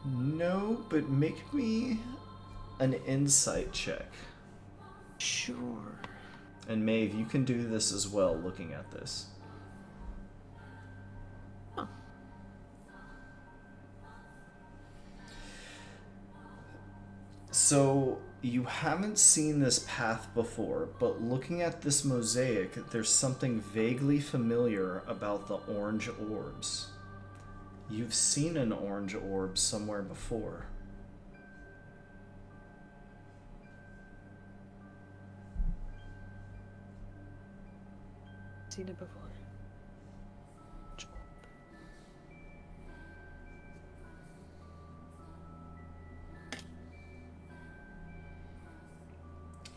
No, but make me an insight check. Sure. And Maeve, you can do this as well, looking at this. Huh. So, you haven't seen this path before, but looking at this mosaic, there's something vaguely familiar about the orange orbs. You've seen an orange orb somewhere before. Seen it before.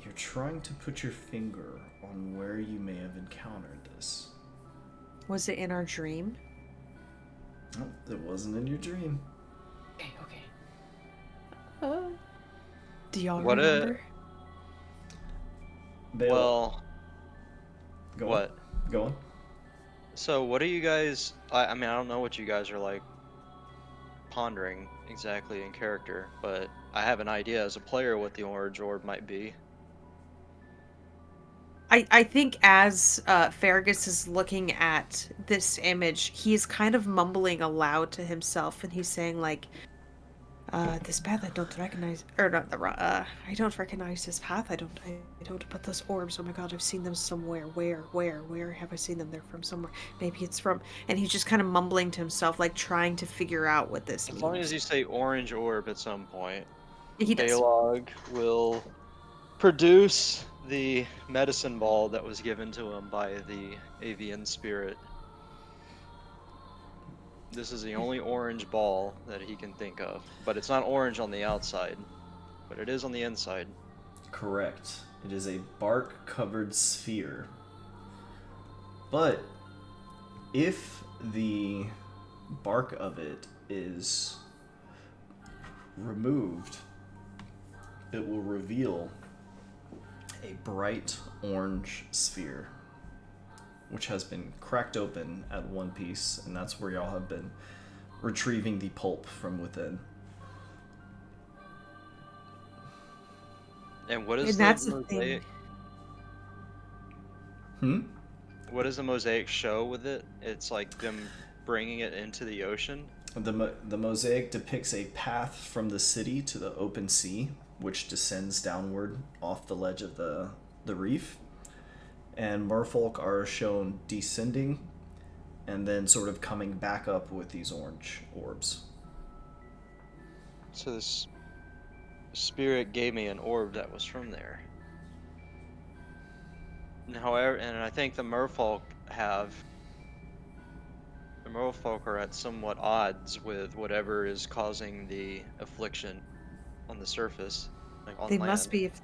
You're trying to put your finger on where you may have encountered this. Was it in our dream? Oh, it wasn't in your dream. Okay, okay. Do y'all What remember? Well, Go what? On. Go on. So what are you guys? I mean, I don't know what you guys are like pondering exactly in character, but I have an idea as a player what the orange orb might be. I think as Fergus is looking at this image, he's kind of mumbling aloud to himself, and he's saying like, "This path I don't recognize, or not the I don't recognize this path. I don't. But those orbs. Oh my god, I've seen them somewhere. Where have I seen them? They're from somewhere. Maybe it's from." And he's just kind of mumbling to himself, like trying to figure out what this means. As long as you say orange orb at some point, He does. Baylog will produce the medicine ball that was given to him by the avian spirit. This is the only orange ball that he can think of, but it's not orange on the outside, but it is on the inside. Correct. It is a bark-covered sphere. But if the bark of it is removed, it will reveal a bright orange sphere, which has been cracked open at one piece, and that's where y'all have been retrieving the pulp from within. And what is And the that's the mosaic? thing. What does the mosaic show with it? It's like them bringing it into the ocean. The mosaic depicts a path from the city to the open sea, which descends downward off the ledge of the reef. and merfolk are shown descending and then sort of coming back up with these orange orbs. So this spirit gave me an orb that was from there. And however, and I think the merfolk are at somewhat odds with whatever is causing the affliction on the surface, like on They land. must be if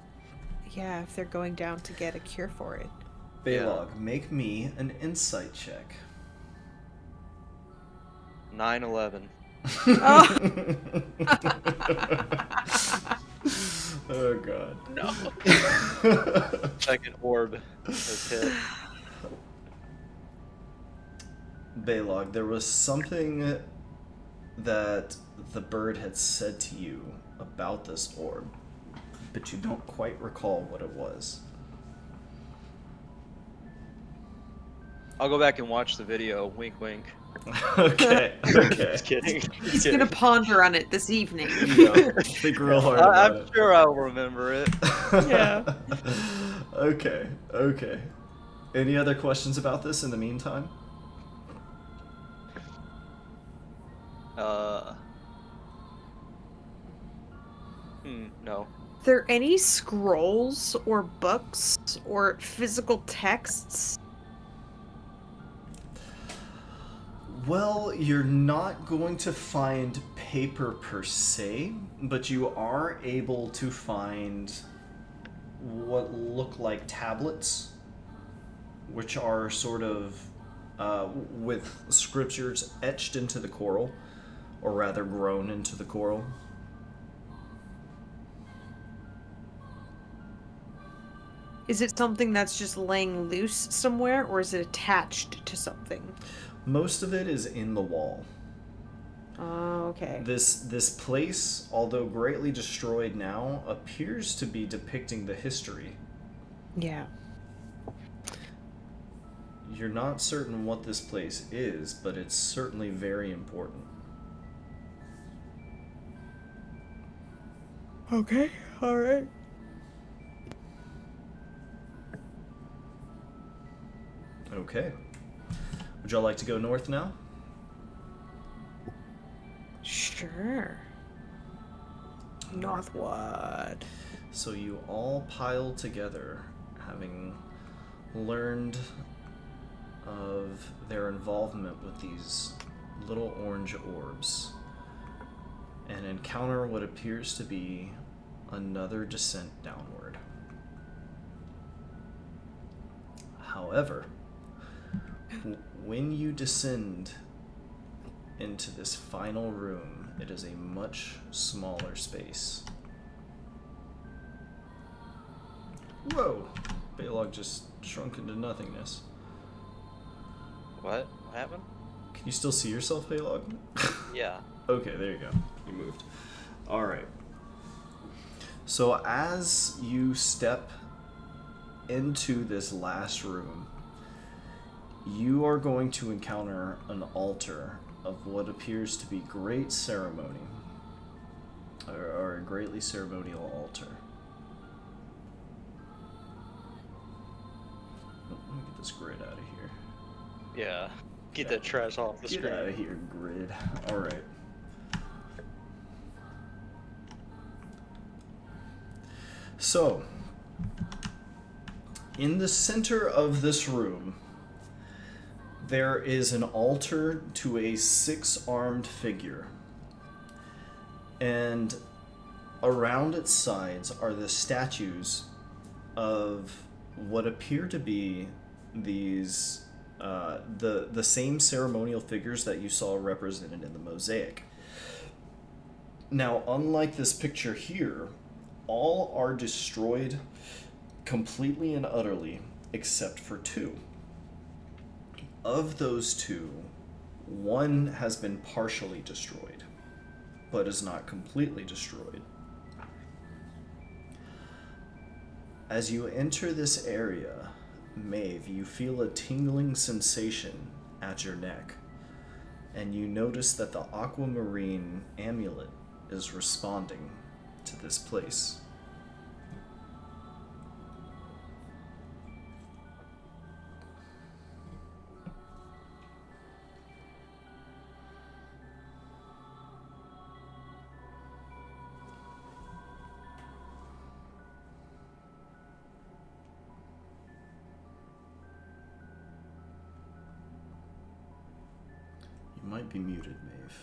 they're going down to get a cure for it. Baylog, make me an insight check. 9/11. Oh. Oh god. No. Second orb has hit. Baylog, there was something that the bird had said to you about this orb, but you don't quite recall what it was. I'll go back and watch the video. Wink, wink. Okay. Just kidding. He's gonna ponder on it this evening. Yeah, think real hard about I'm it. sure I'll remember it. Yeah. Okay. Any other questions about this in the meantime? No. Are there any scrolls or books or physical texts? Well, you're not going to find paper per se, but you are able to find what look like tablets, which are sort of with scriptures etched into the coral, or rather grown into the coral. Is it something that's just laying loose somewhere, or is it attached to something? Most of it is in the wall. Oh, okay. This place, although greatly destroyed now, appears to be depicting the history. Yeah. You're not certain what this place is, but it's certainly very important. Okay, alright. Okay. Would y'all like to go north now? Sure. Northwood. So you all pile together, having learned of their involvement with these little orange orbs, and encounter what appears to be another descent downward. However, when you descend into this final room, it is a much smaller space. Whoa! Baylog just shrunk into nothingness. What? What happened? Can you still see yourself, Baylog? Yeah. Okay, there you go. You moved. Alright. So as you step into this last room, you are going to encounter an altar of what appears to be great ceremony, or a greatly ceremonial altar. Let me get this grid out of here. Yeah. Get that trash off the Get screen. out of here, grid. Alright. So, in the center of this room, there is an altar to a 6-armed figure. And around its sides are the statues of what appear to be these the same ceremonial figures that you saw represented in the mosaic. Now, unlike this picture here, all are destroyed completely and utterly except for 2. Of those 2, one has been partially destroyed, but is not completely destroyed. As you enter this area, Maeve, you feel a tingling sensation at your neck, and you notice that the aquamarine amulet is responding to this place. You might be muted, Maeve.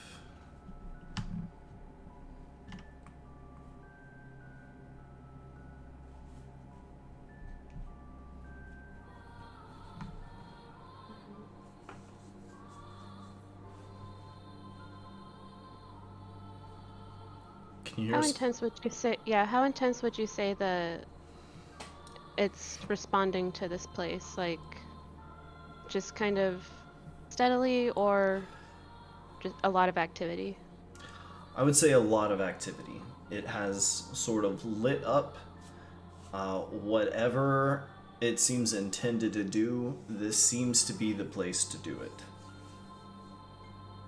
Can you hear How us? intense would you say? Yeah, how intense would you say it's responding to this place? Like, just kind of steadily, or just a lot of activity? I would say a lot of activity. It has sort of lit up whatever it seems intended to do. This seems to be the place to do it.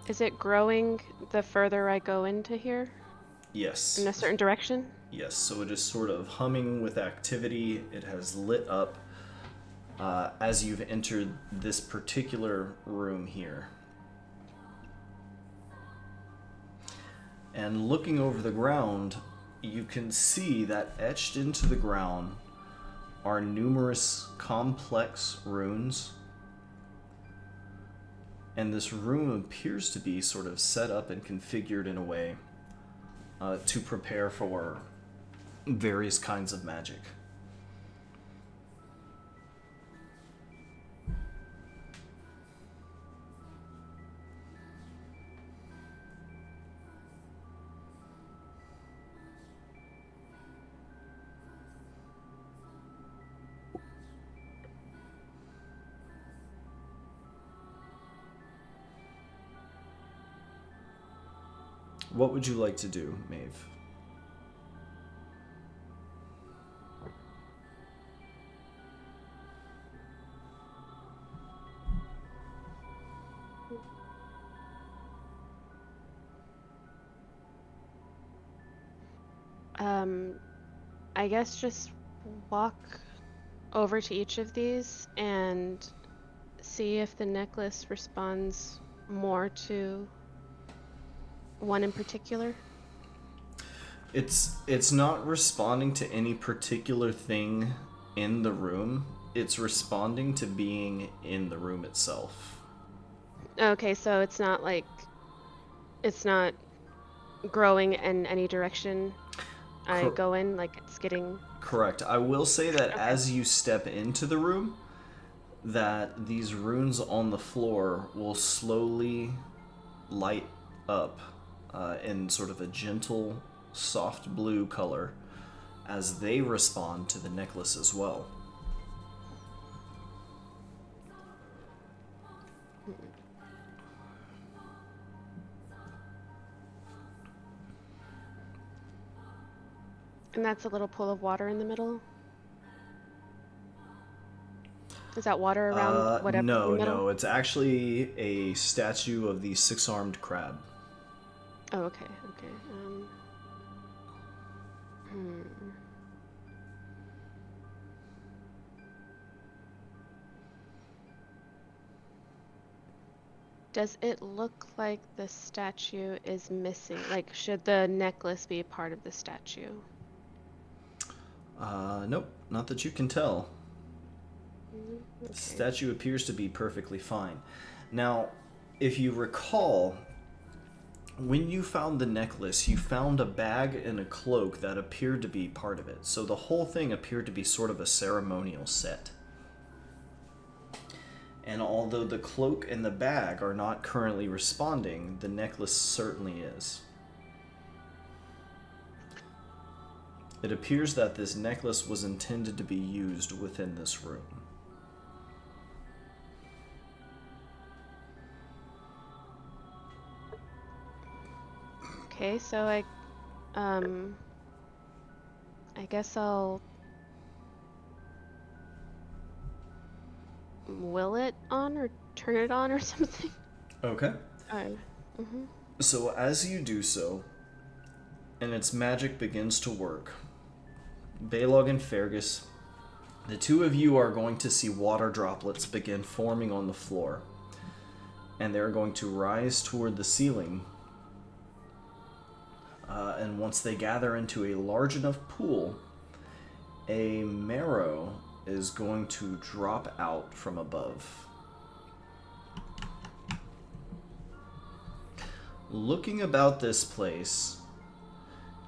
Is it growing the further I go into here Yes. in a certain direction? Yes, so it is sort of humming with activity. It has lit up as you've entered this particular room here. And looking over the ground, you can see that etched into the ground are numerous complex runes. And this room appears to be sort of set up and configured in a way to prepare for various kinds of magic. What would you like to do, Maeve? I guess just walk over to each of these and see if the necklace responds more to one in particular. It's not responding to any particular thing in the room. It's responding to being in the room itself. Okay, so it's not growing in any direction I go in, like it's getting... Correct. I will say that Okay. as you step into the room, that these runes on the floor will slowly light up in sort of a gentle, soft blue color as they respond to the necklace as well. And that's a little pool of water in the middle? Is that water around whatever in the middle? No, it's actually a statue of the six-armed crab. Oh, okay. Does it look like the statue is missing? Like, should the necklace be a part of the statue? Nope, not that you can tell. Okay. The statue appears to be perfectly fine. Now, if you recall, when you found the necklace, you found a bag and a cloak that appeared to be part of it. So the whole thing appeared to be sort of a ceremonial set. And although the cloak and the bag are not currently responding, the necklace certainly is. It appears that this necklace was intended to be used within this room. Okay, so I guess I'll will it on or turn it on or something. Okay. Alright. So as you do so, and its magic begins to work, Balog and Fergus, the two of you are going to see water droplets begin forming on the floor, and they're going to rise toward the ceiling. And once they gather into a large enough pool, a marrow is going to drop out from above. looking about this place,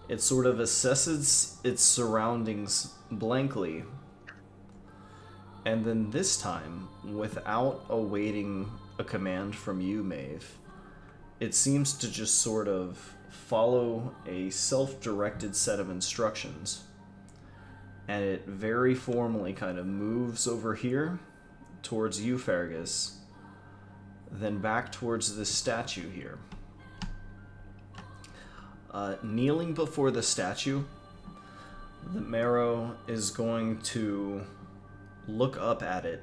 it sort of assesses its surroundings blankly. And then this time, without awaiting a command from you, Maeve, it seems to just sort of follow a self-directed set of instructions. And it very formally kind of moves over here towards you, Fergus, then back towards this statue here. Kneeling before the statue, the Marrow is going to look up at it,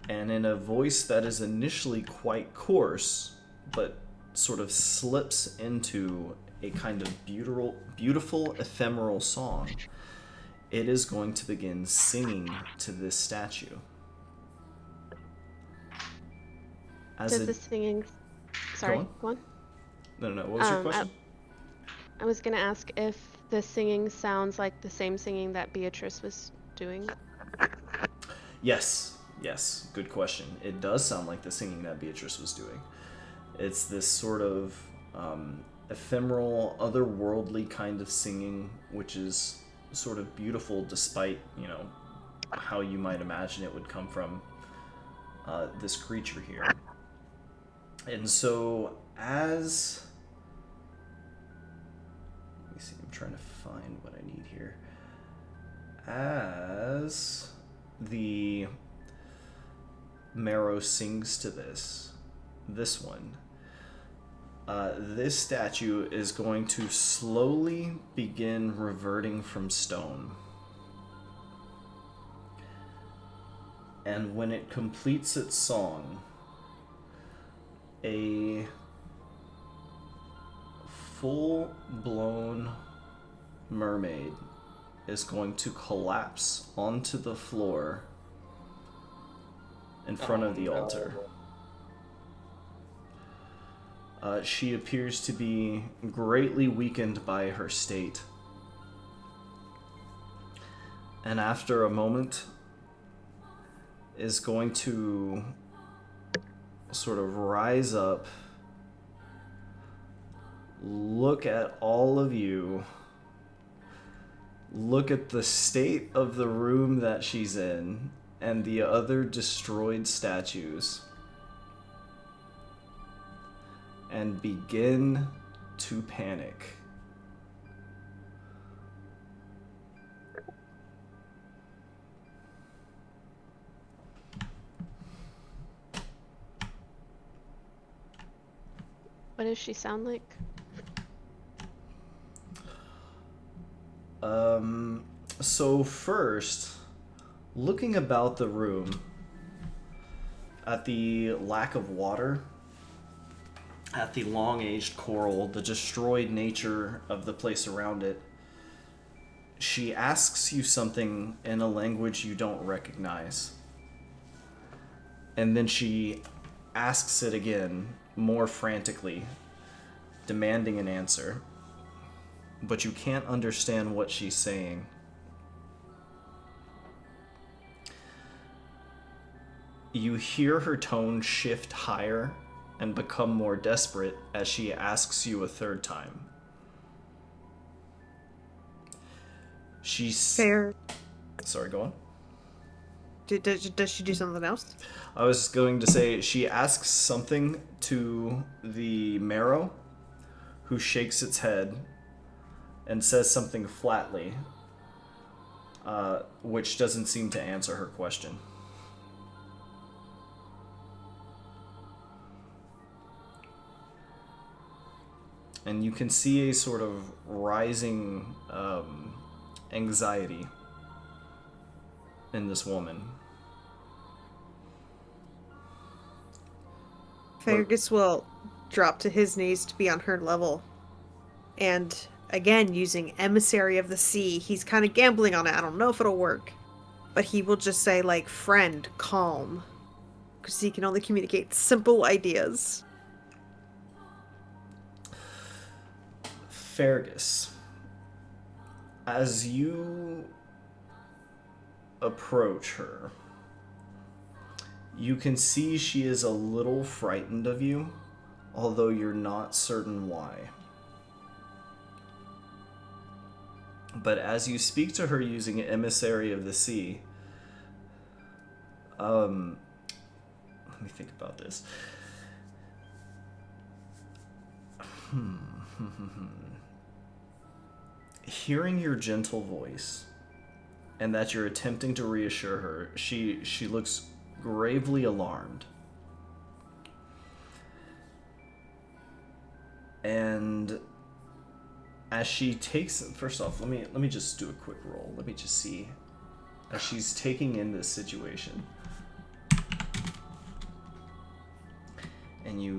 and in a voice that is initially quite coarse, but sort of slips into a kind of beautiful ephemeral song, it is going to begin singing to this statue. Does the singing... Sorry, go on. No. What was your question? I was going to ask if the singing sounds like the same singing that Beatrice was doing. Yes. Good question. It does sound like the singing that Beatrice was doing. It's this sort of ephemeral, otherworldly kind of singing, which is sort of beautiful despite, how you might imagine it would come from this creature here. And so as... Let me see, I'm trying to find what I need here. As the Marrow sings to this one, this statue is going to slowly begin reverting from stone. And when it completes its song, a full-blown mermaid is going to collapse onto the floor in front of the altar. She appears to be greatly weakened by her state. And after a moment, is going to sort of rise up, look at all of you, look at the state of the room that she's in and the other destroyed statues, and begin to panic. What does she sound like? So first, looking about the room, at the lack of water, at the long-aged coral, the destroyed nature of the place around it, she asks you something in a language you don't recognize. And then she asks it again, more frantically, demanding an answer. But you can't understand what she's saying. You hear her tone shift higher and become more desperate as she asks you a third time. Fair. Sorry, go on. Does she do something else? I was going to say, she asks something to the Marrow, who shakes its head and says something flatly, which doesn't seem to answer her question. And you can see a sort of rising anxiety in this woman. Fergus will drop to his knees to be on her level. And again, using Emissary of the Sea, he's kind of gambling on it. I don't know if it'll work. But he will just say, like, friend, calm. Because he can only communicate simple ideas. Fergus, as you approach her, you can see she is a little frightened of you, although you're not certain why. But as you speak to her using Emissary of the Sea, let me think about this. Hearing your gentle voice and that you're attempting to reassure her, she looks gravely alarmed. And as she takes, first off, let me just do a quick roll. Let me just see as she's taking in this situation. And you,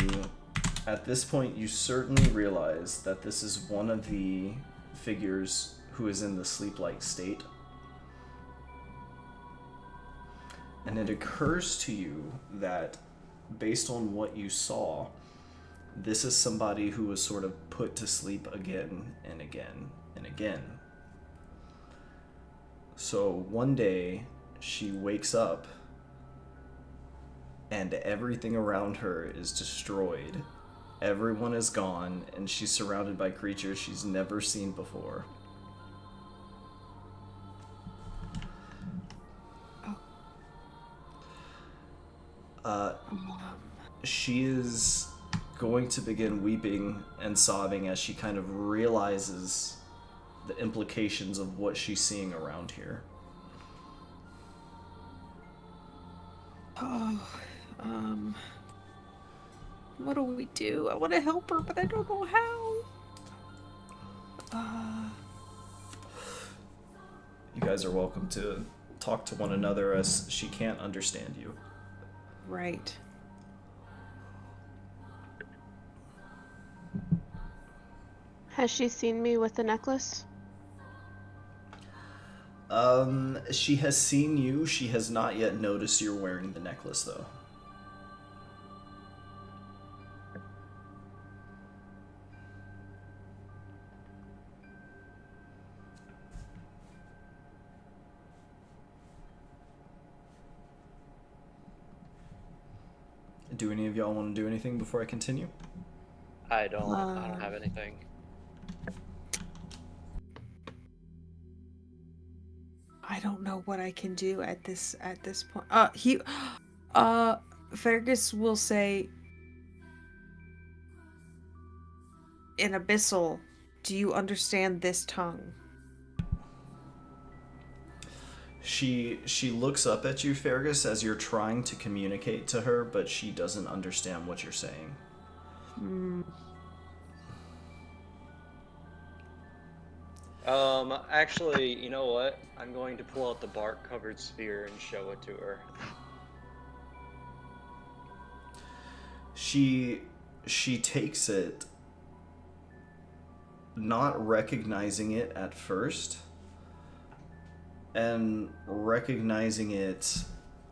at this point, you certainly realize that this is one of the figures who is in the sleep-like state. And it occurs to you that, based on what you saw, this is somebody who was sort of put to sleep again and again and again. So one day, she wakes up and everything around her is destroyed. Everyone is gone, and she's surrounded by creatures she's never seen before. She is going to begin weeping and sobbing as she kind of realizes the implications of what she's seeing around here. What do we do? I want to help her, but I don't know how. You guys are welcome to talk to one another as she can't understand you. Right. Has she seen me with the necklace? She has seen you. She has not yet noticed you're wearing the necklace, though. Do any of y'all want to do anything before I continue? I don't have anything. I don't know what I can do at this point. Fergus will say in Abyssal, do you understand this tongue? She looks up at you, Fergus, as you're trying to communicate to her, but she doesn't understand what you're saying. Actually, you know what? I'm going to pull out the bark-covered sphere and show it to her. She takes it, not recognizing it at first, and recognizing it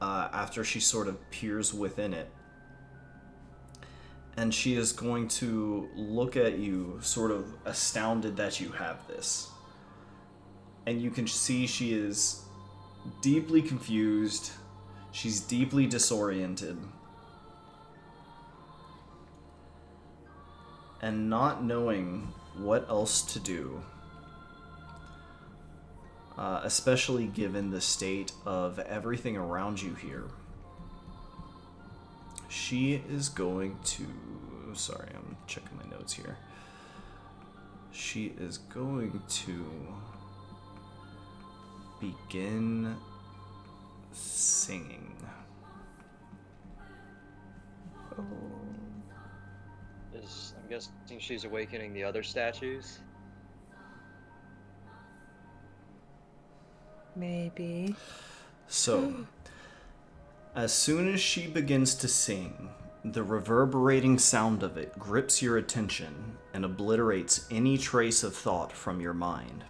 after she sort of peers within it. And she is going to look at you, sort of astounded that you have this. And you can see she is deeply confused. She's deeply disoriented. And not knowing what else to do. Especially given the state of everything around you here. She is going to... Sorry, I'm checking my notes here. She is going to begin singing. I'm guessing she's awakening the other statues. Maybe. So, as soon as she begins to sing, the reverberating sound of it grips your attention and obliterates any trace of thought from your mind.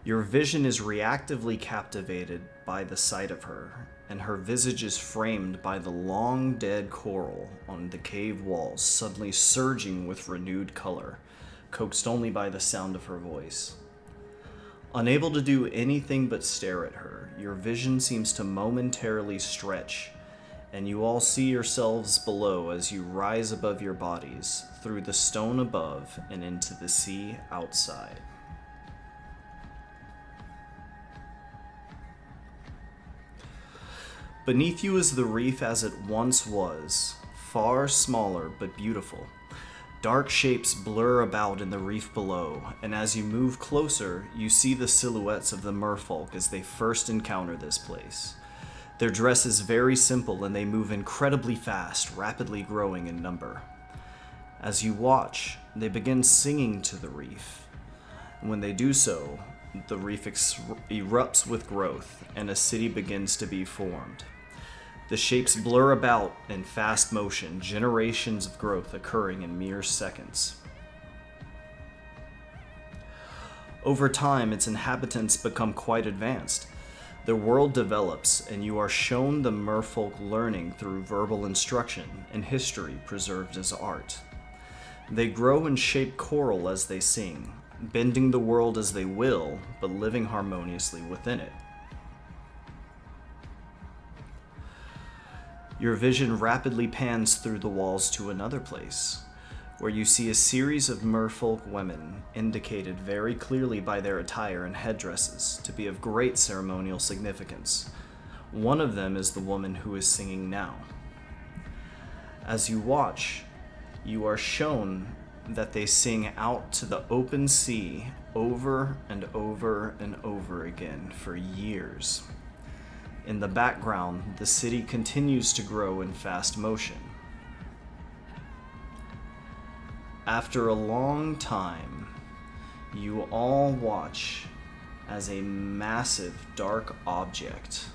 Your vision is reactively captivated by the sight of her, and her visage is framed by the long dead coral on the cave walls suddenly surging with renewed color, coaxed only by the sound of her voice. Unable to do anything but stare at her, your vision seems to momentarily stretch and you all see yourselves below as you rise above your bodies, through the stone above and into the sea outside. Beneath you is the reef as it once was, far smaller but beautiful. Dark shapes blur about in the reef below, and as you move closer, you see the silhouettes of the merfolk as they first encounter this place. Their dress is very simple and they move incredibly fast, rapidly growing in number. As you watch, they begin singing to the reef. And when they do so, the reef erupts with growth and a city begins to be formed. The shapes blur about in fast motion, generations of growth occurring in mere seconds. Over time, its inhabitants become quite advanced. The world develops, and you are shown the merfolk learning through verbal instruction and history preserved as art. They grow and shape coral as they sing, bending the world as they will, but living harmoniously within it. Your vision rapidly pans through the walls to another place, where you see a series of merfolk women indicated very clearly by their attire and headdresses to be of great ceremonial significance. One of them is the woman who is singing now. As you watch, you are shown that they sing out to the open sea over and over and over again for years. In the background, the city continues to grow in fast motion. After a long time, you all watch as a massive dark object,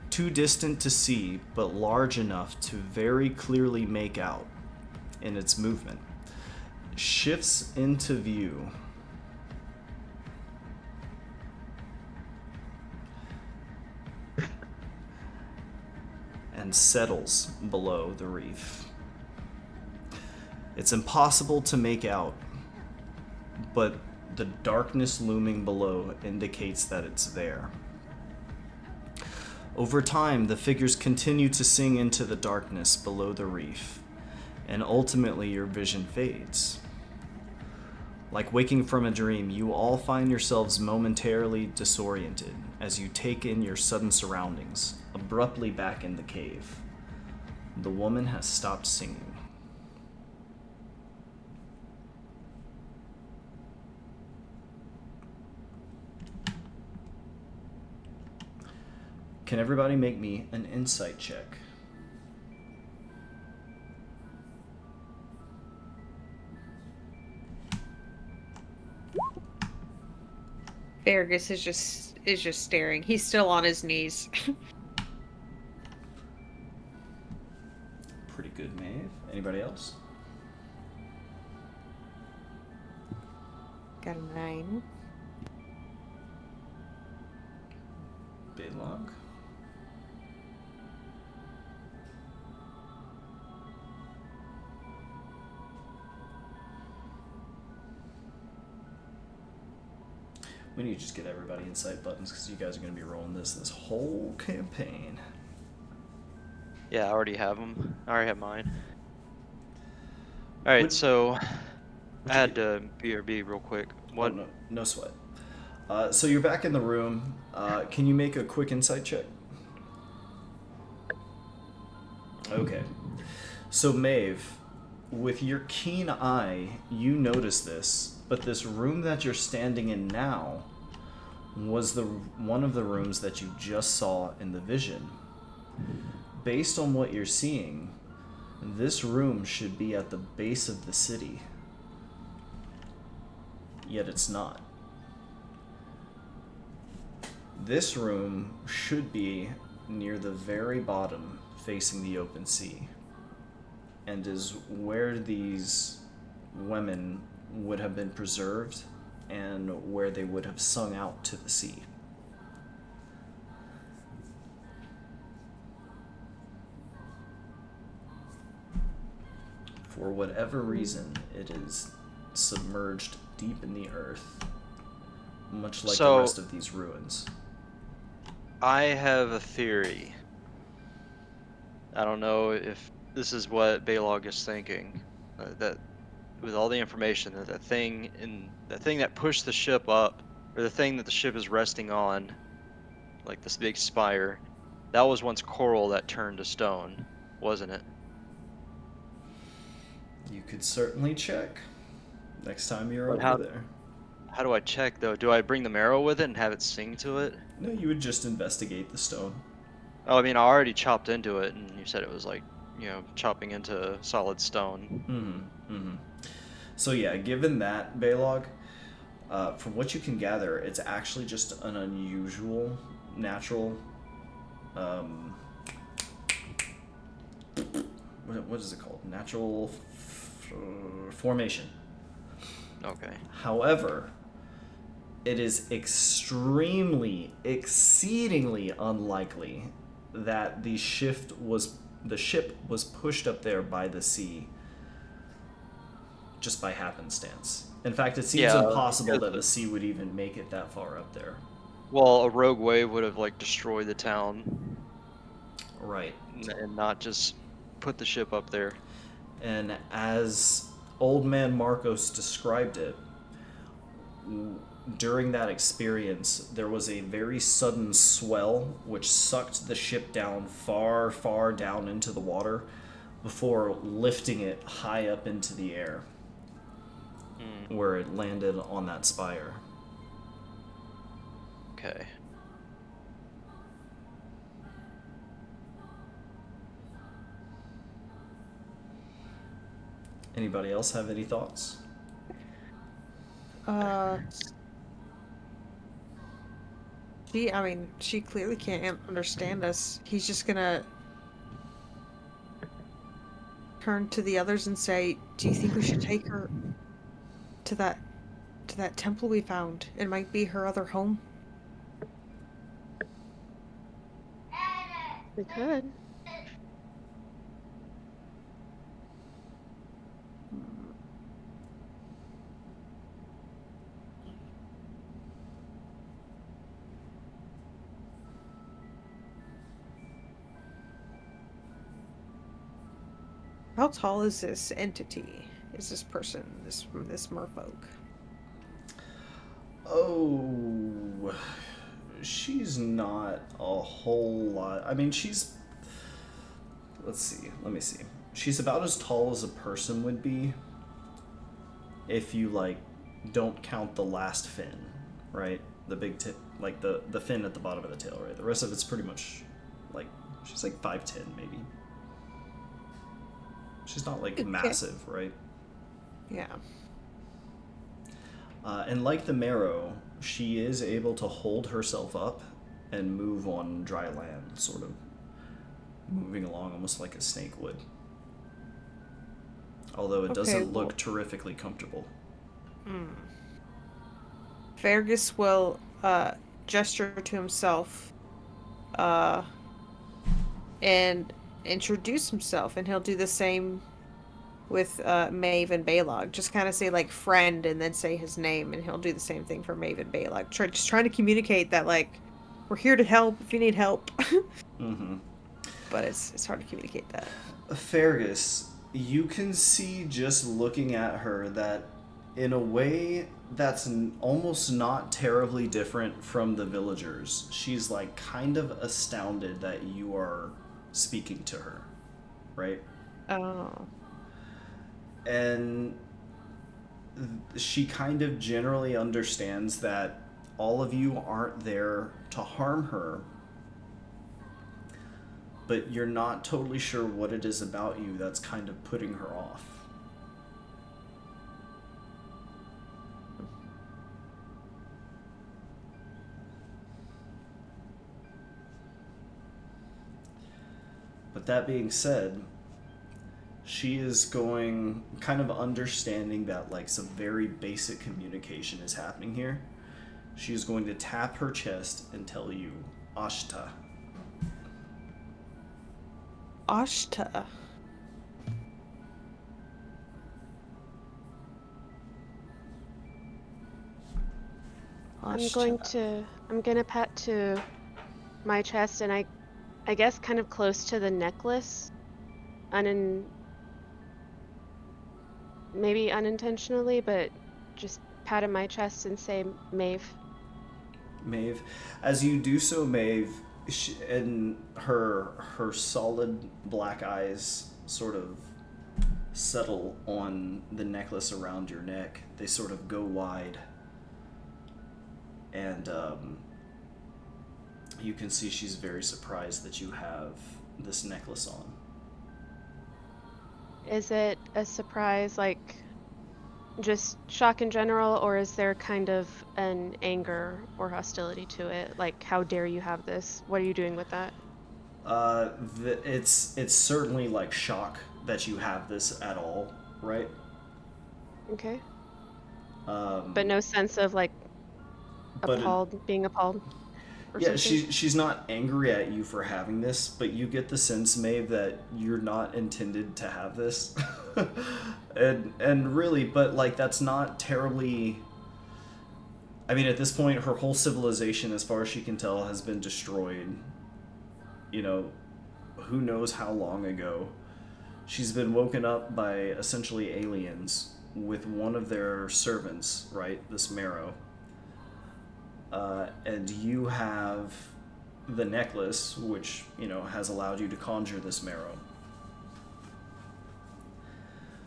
too distant to see but large enough to very clearly make out in its movement, shifts into view. And settles below the reef. It's impossible to make out, but the darkness looming below indicates that it's there. Over time, the figures continue to sing into the darkness below the reef, and ultimately your vision fades. Like waking from a dream, you all find yourselves momentarily disoriented as you take in your sudden surroundings, abruptly back in the cave. The woman has stopped singing. Can everybody make me an insight check? Fergus is just staring. He's still on his knees. Pretty good, Maeve. Anybody else? Got a 9. Baylog? We need to just get everybody insight buttons because you guys are going to be rolling this whole campaign. Yeah, I already have them. I already have mine. All right, so I had to BRB real quick. What? Oh, no sweat. So you're back in the room. Can you make a quick insight check? Okay. So Maeve, with your keen eye, you notice this, but this room that you're standing in now was one of the rooms that you just saw in the vision. Based on what you're seeing, this room should be at the base of the city. Yet it's not. This room should be near the very bottom, facing the open sea, and is where these women would have been preserved and where they would have sung out to the sea. For whatever reason, it is submerged deep in the earth, much like the rest of these ruins. I have a theory. I don't know if this is what Baylog is thinking. That with all the information that the thing that pushed the ship up, or the thing that the ship is resting on, like this big spire, that was once coral that turned to stone, wasn't it? You could certainly check next time you're But over there. how do I check though? Do I bring the marrow with it and have it sing to it? No, you would just investigate the stone. Oh, I mean, I already chopped into it, and you said it was like, chopping into solid stone. So yeah, given that, Baylog, from what you can gather, it's actually just an unusual natural. Um, what is it called? Natural formation. Okay. However, it is extremely, exceedingly unlikely that the ship was pushed up there by the sea just by happenstance. In fact, it seems Yeah, impossible because that the sea would even make it that far up there. well, a rogue wave would have like destroyed the town Right. and not just put the ship up there. And as Old Man Marcos described it, during that experience, there was a very sudden swell which sucked the ship down far, far down into the water before lifting it high up into the air, where it landed on that spire. Okay. Anybody else have any thoughts? She clearly can't understand us. He's just gonna turn to the others and say, "Do you think we should take her to that temple we found? It might be her other home." We could. How tall is this entity? Is this person, this merfolk? Oh, she's not a whole lot. I mean, let's see. Let me see. She's about as tall as a person would be if you like don't count the last fin, right? The big tip, like the fin at the bottom of the tail, right? The rest of it's pretty much like she's like 5'10" maybe. She's not like Okay. massive, right? Yeah. And like the marrow, she is able to hold herself up and move on dry land, sort of moving along almost like a snake would. Although it doesn't look terrifically comfortable. Fergus will gesture to himself and introduce himself, and he'll do the same with Maeve and Baylog. Just kind of say like friend and then say his name, and he'll do the same thing for Maeve and Baylog. Just trying to communicate that like we're here to help if you need help. But it's hard to communicate that. Fergus, you can see just looking at her that in a way that's almost not terribly different from the villagers. She's like kind of astounded that you are speaking to her, right? Oh. And she kind of generally understands that all of you aren't there to harm her, but you're not totally sure what it is about you that's kind of putting her off. But that being said, she is going, kind of understanding that like some very basic communication is happening here. She is going to tap her chest and tell you, Ashta. Ashta. I'm gonna pat to my chest, and I I guess kind of close to the necklace, maybe unintentionally, but just pat on my chest and say, Maeve. Maeve. As you do so, Maeve, and her solid black eyes sort of settle on the necklace around your neck. They sort of go wide, and you can see she's very surprised that you have this necklace on. Is it a surprise, like just shock in general, or is there kind of an anger or hostility to it? Like, how dare you have this? What are you doing with that? It's certainly like shock that you have this at all, right? Okay. Um, But no sense of like but it, being appalled or yeah, something? she's not angry at you for having this, but you get the sense, Maeve, that you're not intended to have this, and really, but like that's not terribly. I mean, at this point, her whole civilization, as far as she can tell, has been destroyed. You know, who knows how long ago. She's been woken up by essentially aliens with one of their servants, right? This Marrow. And you have the necklace, which, you know, has allowed you to conjure this Marrow.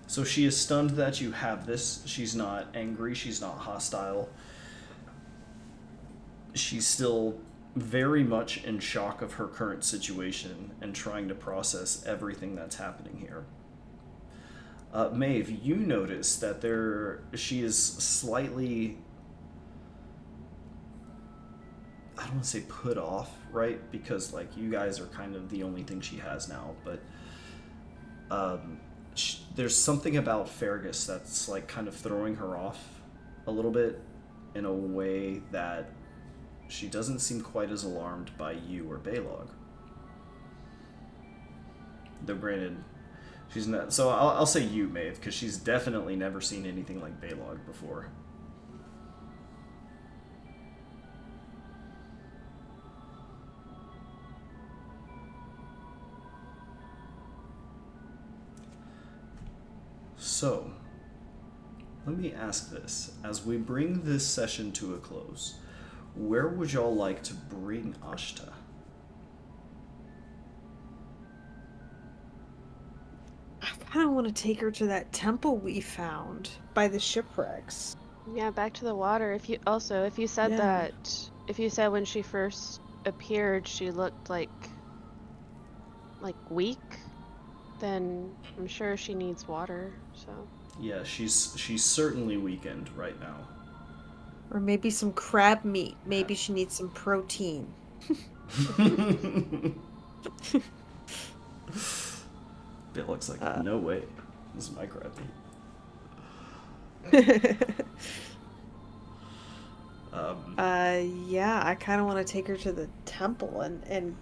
So she is stunned that you have this. She's not angry, she's not hostile. She's still very much in shock of her current situation and trying to process everything that's happening here. Maeve, you notice that she is slightly, I don't want to say put off, right? Because like you guys are kind of the only thing she has now, but there's something about Fergus that's like kind of throwing her off a little bit in a way that she doesn't seem quite as alarmed by you or Balog. Though granted, she's not. So I'll say you, Maeve, because she's definitely never seen anything like Balog before. So, let me ask this. As we bring this session to a close, where would y'all like to bring Ashta? I kind of want to take her to that temple we found by the shipwrecks. Yeah, back to the water. If you said Yeah. if you said when she first appeared she looked like weak, then I'm sure she needs water, so. Yeah, she's certainly weakened right now. Or maybe some crab meat. Maybe she needs some protein. It looks like no way. This is my crab meat. Yeah, I kind of want to take her to the temple and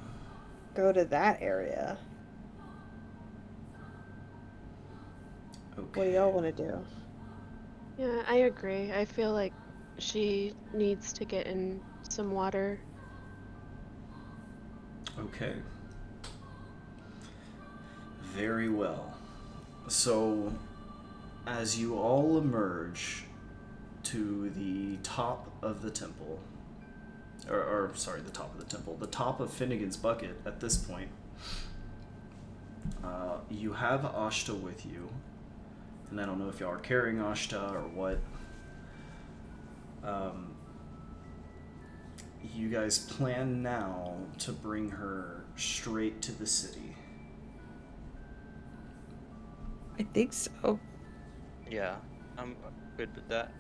go to that area. Okay. What do y'all want to do? Yeah, I agree. I feel like she needs to get in some water. Okay. Very well. So, as you all emerge to the top of the temple, or sorry, the top of the temple, the top of Finnegan's Bucket at this point, you have Ashta with you, and I don't know if y'all are carrying Ashta or what. You guys plan now to bring her straight to the city. I think so. Yeah, I'm good with that.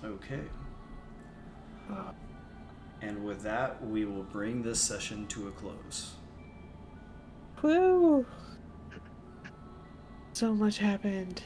Okay. And with that, we will bring this session to a close. Woo! So much happened.